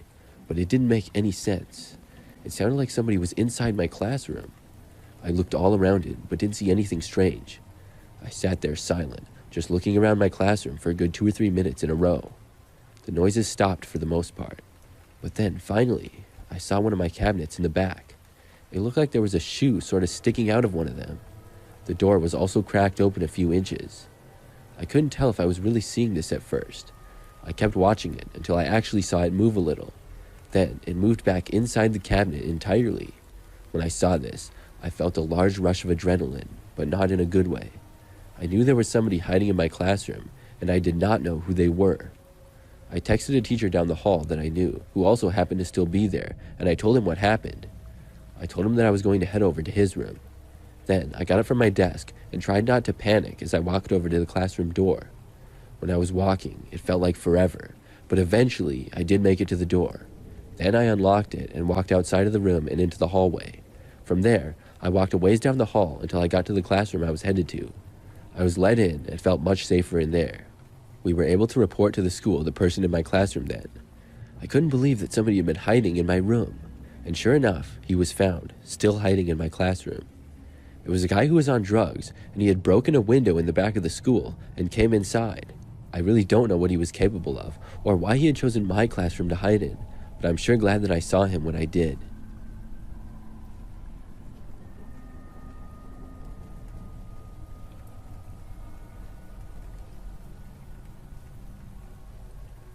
but it didn't make any sense. It sounded like somebody was inside my classroom. I looked all around it, but didn't see anything strange. I sat there silent, just looking around my classroom for a good 2 or 3 minutes in a row. The noises stopped for the most part. But then, finally, I saw one of my cabinets in the back. It looked like there was a shoe sort of sticking out of one of them. The door was also cracked open a few inches. I couldn't tell if I was really seeing this at first. I kept watching it until I actually saw it move a little. Then, it moved back inside the cabinet entirely. When I saw this, I felt a large rush of adrenaline, but not in a good way. I knew there was somebody hiding in my classroom, and I did not know who they were. I texted a teacher down the hall that I knew, who also happened to still be there, and I told him what happened. I told him that I was going to head over to his room. Then, I got up from my desk and tried not to panic as I walked over to the classroom door. When I was walking, it felt like forever, but eventually I did make it to the door. Then I unlocked it and walked outside of the room and into the hallway. From there, I walked a ways down the hall until I got to the classroom I was headed to. I was let in and felt much safer in there. We were able to report to the school the person in my classroom then. I couldn't believe that somebody had been hiding in my room. And sure enough, he was found, still hiding in my classroom. It was a guy who was on drugs, and he had broken a window in the back of the school and came inside. I really don't know what he was capable of, or why he had chosen my classroom to hide in, but I'm sure glad that I saw him when I did.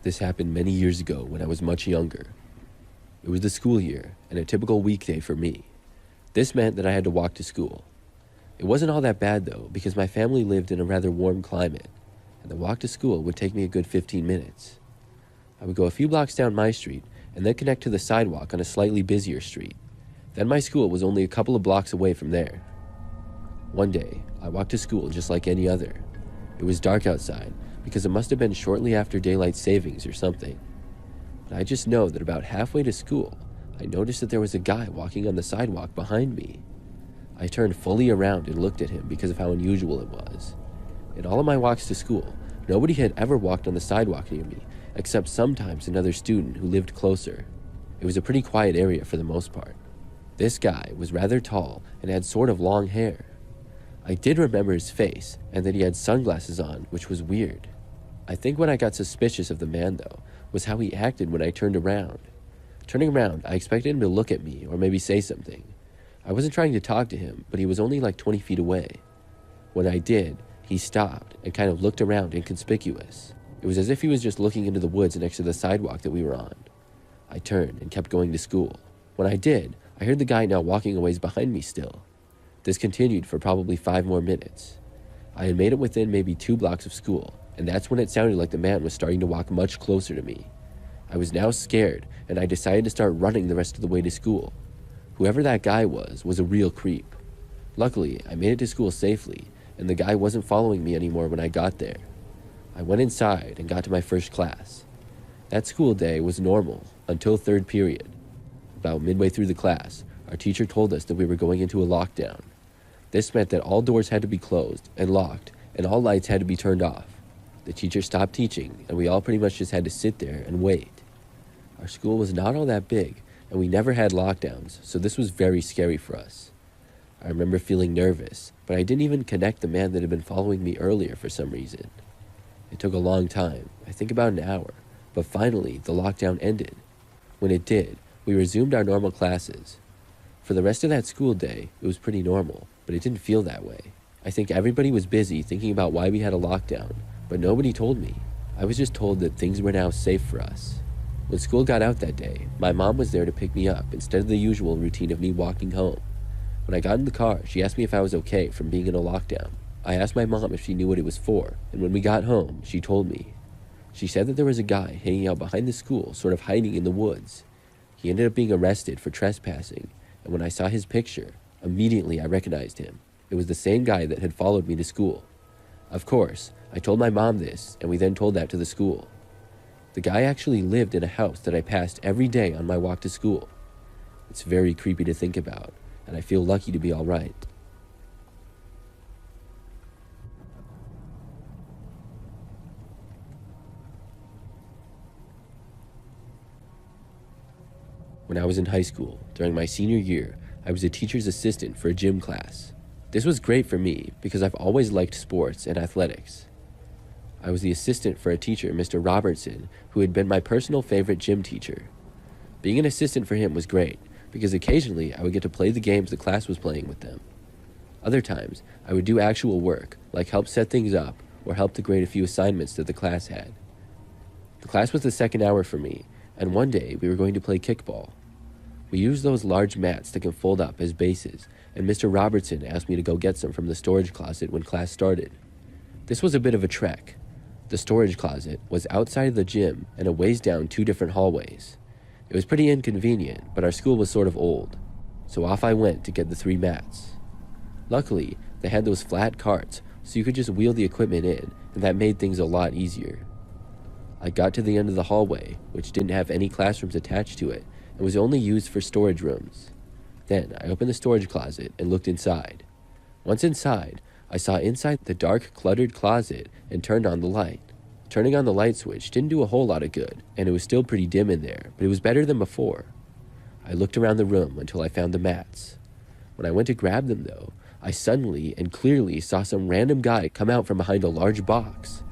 This happened many years ago when I was much younger. It was the school year, and a typical weekday for me. This meant that I had to walk to school. It wasn't all that bad though, because my family lived in a rather warm climate, and the walk to school would take me a good 15 minutes. I would go a few blocks down my street, and then connect to the sidewalk on a slightly busier street. Then my school was only a couple of blocks away from there. One day, I walked to school just like any other. It was dark outside, because it must have been shortly after daylight savings or something. But I just know that about halfway to school, I noticed that there was a guy walking on the sidewalk behind me. I turned fully around and looked at him because of how unusual it was. In all of my walks to school, nobody had ever walked on the sidewalk near me, except sometimes another student who lived closer. It was a pretty quiet area for the most part. This guy was rather tall and had sort of long hair. I did remember his face, and that he had sunglasses on, which was weird. I think what I got suspicious of the man, though, was how he acted when I turned around. Turning around, I expected him to look at me or maybe say something. I wasn't trying to talk to him, but he was only like 20 feet away. When I did, he stopped and kind of looked around inconspicuous. It was as if he was just looking into the woods next to the sidewalk that we were on. I turned and kept going to school. When I did, I heard the guy now walking a ways behind me still. This continued for probably 5 more minutes. I had made it within maybe 2 blocks of school, and that's when it sounded like the man was starting to walk much closer to me. I was now scared, and I decided to start running the rest of the way to school. Whoever that guy was a real creep. Luckily, I made it to school safely, and the guy wasn't following me anymore when I got there. I went inside and got to my first class. That school day was normal until 3rd period. About midway through the class, our teacher told us that we were going into a lockdown. This meant that all doors had to be closed and locked, and all lights had to be turned off. The teacher stopped teaching, and we all pretty much just had to sit there and wait. Our school was not all that big, and we never had lockdowns, so this was very scary for us. I remember feeling nervous, but I didn't even connect the man that had been following me earlier for some reason. It took a long time, I think about an hour, but finally the lockdown ended. When it did, we resumed our normal classes. For the rest of that school day, it was pretty normal, but it didn't feel that way. I think everybody was busy thinking about why we had a lockdown, but nobody told me. I was just told that things were now safe for us. When school got out that day, my mom was there to pick me up instead of the usual routine of me walking home. When I got in the car, she asked me if I was okay from being in a lockdown. I asked my mom if she knew what it was for, and when we got home, she told me. She said that there was a guy hanging out behind the school, sort of hiding in the woods. He ended up being arrested for trespassing, and when I saw his picture, immediately I recognized him. It was the same guy that had followed me to school. Of course, I told my mom this, and we then told that to the school. The guy actually lived in a house that I passed every day on my walk to school. It's very creepy to think about, and I feel lucky to be all right. When I was in high school, during my senior year, I was a teacher's assistant for a gym class. This was great for me because I've always liked sports and athletics. I was the assistant for a teacher, Mr. Robertson, who had been my personal favorite gym teacher. Being an assistant for him was great because occasionally I would get to play the games the class was playing with them. Other times, I would do actual work, like help set things up or help to grade a few assignments that the class had. The class was the second hour for me, and one day we were going to play kickball. We used those large mats that can fold up as bases, and Mr. Robertson asked me to go get some from the storage closet when class started. This was a bit of a trek. The storage closet was outside of the gym and a ways down 2 different hallways. It was pretty inconvenient, but our school was sort of old, so off I went to get the 3 mats. Luckily, they had those flat carts, so you could just wheel the equipment in, and that made things a lot easier. I got to the end of the hallway, which didn't have any classrooms attached to it, and was only used for storage rooms. Then I opened the storage closet and looked inside. Once inside, I saw inside the dark, cluttered closet and turned on the light. Turning on the light switch didn't do a whole lot of good, and it was still pretty dim in there, but it was better than before. I looked around the room until I found the mats. When I went to grab them, though, I suddenly and clearly saw some random guy come out from behind a large box.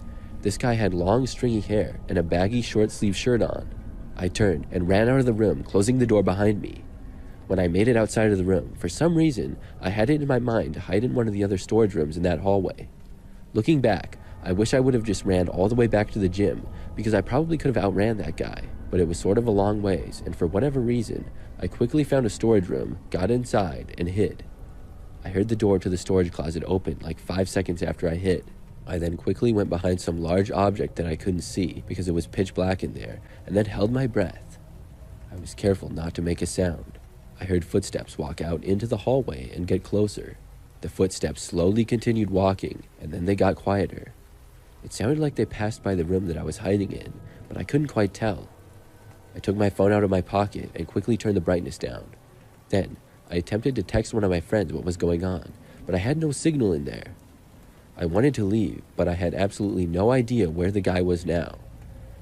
This guy had long, stringy hair and a baggy, short-sleeved shirt on. I turned and ran out of the room, closing the door behind me. When I made it outside of the room, for some reason, I had it in my mind to hide in one of the other storage rooms in that hallway. Looking back, I wish I would have just ran all the way back to the gym, because I probably could have outran that guy, but it was sort of a long ways, and for whatever reason, I quickly found a storage room, got inside, and hid. I heard the door to the storage closet open like 5 seconds after I hid. I then quickly went behind some large object that I couldn't see because it was pitch black in there, and then held my breath. I was careful not to make a sound. I heard footsteps walk out into the hallway and get closer. The footsteps slowly continued walking, and then they got quieter. It sounded like they passed by the room that I was hiding in, but I couldn't quite tell. I took my phone out of my pocket and quickly turned the brightness down. Then, I attempted to text one of my friends what was going on, but I had no signal in there. I wanted to leave, but I had absolutely no idea where the guy was now.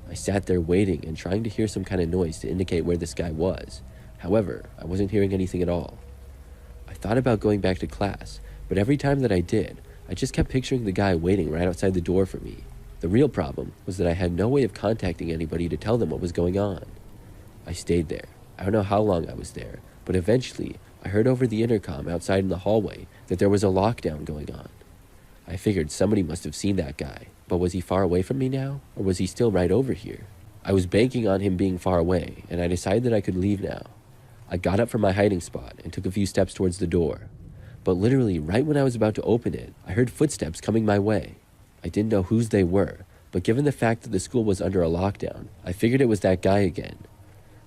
I sat there waiting and trying to hear some kind of noise to indicate where this guy was. However, I wasn't hearing anything at all. I thought about going back to class, but every time that I did, I just kept picturing the guy waiting right outside the door for me. The real problem was that I had no way of contacting anybody to tell them what was going on. I stayed there. I don't know how long I was there, but eventually I heard over the intercom outside in the hallway that there was a lockdown going on. I figured somebody must have seen that guy, but was he far away from me now, or was he still right over here? I was banking on him being far away, and I decided that I could leave now. I got up from my hiding spot and took a few steps towards the door. But literally right when I was about to open it, I heard footsteps coming my way. I didn't know whose they were, but given the fact that the school was under a lockdown, I figured it was that guy again.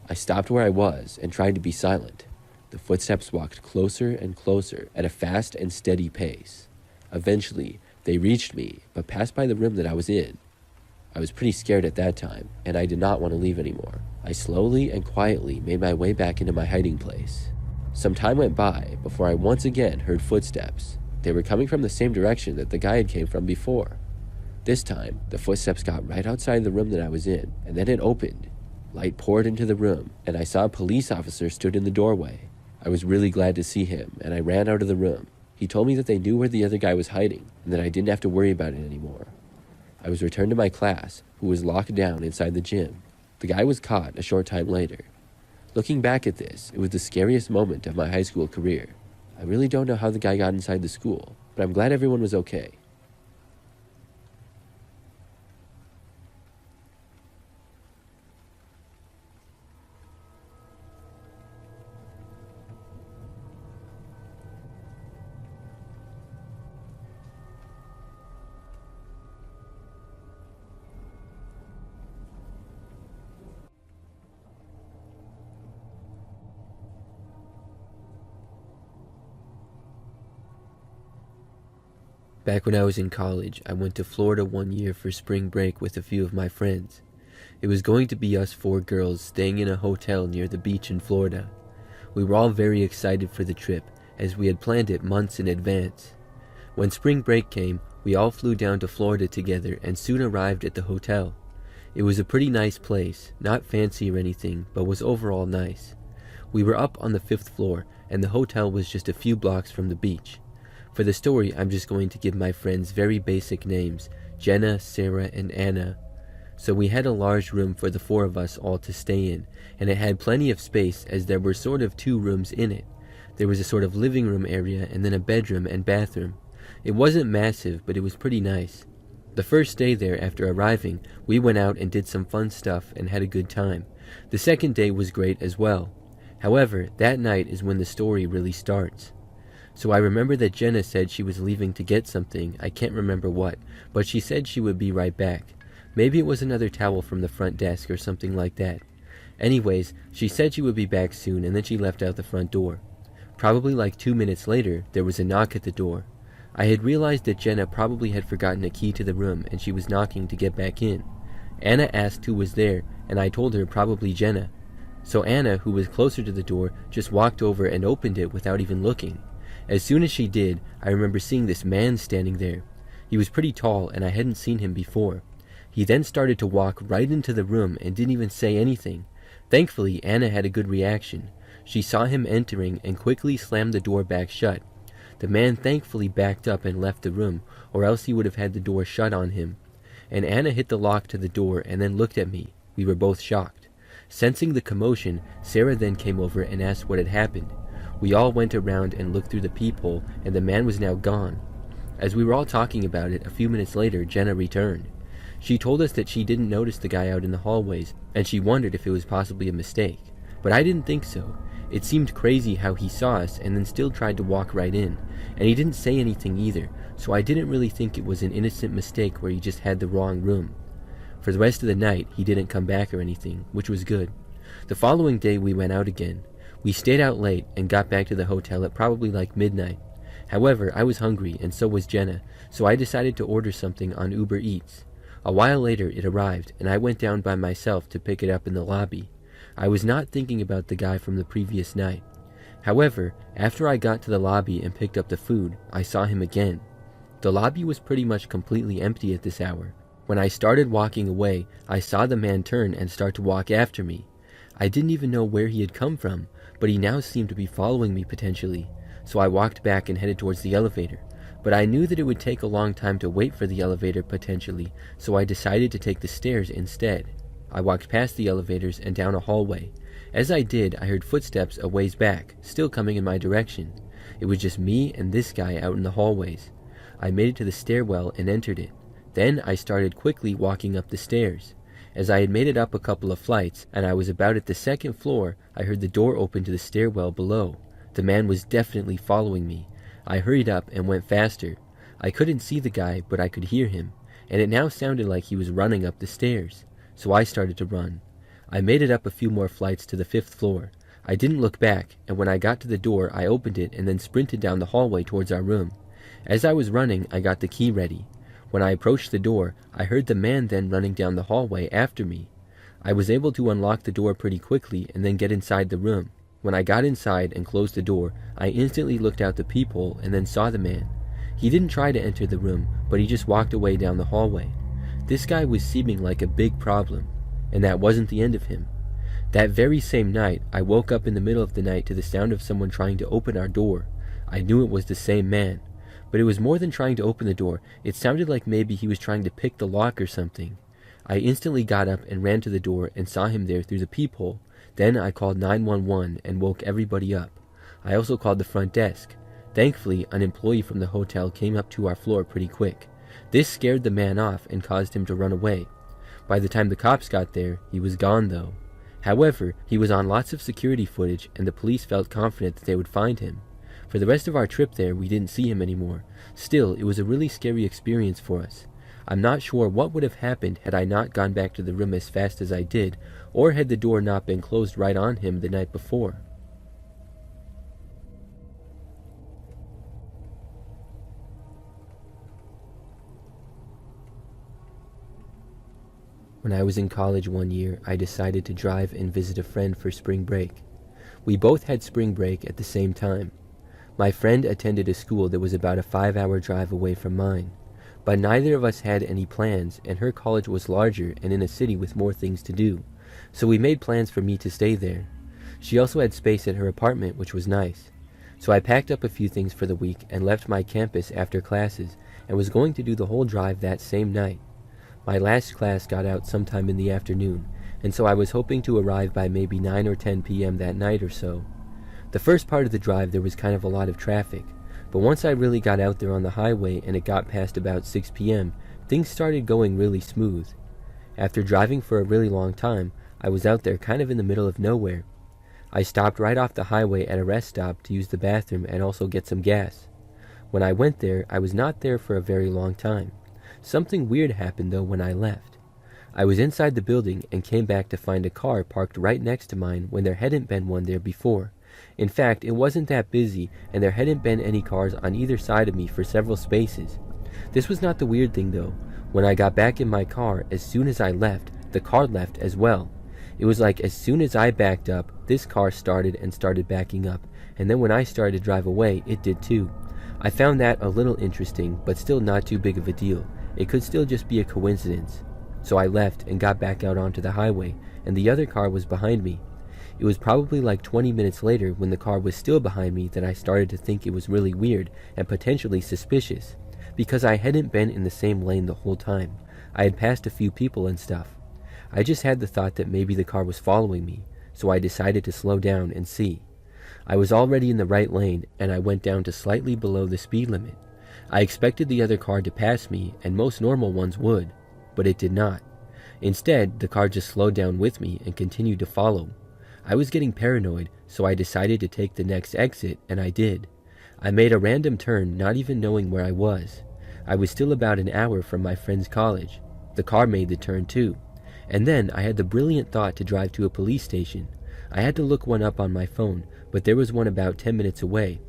I stopped where I was and tried to be silent. The footsteps walked closer and closer at a fast and steady pace. Eventually, they reached me, but passed by the room that I was in. I was pretty scared at that time, and I did not want to leave anymore. I slowly and quietly made my way back into my hiding place. Some time went by before I once again heard footsteps. They were coming from the same direction that the guy had came from before. This time, the footsteps got right outside the room that I was in, and then it opened. Light poured into the room, and I saw a police officer stood in the doorway. I was really glad to see him, and I ran out of the room. He told me that they knew where the other guy was hiding, and that I didn't have to worry about it anymore. I was returned to my class, who was locked down inside the gym. The guy was caught a short time later. Looking back at this, it was the scariest moment of my high school career. I really don't know how the guy got inside the school, but I'm glad everyone was okay. Back when I was in college, I went to Florida one year for spring break with a few of my friends. It was going to be us 4 girls staying in a hotel near the beach in Florida. We were all very excited for the trip, as we had planned it months in advance. When spring break came, we all flew down to Florida together and soon arrived at the hotel. It was a pretty nice place, not fancy or anything, but was overall nice. We were up on the 5th floor, and the hotel was just a few blocks from the beach. For the story, I'm just going to give my friends very basic names, Jenna, Sarah, and Anna. So we had a large room for the 4 of us all to stay in, and it had plenty of space as there were sort of 2 rooms in it. There was a sort of living room area and then a bedroom and bathroom. It wasn't massive, but it was pretty nice. The first day there after arriving, we went out and did some fun stuff and had a good time. The second day was great as well. However, that night is when the story really starts. So I remember that Jenna said she was leaving to get something, I can't remember what, but she said she would be right back. Maybe it was another towel from the front desk or something like that. Anyways, she said she would be back soon and then she left out the front door. Probably like 2 minutes later, there was a knock at the door. I had realized that Jenna probably had forgotten a key to the room and she was knocking to get back in. Anna asked who was there, and I told her probably Jenna. So Anna, who was closer to the door, just walked over and opened it without even looking. As soon as she did, I remember seeing this man standing there. He was pretty tall and I hadn't seen him before. He then started to walk right into the room and didn't even say anything. Thankfully, Anna had a good reaction. She saw him entering and quickly slammed the door back shut. The man thankfully backed up and left the room, or else he would have had the door shut on him. And Anna hit the lock to the door and then looked at me. We were both shocked. Sensing the commotion, Sarah then came over and asked what had happened. We all went around and looked through the peephole, and the man was now gone. As we were all talking about it, a few minutes later, Jenna returned. She told us that she didn't notice the guy out in the hallways, and she wondered if it was possibly a mistake. But I didn't think so. It seemed crazy how he saw us and then still tried to walk right in, and he didn't say anything either, so I didn't really think it was an innocent mistake where he just had the wrong room. For the rest of the night, he didn't come back or anything, which was good. The following day we went out again. We stayed out late and got back to the hotel at probably like midnight. However, I was hungry and so was Jenna, so I decided to order something on Uber Eats. A while later it arrived and I went down by myself to pick it up in the lobby. I was not thinking about the guy from the previous night. However, after I got to the lobby and picked up the food, I saw him again. The lobby was pretty much completely empty at this hour. When I started walking away, I saw the man turn and start to walk after me. I didn't even know where he had come from, but he now seemed to be following me potentially, so I walked back and headed towards the elevator. But I knew that it would take a long time to wait for the elevator potentially, so I decided to take the stairs instead. I walked past the elevators and down a hallway. As I did, I heard footsteps a ways back, still coming in my direction. It was just me and this guy out in the hallways. I made it to the stairwell and entered it. Then I started quickly walking up the stairs. As I had made it up a couple of flights, and I was about at the 2nd floor, I heard the door open to the stairwell below. The man was definitely following me. I hurried up and went faster. I couldn't see the guy, but I could hear him, and it now sounded like he was running up the stairs. So I started to run. I made it up a few more flights to the 5th floor. I didn't look back, and when I got to the door, I opened it and then sprinted down the hallway towards our room. As I was running, I got the key ready. When I approached the door, I heard the man then running down the hallway after me. I was able to unlock the door pretty quickly and then get inside the room. When I got inside and closed the door, I instantly looked out the peephole and then saw the man. He didn't try to enter the room, but he just walked away down the hallway. This guy was seeming like a big problem, and that wasn't the end of him. That very same night, I woke up in the middle of the night to the sound of someone trying to open our door. I knew it was the same man. But it was more than trying to open the door. It sounded like maybe he was trying to pick the lock or something. I instantly got up and ran to the door and saw him there through the peephole. Then I called 911 and woke everybody up. I also called the front desk. Thankfully, an employee from the hotel came up to our floor pretty quick. This scared the man off and caused him to run away. By the time the cops got there, he was gone though. However, he was on lots of security footage and the police felt confident that they would find him. For the rest of our trip there, we didn't see him anymore. Still, it was a really scary experience for us. I'm not sure what would have happened had I not gone back to the room as fast as I did, or had the door not been closed right on him the night before. When I was in college one year, I decided to drive and visit a friend for spring break. We both had spring break at the same time. My friend attended a school that was about a 5-hour drive away from mine, but neither of us had any plans, and her college was larger and in a city with more things to do, so we made plans for me to stay there. She also had space at her apartment, which was nice. So I packed up a few things for the week and left my campus after classes and was going to do the whole drive that same night. My last class got out sometime in the afternoon, and so I was hoping to arrive by maybe 9 or 10 p.m. that night or so. The first part of the drive there was kind of a lot of traffic, but once I really got out there on the highway and it got past about 6 p.m., things started going really smooth. After driving for a really long time, I was out there kind of in the middle of nowhere. I stopped right off the highway at a rest stop to use the bathroom and also get some gas. When I went there, I was not there for a very long time. Something weird happened though when I left. I was inside the building and came back to find a car parked right next to mine when there hadn't been one there before. In fact, it wasn't that busy and there hadn't been any cars on either side of me for several spaces. This was not the weird thing though. When I got back in my car, as soon as I left, the car left as well. It was like as soon as I backed up, this car started backing up, and then when I started to drive away, it did too. I found that a little interesting, but still not too big of a deal. It could still just be a coincidence. So I left and got back out onto the highway, and the other car was behind me. It was probably like 20 minutes later when the car was still behind me that I started to think it was really weird and potentially suspicious, because I hadn't been in the same lane the whole time. I had passed a few people and stuff. I just had the thought that maybe the car was following me, so I decided to slow down and see. I was already in the right lane, and I went down to slightly below the speed limit. I expected the other car to pass me, and most normal ones would, but it did not. Instead, the car just slowed down with me and continued to follow. I was getting paranoid, so I decided to take the next exit, and I did. I made a random turn, not even knowing where I was. I was still about an hour from my friend's college. The car made the turn too. And then I had the brilliant thought to drive to a police station. I had to look one up on my phone, but there was one about 10 minutes away.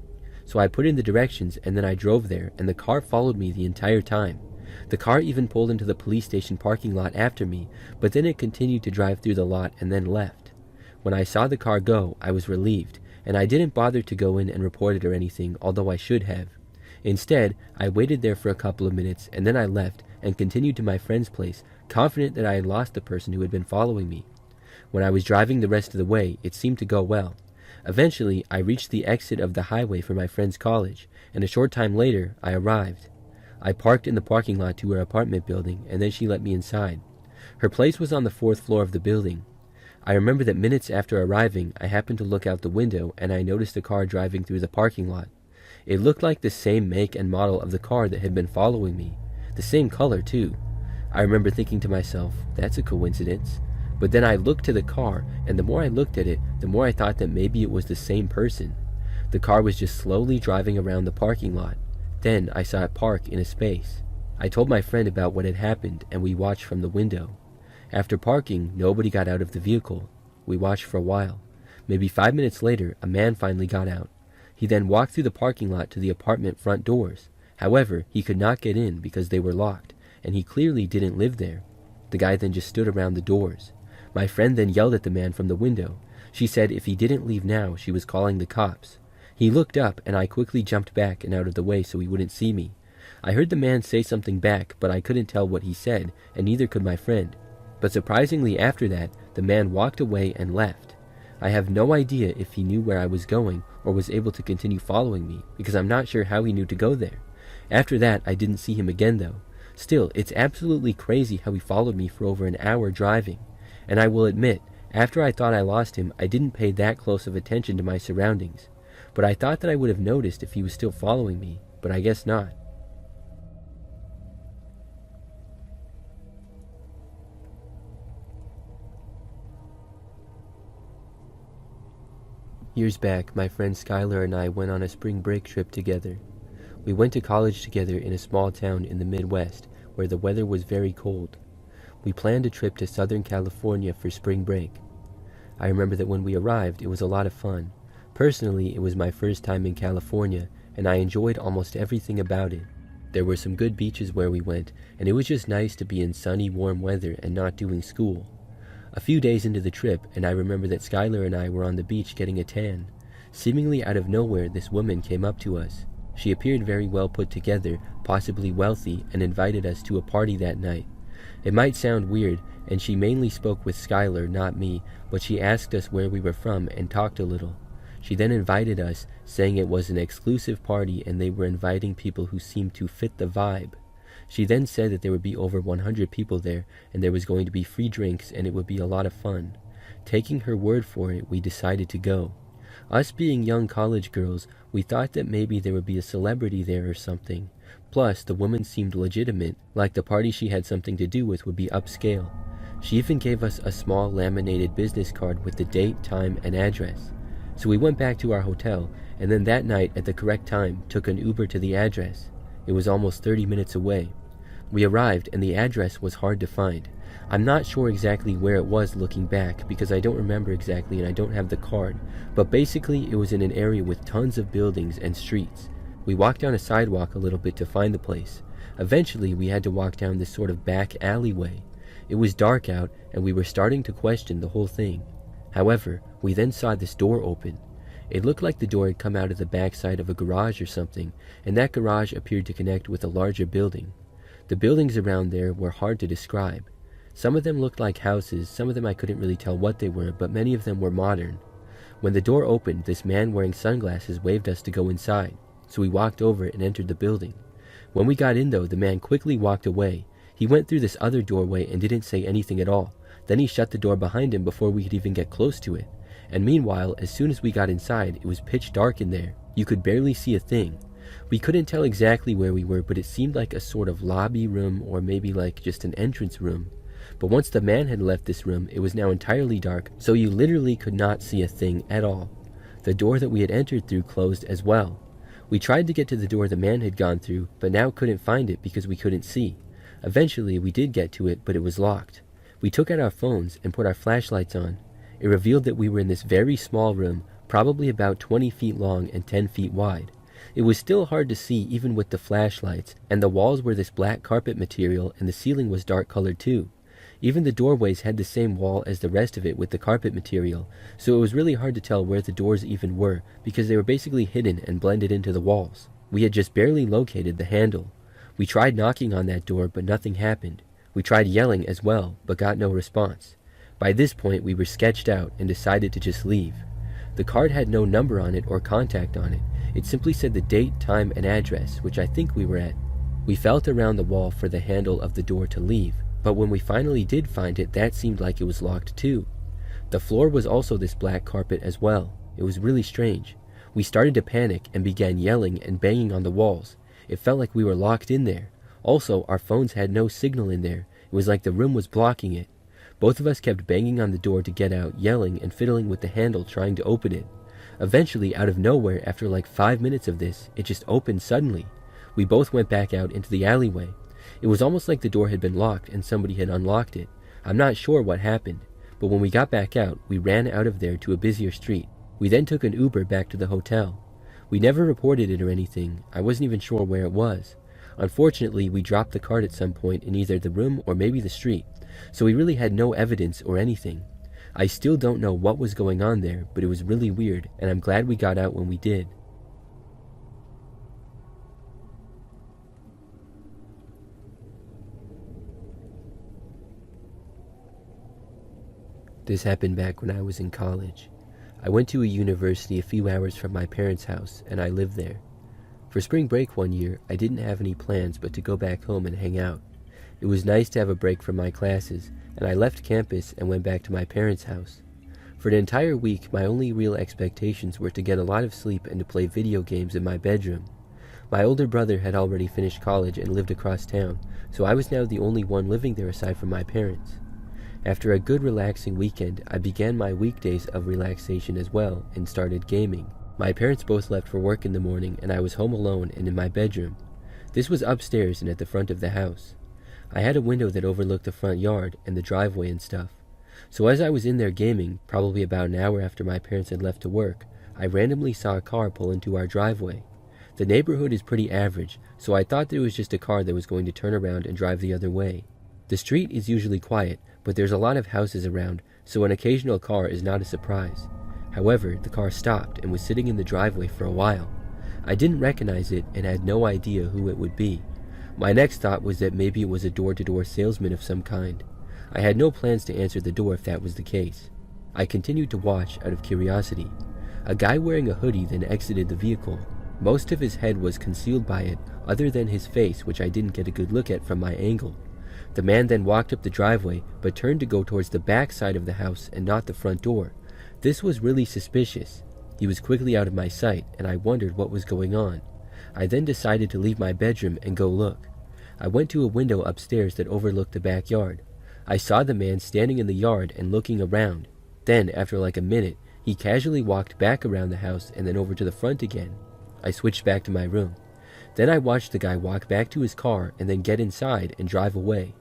So I put in the directions and then I drove there, and the car followed me the entire time. The car even pulled into the police station parking lot after me, but then it continued to drive through the lot and then left. When I saw the car go, I was relieved, and I didn't bother to go in and report it or anything, although I should have. Instead, I waited there for a couple of minutes and then I left and continued to my friend's place, confident that I had lost the person who had been following me. When I was driving the rest of the way, it seemed to go well. Eventually, I reached the exit of the highway for my friend's college, and a short time later, I arrived. I parked in the parking lot to her apartment building, and then she let me inside. Her place was on the 4th floor of the building. I remember that minutes after arriving, I happened to look out the window, and I noticed a car driving through the parking lot. It looked like the same make and model of the car that had been following me. The same color, too. I remember thinking to myself, that's a coincidence. But then I looked to the car, and the more I looked at it, the more I thought that maybe it was the same person. The car was just slowly driving around the parking lot. Then I saw it park in a space. I told my friend about what had happened, and we watched from the window. After parking, nobody got out of the vehicle. We watched for a while. Maybe 5 minutes later, a man finally got out. He then walked through the parking lot to the apartment front doors. However, he could not get in because they were locked, and he clearly didn't live there. The guy then just stood around the doors. My friend then yelled at the man from the window. She said if he didn't leave now, she was calling the cops. He looked up, and I quickly jumped back and out of the way so he wouldn't see me. I heard the man say something back, but I couldn't tell what he said, and neither could my friend. But surprisingly after that, the man walked away and left. I have no idea if he knew where I was going or was able to continue following me, because I'm not sure how he knew to go there. After that, I didn't see him again though. Still, it's absolutely crazy how he followed me for over an hour driving. And I will admit, after I thought I lost him, I didn't pay that close of attention to my surroundings. But I thought that I would have noticed if he was still following me, but I guess not. Years back, my friend Skylar and I went on a spring break trip together. We went to college together in a small town in the Midwest, where the weather was very cold. We planned a trip to Southern California for spring break. I remember that when we arrived, it was a lot of fun. Personally, it was my first time in California, and I enjoyed almost everything about it. There were some good beaches where we went, and it was just nice to be in sunny, warm weather and not doing school. A few days into the trip, and I remember that Skylar and I were on the beach getting a tan. Seemingly out of nowhere, this woman came up to us. She appeared very well put together, possibly wealthy, and invited us to a party that night. It might sound weird, and she mainly spoke with Skylar, not me, but she asked us where we were from and talked a little. She then invited us, saying it was an exclusive party and they were inviting people who seemed to fit the vibe. She then said that there would be over 100 people there and there was going to be free drinks and it would be a lot of fun. Taking her word for it, we decided to go. Us being young college girls, we thought that maybe there would be a celebrity there or something. Plus, the woman seemed legitimate, like the party she had something to do with would be upscale. She even gave us a small laminated business card with the date, time, and address. So we went back to our hotel, and then that night at the correct time took an Uber to the address. It was almost 30 minutes away. We arrived and the address was hard to find. I'm not sure exactly where it was looking back because I don't remember exactly and I don't have the card, but basically it was in an area with tons of buildings and streets. We walked down a sidewalk a little bit to find the place. Eventually we had to walk down this sort of back alleyway. It was dark out and we were starting to question the whole thing. However, we then saw this door open. It looked like the door had come out of the backside of a garage or something, and that garage appeared to connect with a larger building. The buildings around there were hard to describe. Some of them looked like houses, some of them I couldn't really tell what they were, but many of them were modern. When the door opened, this man wearing sunglasses waved us to go inside, so we walked over and entered the building. When we got in though, the man quickly walked away. He went through this other doorway and didn't say anything at all. Then he shut the door behind him before we could even get close to it. And meanwhile, as soon as we got inside, it was pitch dark in there. You could barely see a thing. We couldn't tell exactly where we were, but it seemed like a sort of lobby room or maybe like just an entrance room. But once the man had left this room, it was now entirely dark, so you literally could not see a thing at all. The door that we had entered through closed as well. We tried to get to the door the man had gone through, but now couldn't find it because we couldn't see. Eventually, we did get to it, but it was locked. We took out our phones and put our flashlights on. It revealed that we were in this very small room, probably about 20 feet long and 10 feet wide. It was still hard to see even with the flashlights, and the walls were this black carpet material and the ceiling was dark colored too. Even the doorways had the same wall as the rest of it with the carpet material, so it was really hard to tell where the doors even were because they were basically hidden and blended into the walls. We had just barely located the handle. We tried knocking on that door, but nothing happened. We tried yelling as well, but got no response. By this point, we were sketched out and decided to just leave. The card had no number on it or contact on it. It simply said the date, time, and address, which I think we were at. We felt around the wall for the handle of the door to leave, but when we finally did find it, that seemed like it was locked too. The floor was also this black carpet as well. It was really strange. We started to panic and began yelling and banging on the walls. It felt like we were locked in there. Also, our phones had no signal in there. It was like the room was blocking it. Both of us kept banging on the door to get out, yelling and fiddling with the handle trying to open it. Eventually, out of nowhere, after like 5 minutes of this, it just opened suddenly. We both went back out into the alleyway. It was almost like the door had been locked and somebody had unlocked it. I'm not sure what happened, but when we got back out, we ran out of there to a busier street. We then took an Uber back to the hotel. We never reported it or anything. I wasn't even sure where it was. Unfortunately, we dropped the card at some point in either the room or maybe the street, so we really had no evidence or anything. I still don't know what was going on there, but it was really weird, and I'm glad we got out when we did. This happened back when I was in college. I went to a university a few hours from my parents' house, and I lived there. For spring break one year, I didn't have any plans but to go back home and hang out. It was nice to have a break from my classes, and I left campus and went back to my parents' house. For an entire week, my only real expectations were to get a lot of sleep and to play video games in my bedroom. My older brother had already finished college and lived across town, so I was now the only one living there aside from my parents. After a good relaxing weekend, I began my weekdays of relaxation as well and started gaming. My parents both left for work in the morning and I was home alone and in my bedroom. This was upstairs and at the front of the house. I had a window that overlooked the front yard and the driveway and stuff. So as I was in there gaming, probably about an hour after my parents had left to work, I randomly saw a car pull into our driveway. The neighborhood is pretty average, so I thought that it was just a car that was going to turn around and drive the other way. The street is usually quiet, but there's a lot of houses around, so an occasional car is not a surprise. However, the car stopped and was sitting in the driveway for a while. I didn't recognize it and had no idea who it would be. My next thought was that maybe it was a door-to-door salesman of some kind. I had no plans to answer the door if that was the case. I continued to watch out of curiosity. A guy wearing a hoodie then exited the vehicle. Most of his head was concealed by it, other than his face, which I didn't get a good look at from my angle. The man then walked up the driveway, but turned to go towards the back side of the house and not the front door. This was really suspicious. He was quickly out of my sight, and I wondered what was going on. I then decided to leave my bedroom and go look. I went to a window upstairs that overlooked the backyard. I saw the man standing in the yard and looking around. Then, after like a minute, he casually walked back around the house and then over to the front again. I switched back to my room. Then I watched the guy walk back to his car and then get inside and drive away.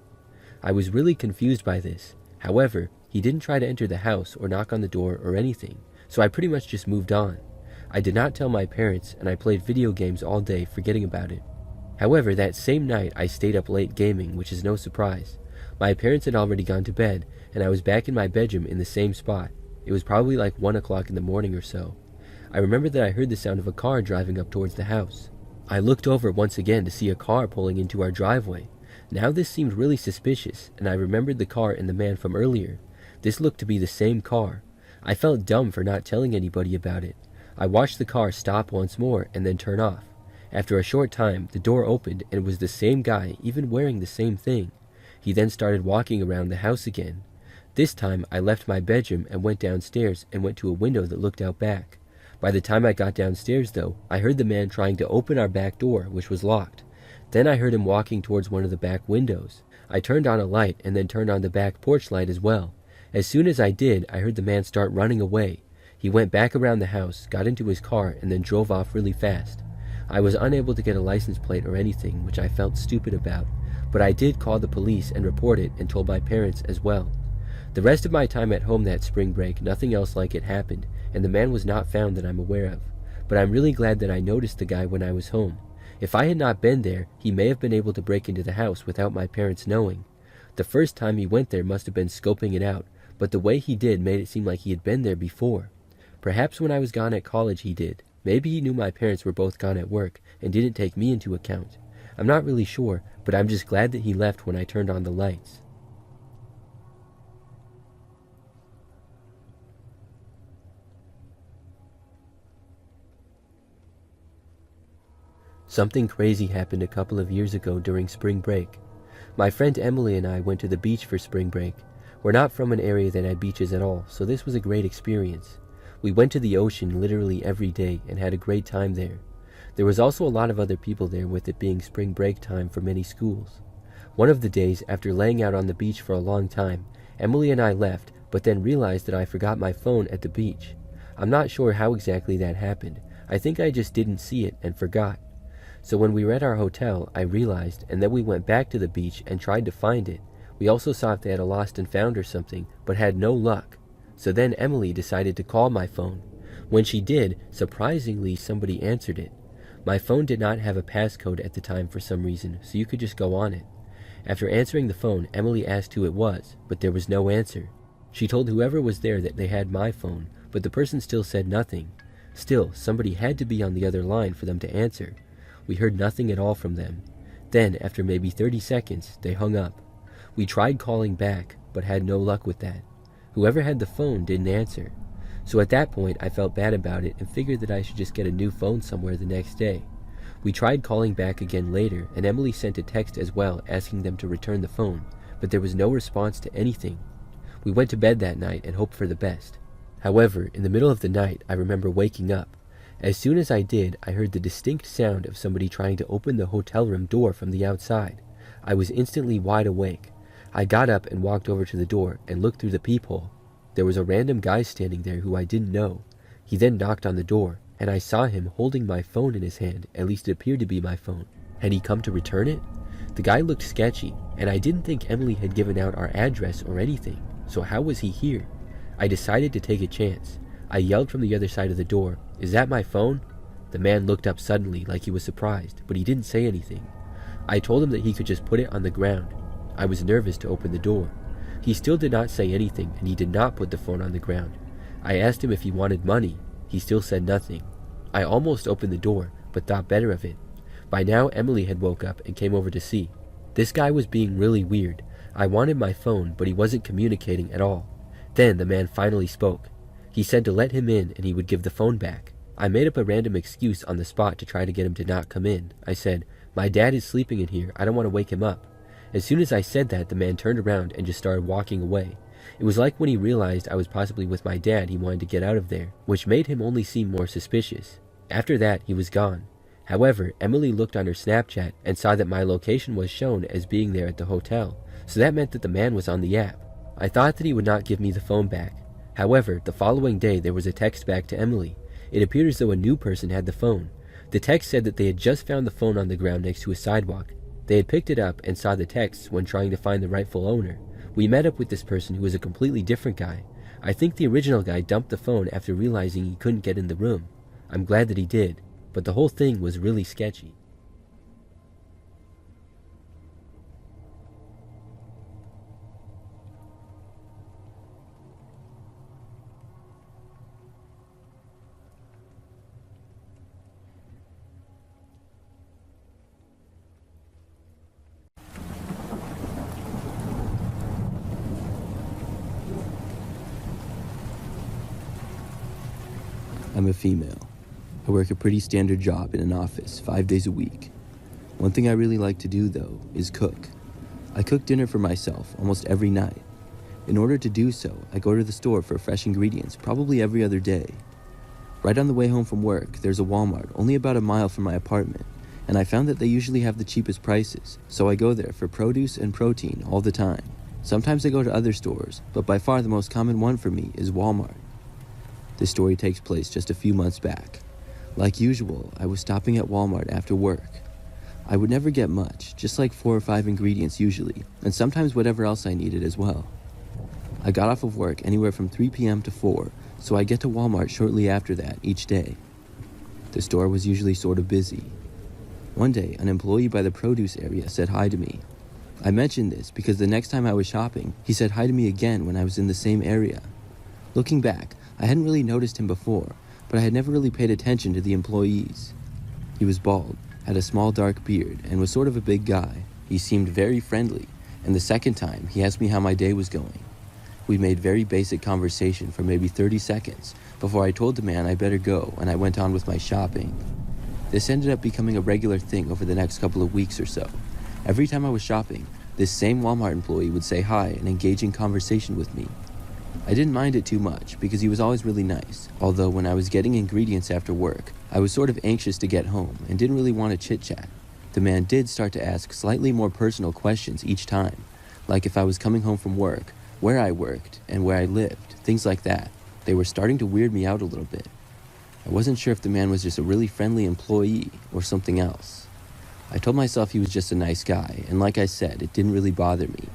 I was really confused by this. However, he didn't try to enter the house or knock on the door or anything, so I pretty much just moved on. I did not tell my parents, and I played video games all day, forgetting about it. However, that same night I stayed up late gaming, which is no surprise. My parents had already gone to bed, and I was back in my bedroom in the same spot. It was probably like 1 o'clock in the morning or so. I remember that I heard the sound of a car driving up towards the house. I looked over once again to see a car pulling into our driveway. Now this seemed really suspicious, and I remembered the car and the man from earlier. This looked to be the same car. I felt dumb for not telling anybody about it. I watched the car stop once more and then turn off. After a short time, the door opened and it was the same guy, even wearing the same thing. He then started walking around the house again. This time, I left my bedroom and went downstairs and went to a window that looked out back. By the time I got downstairs, though, I heard the man trying to open our back door, which was locked. Then I heard him walking towards one of the back windows. I turned on a light and then turned on the back porch light as well. As soon as I did, I heard the man start running away. He went back around the house, got into his car, and then drove off really fast. I was unable to get a license plate or anything, which I felt stupid about, but I did call the police and report it and told my parents as well. The rest of my time at home that spring break, nothing else like it happened, and the man was not found that I'm aware of. But I'm really glad that I noticed the guy when I was home. If I had not been there, he may have been able to break into the house without my parents knowing. The first time he went there must have been scoping it out, but the way he did made it seem like he had been there before. Perhaps when I was gone at college he did. Maybe he knew my parents were both gone at work and didn't take me into account. I'm not really sure, but I'm just glad that he left when I turned on the lights. Something crazy happened a couple of years ago during spring break. My friend Emily and I went to the beach for spring break. We're not from an area that had beaches at all, so this was a great experience. We went to the ocean literally every day and had a great time there. There was also a lot of other people there, with it being spring break time for many schools. One of the days, after laying out on the beach for a long time, Emily and I left, but then realized that I forgot my phone at the beach. I'm not sure how exactly that happened. I think I just didn't see it and forgot. So when we were at our hotel, I realized, and then we went back to the beach and tried to find it. We also saw if they had a lost and found or something, but had no luck. So then Emily decided to call my phone. When she did, surprisingly, somebody answered it. My phone did not have a passcode at the time for some reason, so you could just go on it. After answering the phone, Emily asked who it was, but there was no answer. She told whoever was there that they had my phone, but the person still said nothing. Still, somebody had to be on the other line for them to answer. We heard nothing at all from them. Then, after maybe 30 seconds, they hung up. We tried calling back, but had no luck with that. Whoever had the phone didn't answer. So at that point, I felt bad about it and figured that I should just get a new phone somewhere the next day. We tried calling back again later, and Emily sent a text as well asking them to return the phone, but there was no response to anything. We went to bed that night and hoped for the best. However, in the middle of the night, I remember waking up. As soon as I did, I heard the distinct sound of somebody trying to open the hotel room door from the outside. I was instantly wide awake. I got up and walked over to the door and looked through the peephole. There was a random guy standing there who I didn't know. He then knocked on the door, and I saw him holding my phone in his hand, at least it appeared to be my phone. Had he come to return it? The guy looked sketchy, and I didn't think Emily had given out our address or anything, so how was he here? I decided to take a chance. I yelled from the other side of the door, "Is that my phone?" The man looked up suddenly like he was surprised, but he didn't say anything. I told him that he could just put it on the ground. I was nervous to open the door. He still did not say anything, and he did not put the phone on the ground. I asked him if he wanted money. He still said nothing. I almost opened the door, but thought better of it. By now, Emily had woke up and came over to see. This guy was being really weird. I wanted my phone, but he wasn't communicating at all. Then the man finally spoke. He said to let him in and he would give the phone back. I made up a random excuse on the spot to try to get him to not come in. I said, "My dad is sleeping in here. I don't want to wake him up." As soon as I said that, the man turned around and just started walking away. It was like when he realized I was possibly with my dad, he wanted to get out of there, which made him only seem more suspicious. After that, he was gone. However, Emily looked on her Snapchat and saw that my location was shown as being there at the hotel, so that meant that the man was on the app. I thought that he would not give me the phone back. However, the following day there was a text back to Emily. It appeared as though a new person had the phone. The text said that they had just found the phone on the ground next to a sidewalk. They had picked it up and saw the text when trying to find the rightful owner. We met up with this person who was a completely different guy. I think the original guy dumped the phone after realizing he couldn't get in the room. I'm glad that he did, but the whole thing was really sketchy. I'm a female. I work a pretty standard job in an office 5 days a week. One thing I really like to do, though, is cook. I cook dinner for myself almost every night. In order to do so, I go to the store for fresh ingredients probably every other day. Right on the way home from work, there's a Walmart only about a mile from my apartment, and I found that they usually have the cheapest prices, so I go there for produce and protein all the time. Sometimes I go to other stores, but by far the most common one for me is Walmart. This story takes place just a few months back. Like usual, I was stopping at Walmart after work. I would never get much, just like 4 or 5 ingredients usually, and sometimes whatever else I needed as well. I got off of work anywhere from 3 p.m. to 4, so I get to Walmart shortly after that each day. The store was usually sort of busy. One day, an employee by the produce area said hi to me. I mentioned this because the next time I was shopping, he said hi to me again when I was in the same area. Looking back, I hadn't really noticed him before, but I had never really paid attention to the employees. He was bald, had a small dark beard, and was sort of a big guy. He seemed very friendly, and the second time, he asked me how my day was going. We made very basic conversation for maybe 30 seconds before I told the man I better go, and I went on with my shopping. This ended up becoming a regular thing over the next couple of weeks or so. Every time I was shopping, this same Walmart employee would say hi and engage in conversation with me. I didn't mind it too much because he was always really nice, although when I was getting ingredients after work, I was sort of anxious to get home and didn't really want to chit-chat. The man did start to ask slightly more personal questions each time, like if I was coming home from work, where I worked, and where I lived, things like that. They were starting to weird me out a little bit. I wasn't sure if the man was just a really friendly employee or something else. I told myself he was just a nice guy, and like I said, it didn't really bother me.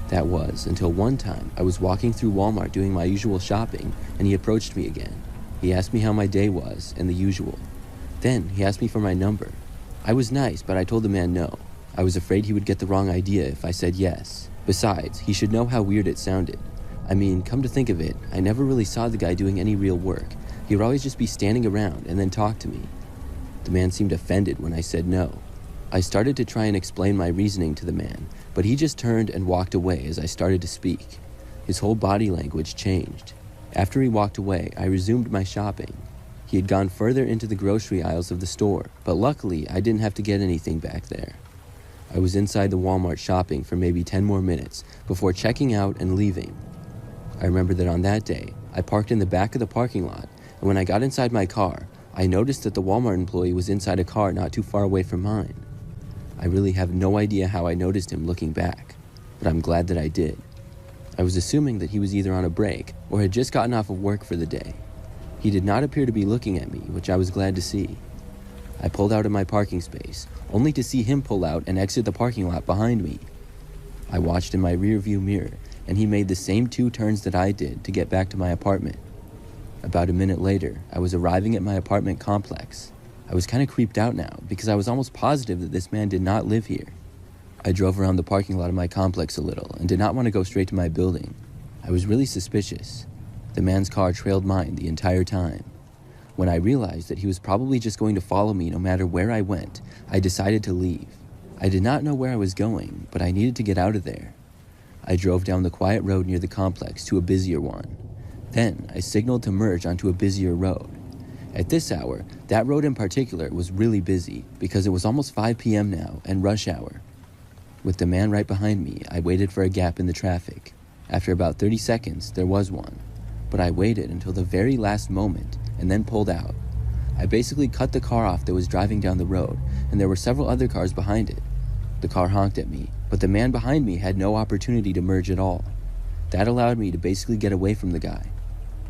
That was until one time I was walking through Walmart doing my usual shopping, and he approached me again. He asked me how my day was, and the usual. Then he asked me for my number. I was nice, but I told the man no. I was afraid he would get the wrong idea if I said yes. Besides, he should know how weird it sounded. I mean, come to think of it, I never really saw the guy doing any real work. He would always just be standing around and then talk to me. The man seemed offended when I said no. I started to try and explain my reasoning to the man, but he just turned and walked away as I started to speak. His whole body language changed. After he walked away, I resumed my shopping. He had gone further into the grocery aisles of the store, but luckily I didn't have to get anything back there. I was inside the Walmart shopping for maybe 10 more minutes before checking out and leaving. I remember that on that day, I parked in the back of the parking lot, and when I got inside my car, I noticed that the Walmart employee was inside a car not too far away from mine. I really have no idea how I noticed him looking back, but I'm glad that I did. I was assuming that he was either on a break or had just gotten off of work for the day. He did not appear to be looking at me, which I was glad to see. I pulled out of my parking space, only to see him pull out and exit the parking lot behind me. I watched in my rearview mirror, and he made the same 2 turns that I did to get back to my apartment. About a minute later, I was arriving at my apartment complex. I was kind of creeped out now because I was almost positive that this man did not live here. I drove around the parking lot of my complex a little and did not want to go straight to my building. I was really suspicious. The man's car trailed mine the entire time. When I realized that he was probably just going to follow me no matter where I went, I decided to leave. I did not know where I was going, but I needed to get out of there. I drove down the quiet road near the complex to a busier one. Then I signaled to merge onto a busier road. At this hour, that road in particular was really busy because it was almost 5 p.m. now and rush hour. With the man right behind me, I waited for a gap in the traffic. After about 30 seconds, there was one. But I waited until the very last moment and then pulled out. I basically cut the car off that was driving down the road, and there were several other cars behind it. The car honked at me, but the man behind me had no opportunity to merge at all. That allowed me to basically get away from the guy.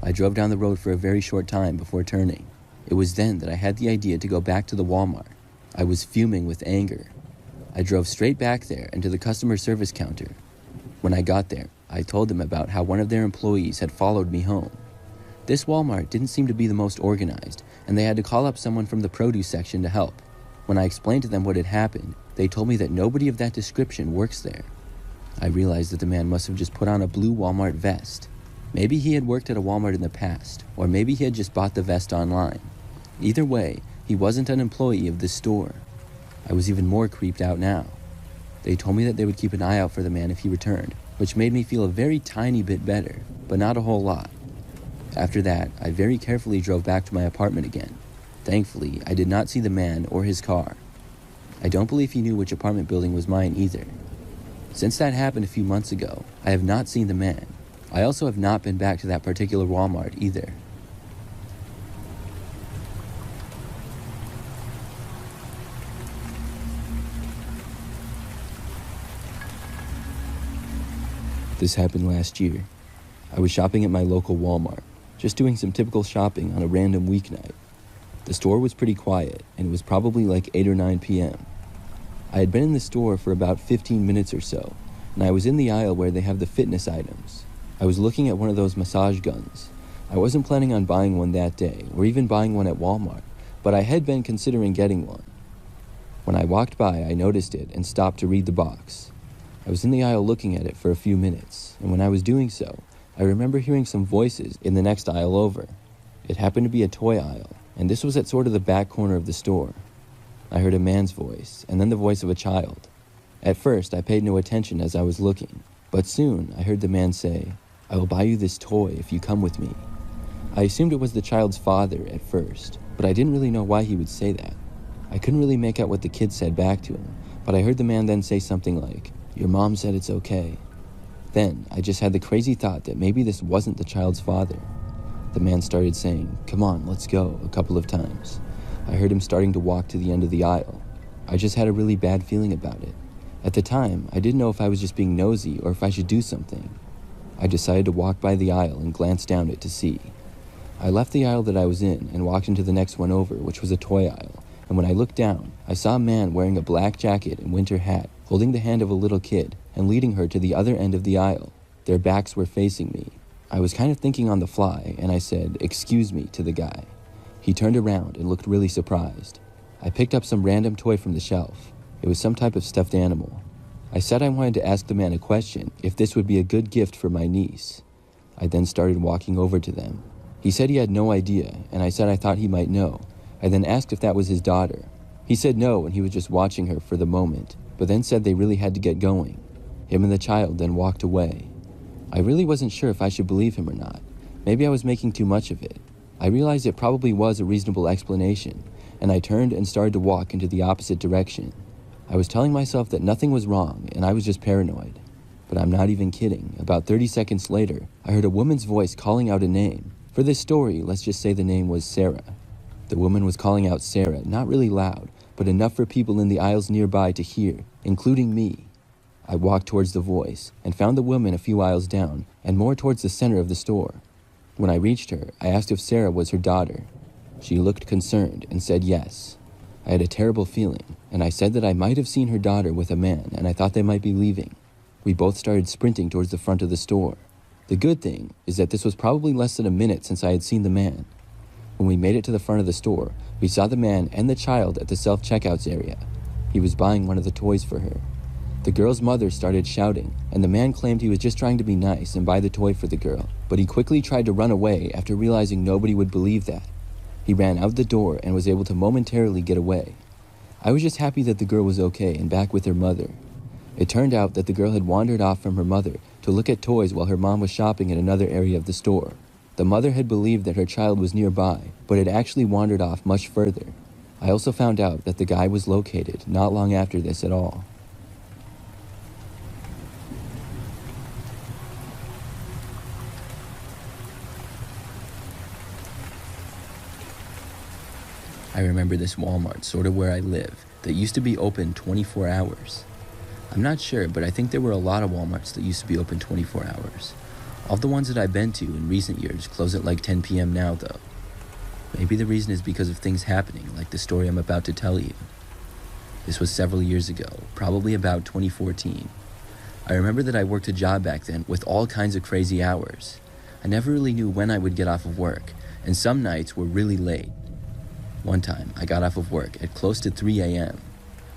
I drove down the road for a very short time before turning. It was then that I had the idea to go back to the Walmart. I was fuming with anger. I drove straight back there and to the customer service counter. When I got there, I told them about how one of their employees had followed me home. This Walmart didn't seem to be the most organized, and they had to call up someone from the produce section to help. When I explained to them what had happened, they told me that nobody of that description works there. I realized that the man must have just put on a blue Walmart vest. Maybe he had worked at a Walmart in the past, or maybe he had just bought the vest online. Either way, he wasn't an employee of this store. I was even more creeped out now. They told me that they would keep an eye out for the man if he returned, which made me feel a very tiny bit better, but not a whole lot. After that, I very carefully drove back to my apartment again. Thankfully, I did not see the man or his car. I don't believe he knew which apartment building was mine either. Since that happened a few months ago, I have not seen the man. I also have not been back to that particular Walmart either. This happened last year. I was shopping at my local Walmart, just doing some typical shopping on a random weeknight. The store was pretty quiet, and it was probably like 8 or 9 p.m. I had been in the store for about 15 minutes or so, and I was in the aisle where they have the fitness items. I was looking at one of those massage guns. I wasn't planning on buying one that day, or even buying one at Walmart, but I had been considering getting one. When I walked by, I noticed it and stopped to read the box. I was in the aisle looking at it for a few minutes, and when I was doing so, I remember hearing some voices in the next aisle over. It happened to be a toy aisle, and this was at sort of the back corner of the store. I heard a man's voice, and then the voice of a child. At first, I paid no attention as I was looking, but soon I heard the man say, "I will buy you this toy if you come with me." I assumed it was the child's father at first, but I didn't really know why he would say that. I couldn't really make out what the kid said back to him, but I heard the man then say something like, "Your mom said it's okay." Then, I just had the crazy thought that maybe this wasn't the child's father. The man started saying, "Come on, let's go," a couple of times. I heard him starting to walk to the end of the aisle. I just had a really bad feeling about it. At the time, I didn't know if I was just being nosy or if I should do something. I decided to walk by the aisle and glance down it to see. I left the aisle that I was in and walked into the next one over, which was a toy aisle. And when I looked down, I saw a man wearing a black jacket and winter hat, holding the hand of a little kid and leading her to the other end of the aisle. Their backs were facing me. I was kind of thinking on the fly, and I said, "Excuse me," to the guy. He turned around and looked really surprised. I picked up some random toy from the shelf. It was some type of stuffed animal. I said I wanted to ask the man a question, if this would be a good gift for my niece. I then started walking over to them. He said he had no idea, and I said I thought he might know. I then asked if that was his daughter. He said no, and he was just watching her for the moment, but then said they really had to get going. Him and the child then walked away. I really wasn't sure if I should believe him or not. Maybe I was making too much of it. I realized it probably was a reasonable explanation, and I turned and started to walk into the opposite direction. I was telling myself that nothing was wrong, and I was just paranoid. But I'm not even kidding. About 30 seconds later, I heard a woman's voice calling out a name. For this story, let's just say the name was Sarah. The woman was calling out Sarah, not really loud, but enough for people in the aisles nearby to hear, including me. I walked towards the voice and found the woman a few aisles down and more towards the center of the store. When I reached her, I asked if Sarah was her daughter. She looked concerned and said yes. I had a terrible feeling, and I said that I might have seen her daughter with a man and I thought they might be leaving. We both started sprinting towards the front of the store. The good thing is that this was probably less than a minute since I had seen the man. When we made it to the front of the store, we saw the man and the child at the self-checkouts area. He was buying one of the toys for her. The girl's mother started shouting, and the man claimed he was just trying to be nice and buy the toy for the girl, but he quickly tried to run away after realizing nobody would believe that. He ran out the door and was able to momentarily get away. I was just happy that the girl was okay and back with her mother. It turned out that the girl had wandered off from her mother to look at toys while her mom was shopping in another area of the store. The mother had believed that her child was nearby, but had actually wandered off much further. I also found out that the guy was located not long after this at all. I remember this Walmart sort of where I live that used to be open 24 hours. I'm not sure, but I think there were a lot of Walmarts that used to be open 24 hours. All the ones that I've been to in recent years close at like 10 p.m. now though. Maybe the reason is because of things happening like the story I'm about to tell you. This was several years ago, probably about 2014. I remember that I worked a job back then with all kinds of crazy hours. I never really knew when I would get off of work, and some nights were really late. One time, I got off of work at close to 3 a.m.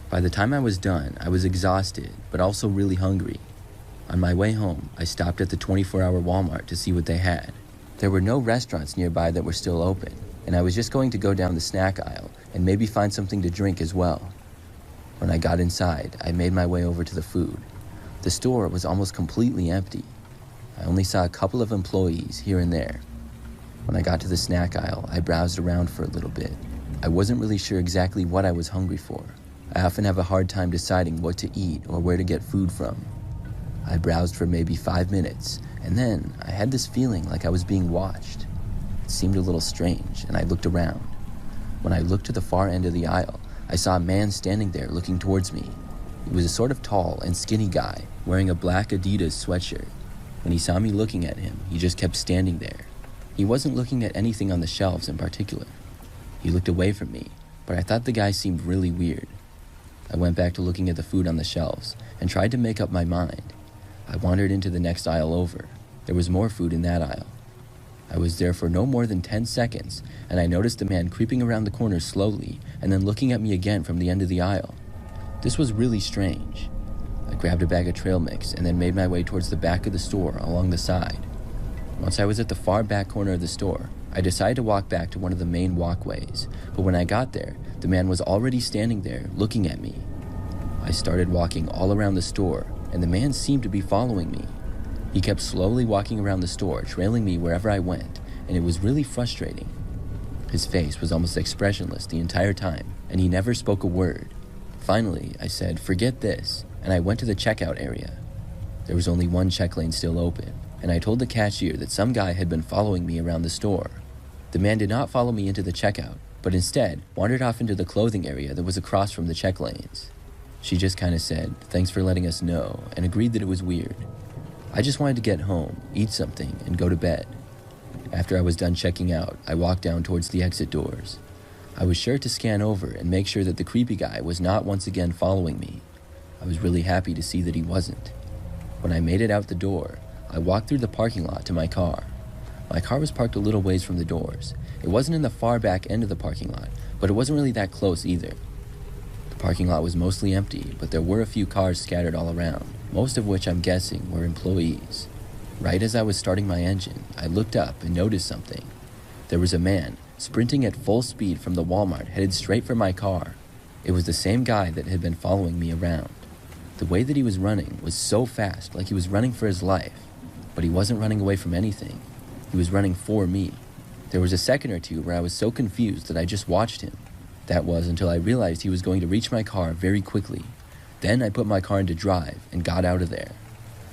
By the time I was done, I was exhausted, but also really hungry. On my way home, I stopped at the 24-hour Walmart to see what they had. There were no restaurants nearby that were still open, and I was just going to go down the snack aisle and maybe find something to drink as well. When I got inside, I made my way over to the food. The store was almost completely empty. I only saw a couple of employees here and there. When I got to the snack aisle, I browsed around for a little bit. I wasn't really sure exactly what I was hungry for. I often have a hard time deciding what to eat or where to get food from. I browsed for maybe 5 minutes, and then I had this feeling like I was being watched. It seemed a little strange, and I looked around. When I looked to the far end of the aisle, I saw a man standing there looking towards me. He was a sort of tall and skinny guy, wearing a black Adidas sweatshirt. When he saw me looking at him, he just kept standing there. He wasn't looking at anything on the shelves in particular. He looked away from me, but I thought the guy seemed really weird. I went back to looking at the food on the shelves and tried to make up my mind. I wandered into the next aisle over. There was more food in that aisle. I was there for no more than 10 seconds, and I noticed a man creeping around the corner slowly and then looking at me again from the end of the aisle. This was really strange. I grabbed a bag of trail mix and then made my way towards the back of the store along the side. Once I was at the far back corner of the store, I decided to walk back to one of the main walkways, but when I got there, the man was already standing there looking at me. I started walking all around the store, and the man seemed to be following me. He kept slowly walking around the store, trailing me wherever I went, and it was really frustrating. His face was almost expressionless the entire time, and he never spoke a word. Finally, I said, "Forget this," and I went to the checkout area. There was only one check lane still open, and I told the cashier that some guy had been following me around the store. The man did not follow me into the checkout, but instead wandered off into the clothing area that was across from the check lanes. She just kind of said, "Thanks for letting us know," and agreed that it was weird. I just wanted to get home, eat something, and go to bed. After I was done checking out, I walked down towards the exit doors. I was sure to scan over and make sure that the creepy guy was not once again following me. I was really happy to see that he wasn't. When I made it out the door, I walked through the parking lot to my car. My car was parked a little ways from the doors. It wasn't in the far back end of the parking lot, but it wasn't really that close either. The parking lot was mostly empty, but there were a few cars scattered all around, most of which I'm guessing were employees. Right as I was starting my engine, I looked up and noticed something. There was a man sprinting at full speed from the Walmart headed straight for my car. It was the same guy that had been following me around. The way that he was running was so fast, like he was running for his life, but he wasn't running away from anything. He was running for me. There was a second or two where I was so confused that I just watched him. That was until I realized he was going to reach my car very quickly. Then I put my car into drive and got out of there.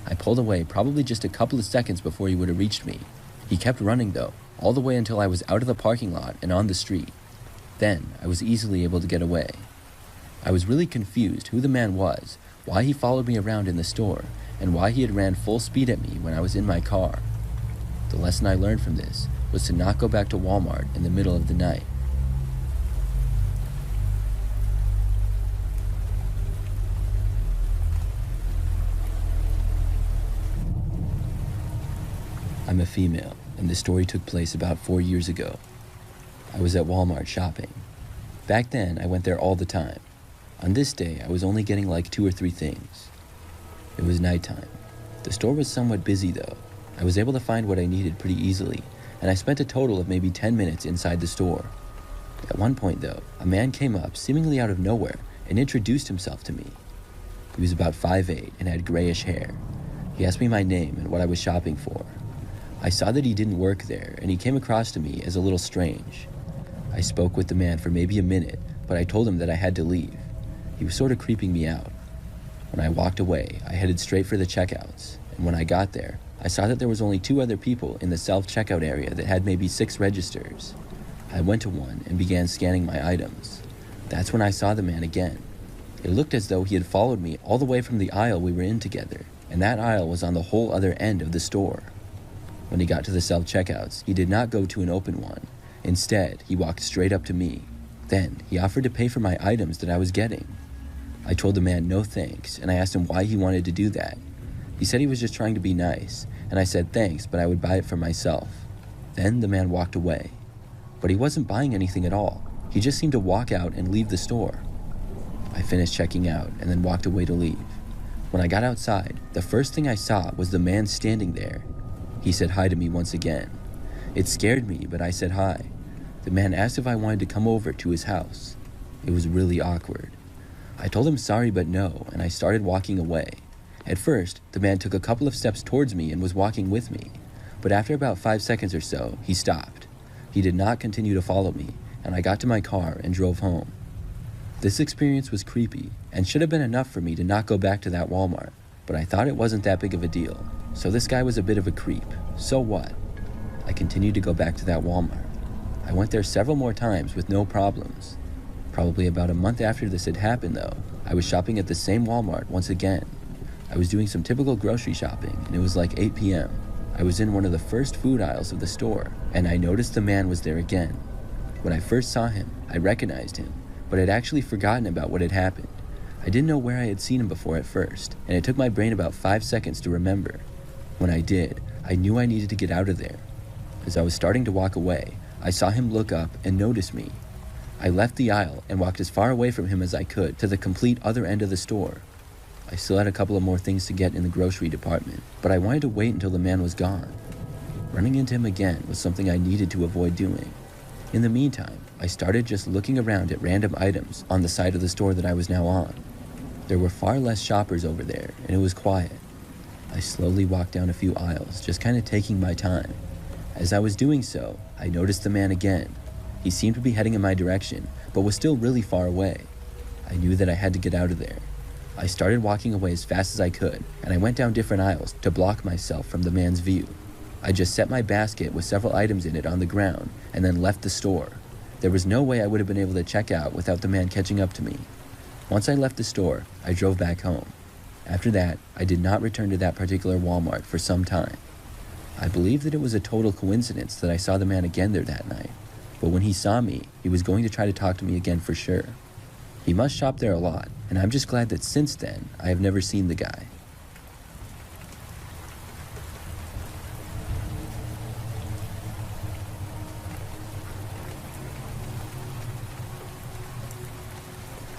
I pulled away probably just a couple of seconds before he would have reached me. He kept running though, all the way until I was out of the parking lot and on the street. Then I was easily able to get away. I was really confused who the man was, why he followed me around in the store, and why he had ran full speed at me when I was in my car. The lesson I learned from this was to not go back to Walmart in the middle of the night. I'm a female, and this story took place about 4 years ago. I was at Walmart shopping. Back then, I went there all the time. On this day, I was only getting like 2 or 3 things. It was nighttime. The store was somewhat busy though. I was able to find what I needed pretty easily, and I spent a total of maybe 10 minutes inside the store. At one point though, a man came up seemingly out of nowhere and introduced himself to me. He was about 5'8" and had grayish hair. He asked me my name and what I was shopping for. I saw that he didn't work there, and he came across to me as a little strange. I spoke with the man for maybe a minute, but I told him that I had to leave. He was sort of creeping me out. When I walked away, I headed straight for the checkouts, and when I got there, I saw that there was only 2 other people in the self-checkout area that had maybe 6 registers. I went to one and began scanning my items. That's when I saw the man again. It looked as though he had followed me all the way from the aisle we were in together, and that aisle was on the whole other end of the store. When he got to the self-checkouts, he did not go to an open one. Instead, he walked straight up to me. Then, he offered to pay for my items that I was getting. I told the man no thanks, and I asked him why he wanted to do that. He said he was just trying to be nice, and I said thanks, but I would buy it for myself. Then the man walked away. But he wasn't buying anything at all. He just seemed to walk out and leave the store. I finished checking out and then walked away to leave. When I got outside, the first thing I saw was the man standing there. He said hi to me once again. It scared me, but I said hi. The man asked if I wanted to come over to his house. It was really awkward. I told him sorry but no, and I started walking away. At first, the man took a couple of steps towards me and was walking with me, but after about 5 seconds or so, he stopped. He did not continue to follow me, and I got to my car and drove home. This experience was creepy, and should have been enough for me to not go back to that Walmart, but I thought it wasn't that big of a deal. So this guy was a bit of a creep. So what? I continued to go back to that Walmart. I went there several more times with no problems. Probably about a month after this had happened though, I was shopping at the same Walmart once again. I was doing some typical grocery shopping, and it was like 8 p.m. I was in one of the first food aisles of the store, and I noticed the man was there again. When I first saw him, I recognized him, but I'd actually forgotten about what had happened. I didn't know where I had seen him before at first, and it took my brain about 5 seconds to remember. When I did, I knew I needed to get out of there. As I was starting to walk away, I saw him look up and notice me. I left the aisle and walked as far away from him as I could to the complete other end of the store. I still had a couple of more things to get in the grocery department, but I wanted to wait until the man was gone. Running into him again was something I needed to avoid doing. In the meantime, I started just looking around at random items on the side of the store that I was now on. There were far less shoppers over there, and it was quiet. I slowly walked down a few aisles, just kind of taking my time. As I was doing so, I noticed the man again. He seemed to be heading in my direction, but was still really far away. I knew that I had to get out of there. I started walking away as fast as I could, and I went down different aisles to block myself from the man's view. I just set my basket with several items in it on the ground, and then left the store. There was no way I would have been able to check out without the man catching up to me. Once I left the store, I drove back home. After that, I did not return to that particular Walmart for some time. I believe that it was a total coincidence that I saw the man again there that night, but when he saw me, he was going to try to talk to me again for sure. He must shop there a lot, and I'm just glad that since then, I have never seen the guy.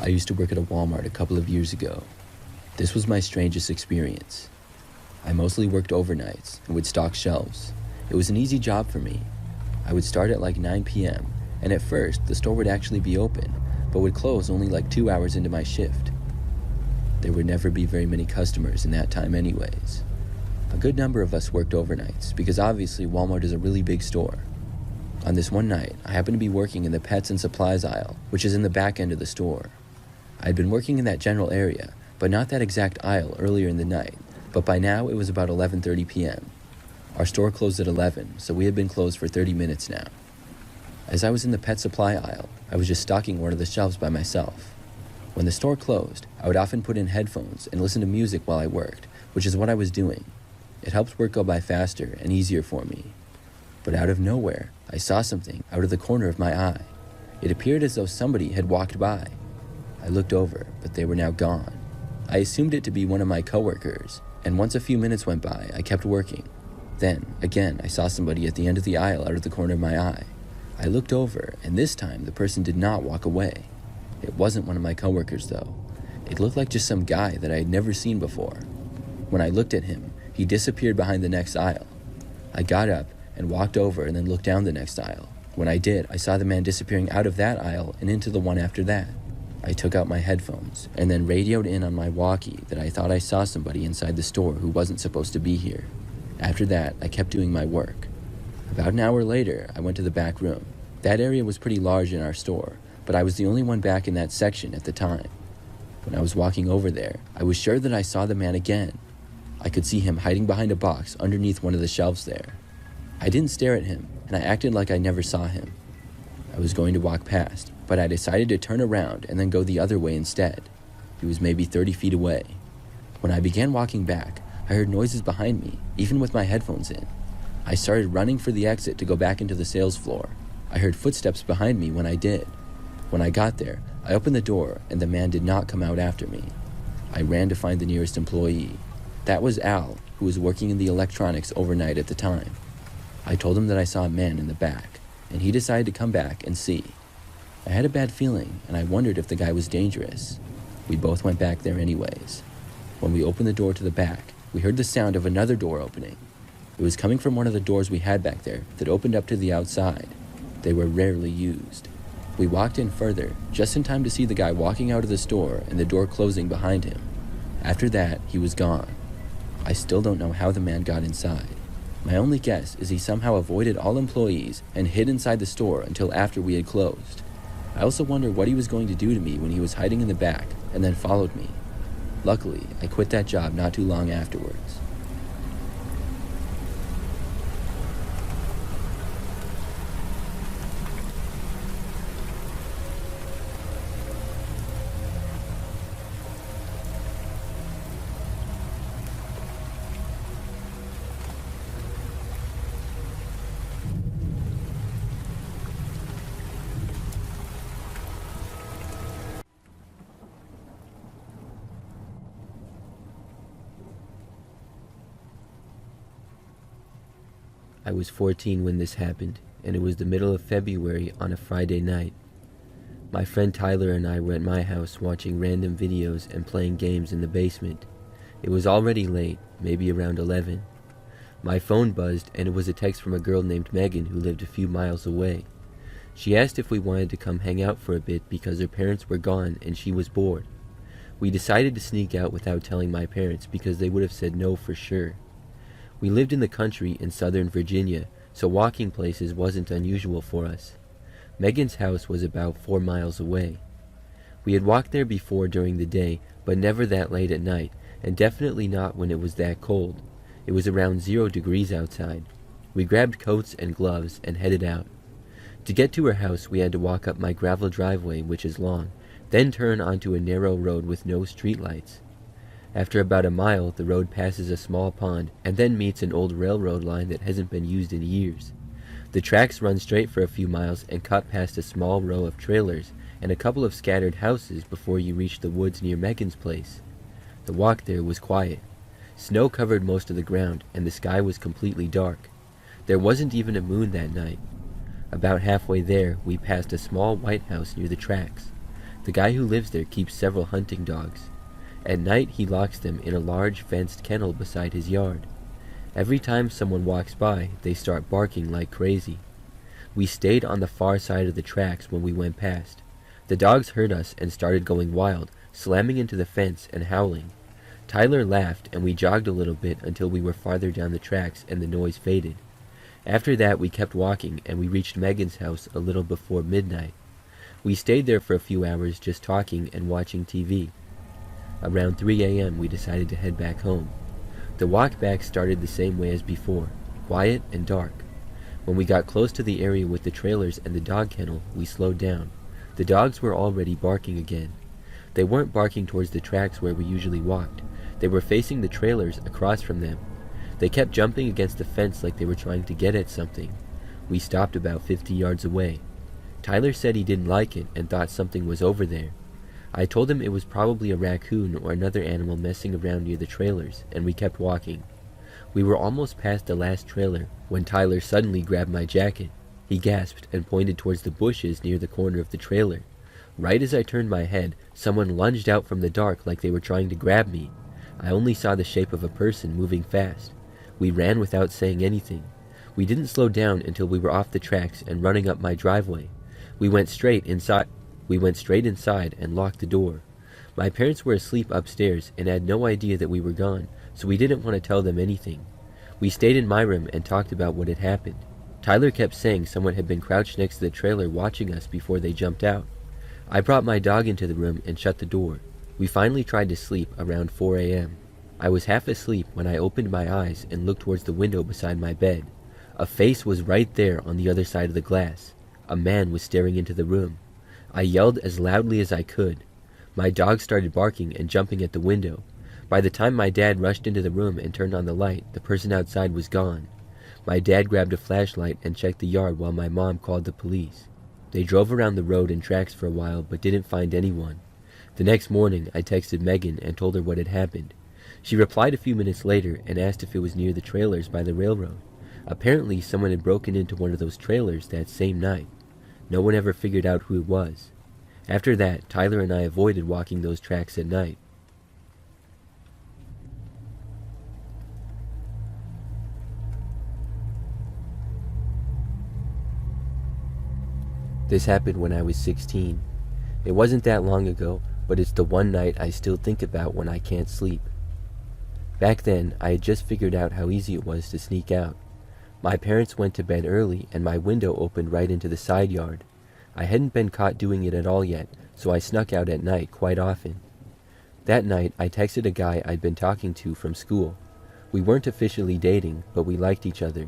I used to work at a Walmart a couple of years ago. This was my strangest experience. I mostly worked overnights and would stock shelves. It was an easy job for me. I would start at like 9 p.m., and at first, the store would actually be open, but would close only like 2 hours into my shift. There would never be very many customers in that time anyways. A good number of us worked overnights because obviously Walmart is a really big store. On this one night, I happened to be working in the pets and supplies aisle, which is in the back end of the store. I had been working in that general area, but not that exact aisle earlier in the night, but by now it was about 11:30 p.m. Our store closed at 11, so we had been closed for 30 minutes now. As I was in the pet supply aisle, I was just stocking one of the shelves by myself. When the store closed, I would often put in headphones and listen to music while I worked, which is what I was doing. It helped work go by faster and easier for me. But out of nowhere, I saw something out of the corner of my eye. It appeared as though somebody had walked by. I looked over, but they were now gone. I assumed it to be one of my coworkers, and once a few minutes went by, I kept working. Then, again, I saw somebody at the end of the aisle out of the corner of my eye. I looked over, and this time the person did not walk away. It wasn't one of my coworkers, though. It looked like just some guy that I had never seen before. When I looked at him, he disappeared behind the next aisle. I got up and walked over and then looked down the next aisle. When I did, I saw the man disappearing out of that aisle and into the one after that. I took out my headphones and then radioed in on my walkie that I thought I saw somebody inside the store who wasn't supposed to be here. After that, I kept doing my work. About an hour later, I went to the back room. That area was pretty large in our store, but I was the only one back in that section at the time. When I was walking over there, I was sure that I saw the man again. I could see him hiding behind a box underneath one of the shelves there. I didn't stare at him, and I acted like I never saw him. I was going to walk past, but I decided to turn around and then go the other way instead. He was maybe 30 feet away. When I began walking back, I heard noises behind me, even with my headphones in. I started running for the exit to go back into the sales floor. I heard footsteps behind me when I did. When I got there, I opened the door, and the man did not come out after me. I ran to find the nearest employee. That was Al, who was working in the electronics overnight at the time. I told him that I saw a man in the back, and he decided to come back and see. I had a bad feeling, and I wondered if the guy was dangerous. We both went back there anyways. When we opened the door to the back, we heard the sound of another door opening. It was coming from one of the doors we had back there that opened up to the outside. They were rarely used. We walked in further, just in time to see the guy walking out of the store and the door closing behind him. After that, he was gone. I still don't know how the man got inside. My only guess is he somehow avoided all employees and hid inside the store until after we had closed. I also wonder what he was going to do to me when he was hiding in the back and then followed me. Luckily, I quit that job not too long afterwards. I was 14 when this happened, and it was the middle of February on a Friday night. My friend Tyler and I were at my house watching random videos and playing games in the basement. It was already late, maybe around 11. My phone buzzed, and it was a text from a girl named Megan who lived a few miles away. She asked if we wanted to come hang out for a bit because her parents were gone and she was bored. We decided to sneak out without telling my parents because they would have said no for sure. We lived in the country in Southern Virginia, so walking places wasn't unusual for us. Megan's house was about 4 miles away. We had walked there before during the day, but never that late at night, and definitely not when it was that cold. It was around 0 degrees outside. We grabbed coats and gloves and headed out. To get to her house, we had to walk up my gravel driveway, which is long, then turn onto a narrow road with no streetlights. After about a mile, the road passes a small pond and then meets an old railroad line that hasn't been used in years. The tracks run straight for a few miles and cut past a small row of trailers and a couple of scattered houses before you reach the woods near Megan's place. The walk there was quiet. Snow covered most of the ground and the sky was completely dark. There wasn't even a moon that night. About halfway there, we passed a small white house near the tracks. The guy who lives there keeps several hunting dogs. At night, he locks them in a large fenced kennel beside his yard. Every time someone walks by, they start barking like crazy. We stayed on the far side of the tracks when we went past. The dogs heard us and started going wild, slamming into the fence and howling. Tyler laughed and we jogged a little bit until we were farther down the tracks and the noise faded. After that, we kept walking and we reached Megan's house a little before midnight. We stayed there for a few hours just talking and watching TV. Around 3 a.m. we decided to head back home. The walk back started the same way as before, quiet and dark. When we got close to the area with the trailers and the dog kennel, we slowed down. The dogs were already barking again. They weren't barking towards the tracks where we usually walked. They were facing the trailers across from them. They kept jumping against the fence like they were trying to get at something. We stopped about 50 yards away. Tyler said he didn't like it and thought something was over there. I told him it was probably a raccoon or another animal messing around near the trailers, and we kept walking. We were almost past the last trailer when Tyler suddenly grabbed my jacket. He gasped and pointed towards the bushes near the corner of the trailer. Right as I turned my head, someone lunged out from the dark like they were trying to grab me. I only saw the shape of a person moving fast. We ran without saying anything. We didn't slow down until we were off the tracks and running up my driveway. We went straight inside and locked the door. My parents were asleep upstairs and had no idea that we were gone, so we didn't want to tell them anything. We stayed in my room and talked about what had happened. Tyler kept saying someone had been crouched next to the trailer watching us before they jumped out. I brought my dog into the room and shut the door. We finally tried to sleep around 4 a.m. I was half asleep when I opened my eyes and looked towards the window beside my bed. A face was right there on the other side of the glass. A man was staring into the room. I yelled as loudly as I could. My dog started barking and jumping at the window. By the time my dad rushed into the room and turned on the light, the person outside was gone. My dad grabbed a flashlight and checked the yard while my mom called the police. They drove around the road and tracks for a while but didn't find anyone. The next morning, I texted Megan and told her what had happened. She replied a few minutes later and asked if it was near the trailers by the railroad. Apparently, someone had broken into one of those trailers that same night. No one ever figured out who it was. After that, Tyler and I avoided walking those tracks at night. This happened when I was 16. It wasn't that long ago, but it's the one night I still think about when I can't sleep. Back then, I had just figured out how easy it was to sneak out. My parents went to bed early and my window opened right into the side yard. I hadn't been caught doing it at all yet, so I snuck out at night quite often. That night, I texted a guy I'd been talking to from school. We weren't officially dating, but we liked each other.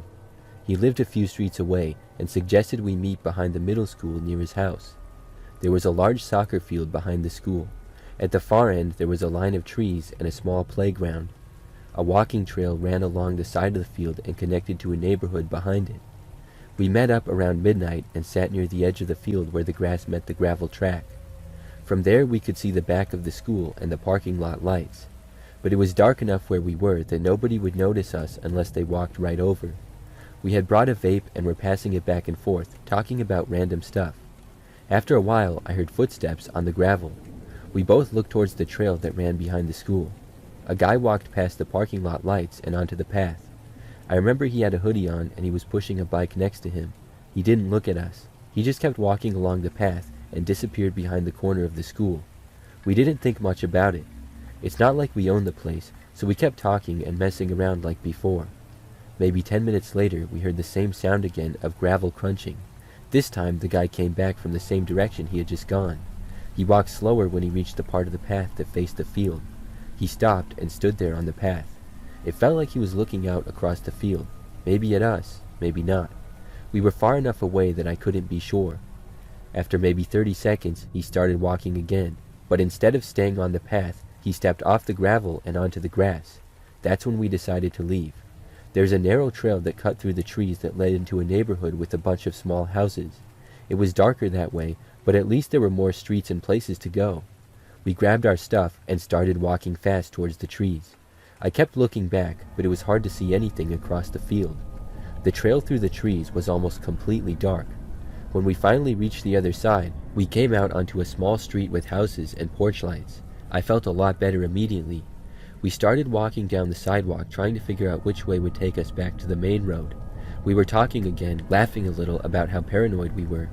He lived a few streets away and suggested we meet behind the middle school near his house. There was a large soccer field behind the school. At the far end, there was a line of trees and a small playground. A walking trail ran along the side of the field and connected to a neighborhood behind it. We met up around midnight and sat near the edge of the field where the grass met the gravel track. From there we could see the back of the school and the parking lot lights. But it was dark enough where we were that nobody would notice us unless they walked right over. We had brought a vape and were passing it back and forth, talking about random stuff. After a while, I heard footsteps on the gravel. We both looked towards the trail that ran behind the school. A guy walked past the parking lot lights and onto the path. I remember he had a hoodie on and he was pushing a bike next to him. He didn't look at us. He just kept walking along the path and disappeared behind the corner of the school. We didn't think much about it. It's not like we owned the place, so we kept talking and messing around like before. Maybe 10 minutes later, we heard the same sound again of gravel crunching. This time, the guy came back from the same direction he had just gone. He walked slower when he reached the part of the path that faced the field. He stopped and stood there on the path. It felt like he was looking out across the field, maybe at us, maybe not. We were far enough away that I couldn't be sure. After maybe 30 seconds, he started walking again, but instead of staying on the path, he stepped off the gravel and onto the grass. That's when we decided to leave. There's a narrow trail that cut through the trees that led into a neighborhood with a bunch of small houses. It was darker that way, but at least there were more streets and places to go. We grabbed our stuff and started walking fast towards the trees. I kept looking back, but it was hard to see anything across the field. The trail through the trees was almost completely dark. When we finally reached the other side, we came out onto a small street with houses and porch lights. I felt a lot better immediately. We started walking down the sidewalk, trying to figure out which way would take us back to the main road. We were talking again, laughing a little about how paranoid we were.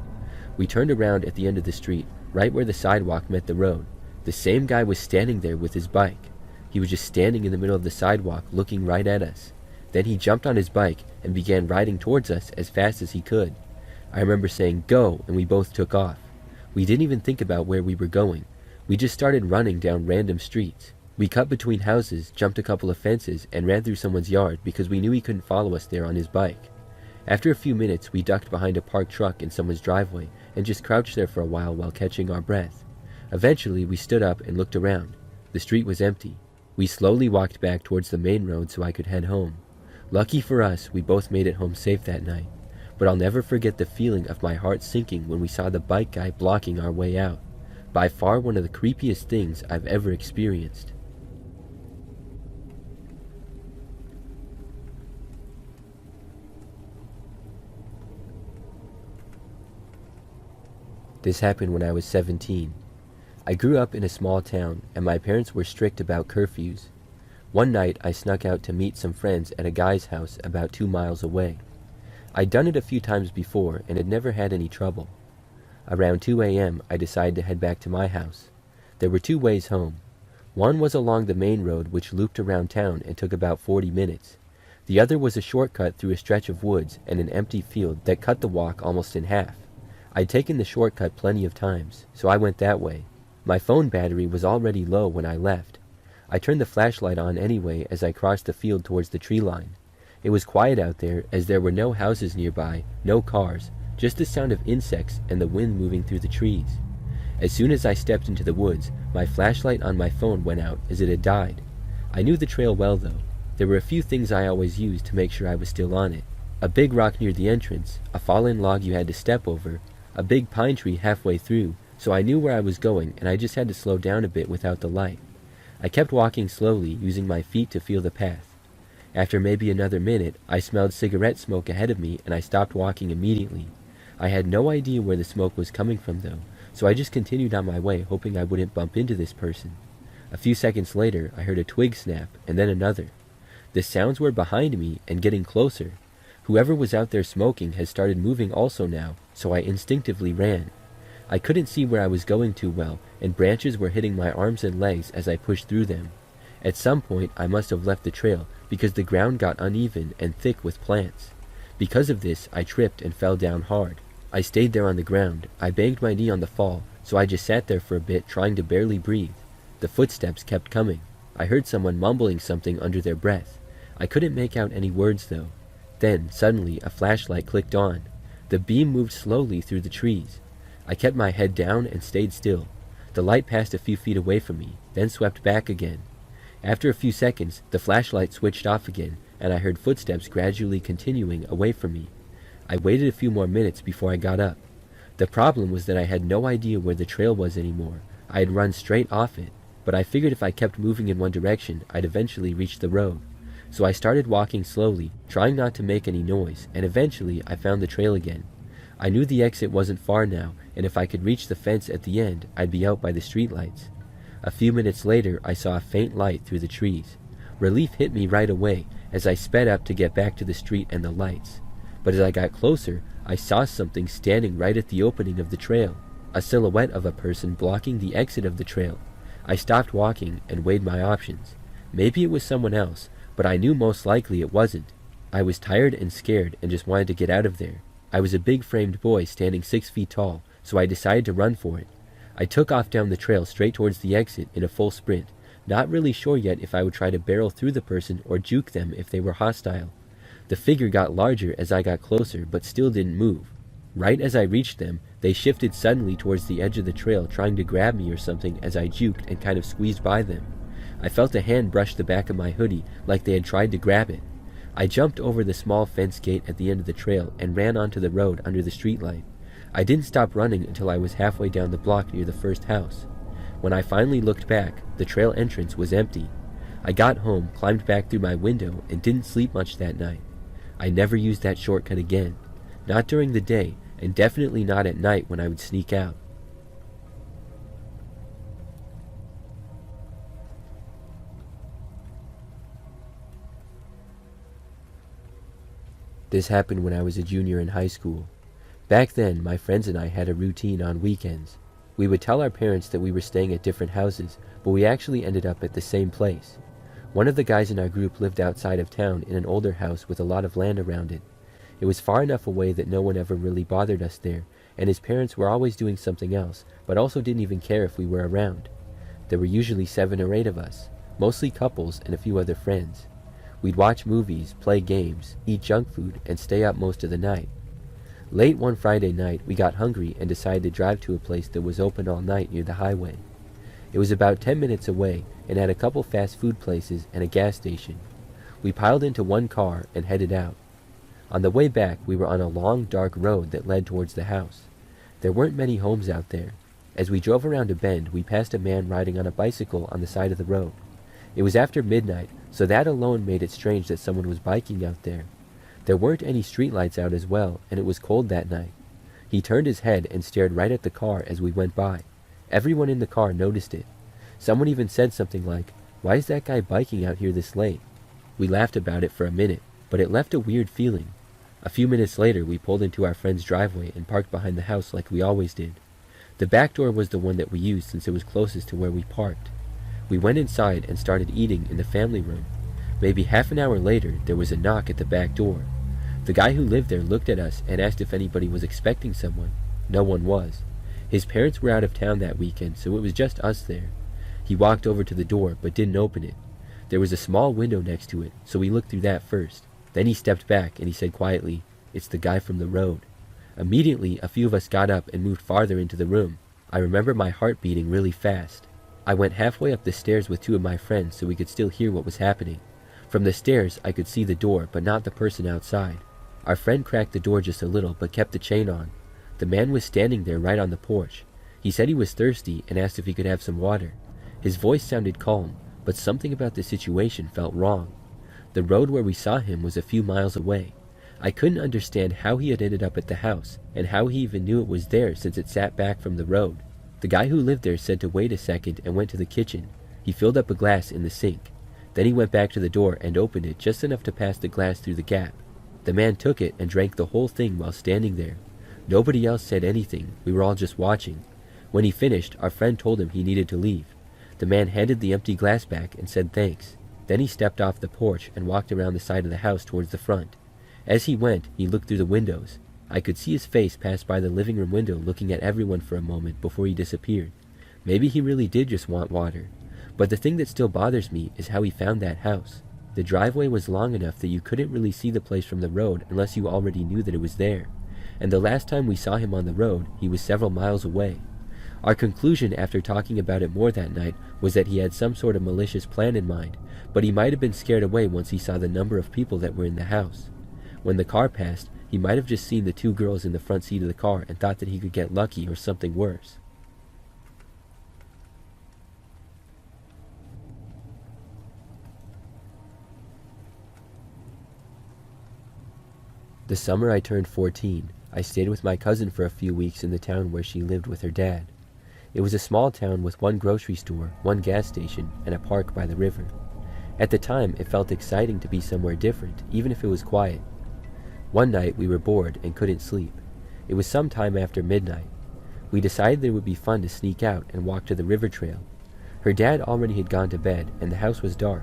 We turned around at the end of the street, right where the sidewalk met the road. The same guy was standing there with his bike. He was just standing in the middle of the sidewalk, looking right at us. Then he jumped on his bike and began riding towards us as fast as he could. I remember saying, "Go," and we both took off. We didn't even think about where we were going. We just started running down random streets. We cut between houses, jumped a couple of fences, and ran through someone's yard because we knew he couldn't follow us there on his bike. After a few minutes, we ducked behind a parked truck in someone's driveway and just crouched there for a while catching our breath. Eventually, we stood up and looked around. The street was empty. We slowly walked back towards the main road so I could head home. Lucky for us, we both made it home safe that night. But I'll never forget the feeling of my heart sinking when we saw the bike guy blocking our way out. By far one of the creepiest things I've ever experienced. This happened when I was 17. I grew up in a small town, and my parents were strict about curfews. One night, I snuck out to meet some friends at a guy's house about 2 miles away. I'd done it a few times before and had never had any trouble. Around 2 a.m., I decided to head back to my house. There were 2 ways home. One was along the main road, which looped around town and took about 40 minutes. The other was a shortcut through a stretch of woods and an empty field that cut the walk almost in half. I'd taken the shortcut plenty of times, so I went that way. My phone battery was already low when I left. I turned the flashlight on anyway as I crossed the field towards the tree line. It was quiet out there, as there were no houses nearby, no cars, just the sound of insects and the wind moving through the trees. As soon as I stepped into the woods, my flashlight on my phone went out as it had died. I knew the trail well though. There were a few things I always used to make sure I was still on it. A big rock near the entrance, a fallen log you had to step over, a big pine tree halfway through, so I knew where I was going and I just had to slow down a bit without the light. I kept walking slowly, using my feet to feel the path. After maybe another minute, I smelled cigarette smoke ahead of me and I stopped walking immediately. I had no idea where the smoke was coming from though, so I just continued on my way, hoping I wouldn't bump into this person. A few seconds later, I heard a twig snap and then another. The sounds were behind me and getting closer. Whoever was out there smoking had started moving also now, so I instinctively ran. I couldn't see where I was going too well, and branches were hitting my arms and legs as I pushed through them. At some point, I must have left the trail because the ground got uneven and thick with plants. Because of this, I tripped and fell down hard. I stayed there on the ground. I banged my knee on the fall, so I just sat there for a bit, trying to barely breathe. The footsteps kept coming. I heard someone mumbling something under their breath. I couldn't make out any words though. Then, suddenly, a flashlight clicked on. The beam moved slowly through the trees. I kept my head down and stayed still. The light passed a few feet away from me, then swept back again. After a few seconds, the flashlight switched off again, and I heard footsteps gradually continuing away from me. I waited a few more minutes before I got up. The problem was that I had no idea where the trail was anymore. I had run straight off it, but I figured if I kept moving in one direction, I'd eventually reach the road. So I started walking slowly, trying not to make any noise, and eventually I found the trail again. I knew the exit wasn't far now, and if I could reach the fence at the end, I'd be out by the streetlights. A few minutes later, I saw a faint light through the trees. Relief hit me right away as I sped up to get back to the street and the lights. But as I got closer, I saw something standing right at the opening of the trail, a silhouette of a person blocking the exit of the trail. I stopped walking and weighed my options. Maybe it was someone else, but I knew most likely it wasn't. I was tired and scared and just wanted to get out of there. I was a big framed boy standing 6 feet tall, so I decided to run for it. I took off down the trail straight towards the exit in a full sprint, not really sure yet if I would try to barrel through the person or juke them if they were hostile. The figure got larger as I got closer, but still didn't move. Right as I reached them, they shifted suddenly towards the edge of the trail, trying to grab me or something as I juked and kind of squeezed by them. I felt a hand brush the back of my hoodie like they had tried to grab it. I jumped over the small fence gate at the end of the trail and ran onto the road under the streetlight. I didn't stop running until I was halfway down the block near the first house. When I finally looked back, the trail entrance was empty. I got home, climbed back through my window, and didn't sleep much that night. I never used that shortcut again. Not during the day, and definitely not at night when I would sneak out. This happened when I was a junior in high school. Back then, my friends and I had a routine on weekends. We would tell our parents that we were staying at different houses, but we actually ended up at the same place. One of the guys in our group lived outside of town in an older house with a lot of land around it. It was far enough away that no one ever really bothered us there, and his parents were always doing something else, but also didn't even care if we were around. There were usually 7 or 8 of us, mostly couples and a few other friends. We'd watch movies, play games, eat junk food, and stay up most of the night. Late one Friday night, we got hungry and decided to drive to a place that was open all night near the highway. It was about 10 minutes away and had a couple fast food places and a gas station. We piled into one car and headed out. On the way back, we were on a long, dark road that led towards the house. There weren't many homes out there. As we drove around a bend, we passed a man riding on a bicycle on the side of the road. It was after midnight, so that alone made it strange that someone was biking out there. There weren't any streetlights out as well, and it was cold that night. He turned his head and stared right at the car as we went by. Everyone in the car noticed it. Someone even said something like, "Why is that guy biking out here this late?" We laughed about it for a minute, but it left a weird feeling. A few minutes later, we pulled into our friend's driveway and parked behind the house like we always did. The back door was the one that we used since it was closest to where we parked. We went inside and started eating in the family room. Maybe half an hour later, there was a knock at the back door. The guy who lived there looked at us and asked if anybody was expecting someone. No one was. His parents were out of town that weekend, so it was just us there. He walked over to the door, but didn't open it. There was a small window next to it, so we looked through that first. Then he stepped back and he said quietly, "It's the guy from the road." Immediately, a few of us got up and moved farther into the room. I remember my heart beating really fast. I went halfway up the stairs with two of my friends so we could still hear what was happening. From the stairs, I could see the door, but not the person outside. Our friend cracked the door just a little, but kept the chain on. The man was standing there right on the porch. He said he was thirsty and asked if he could have some water. His voice sounded calm, but something about the situation felt wrong. The road where we saw him was a few miles away. I couldn't understand how he had ended up at the house, and how he even knew it was there since it sat back from the road. The guy who lived there said to wait a second and went to the kitchen. He filled up a glass in the sink. Then he went back to the door and opened it just enough to pass the glass through the gap. The man took it and drank the whole thing while standing there. Nobody else said anything. We were all just watching. When he finished, our friend told him he needed to leave. The man handed the empty glass back and said thanks. Then he stepped off the porch and walked around the side of the house towards the front. As he went, he looked through the windows. I could see his face pass by the living room window looking at everyone for a moment before he disappeared. Maybe he really did just want water. But the thing that still bothers me is how he found that house. The driveway was long enough that you couldn't really see the place from the road unless you already knew that it was there. And the last time we saw him on the road, he was several miles away. Our conclusion after talking about it more that night was that he had some sort of malicious plan in mind, but he might have been scared away once he saw the number of people that were in the house. When the car passed, he might have just seen the two girls in the front seat of the car and thought that he could get lucky or something worse. The summer I turned 14, I stayed with my cousin for a few weeks in the town where she lived with her dad. It was a small town with one grocery store, one gas station, and a park by the river. At the time, it felt exciting to be somewhere different, even if it was quiet. One night, we were bored and couldn't sleep. It was some time after midnight. We decided that it would be fun to sneak out and walk to the river trail. Her dad already had gone to bed, and the house was dark.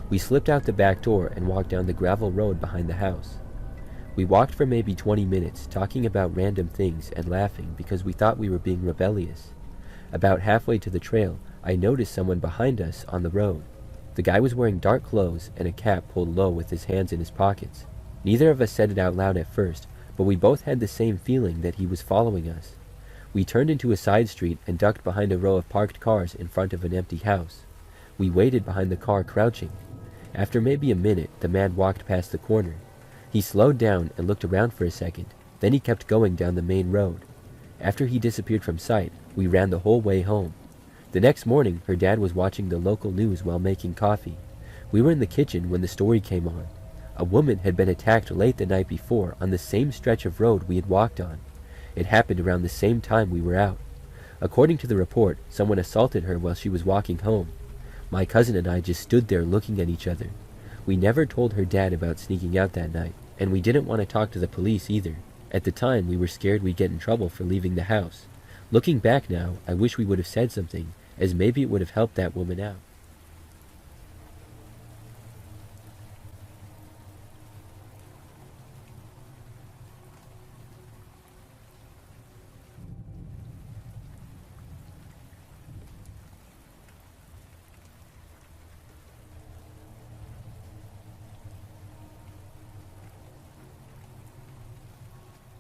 We slipped out the back door and walked down the gravel road behind the house. We walked for maybe 20 minutes, talking about random things and laughing because we thought we were being rebellious. About halfway to the trail, I noticed someone behind us on the road. The guy was wearing dark clothes and a cap pulled low with his hands in his pockets. Neither of us said it out loud at first, but we both had the same feeling that he was following us. We turned into a side street and ducked behind a row of parked cars in front of an empty house. We waited behind the car crouching. After maybe a minute, the man walked past the corner. He slowed down and looked around for a second. Then he kept going down the main road. After he disappeared from sight, we ran the whole way home. The next morning, her dad was watching the local news while making coffee. We were in the kitchen when the story came on. A woman had been attacked late the night before on the same stretch of road we had walked on. It happened around the same time we were out. According to the report, someone assaulted her while she was walking home. My cousin and I just stood there looking at each other. We never told her dad about sneaking out that night, and we didn't want to talk to the police either. At the time, we were scared we'd get in trouble for leaving the house. Looking back now, I wish we would have said something, as maybe it would have helped that woman out.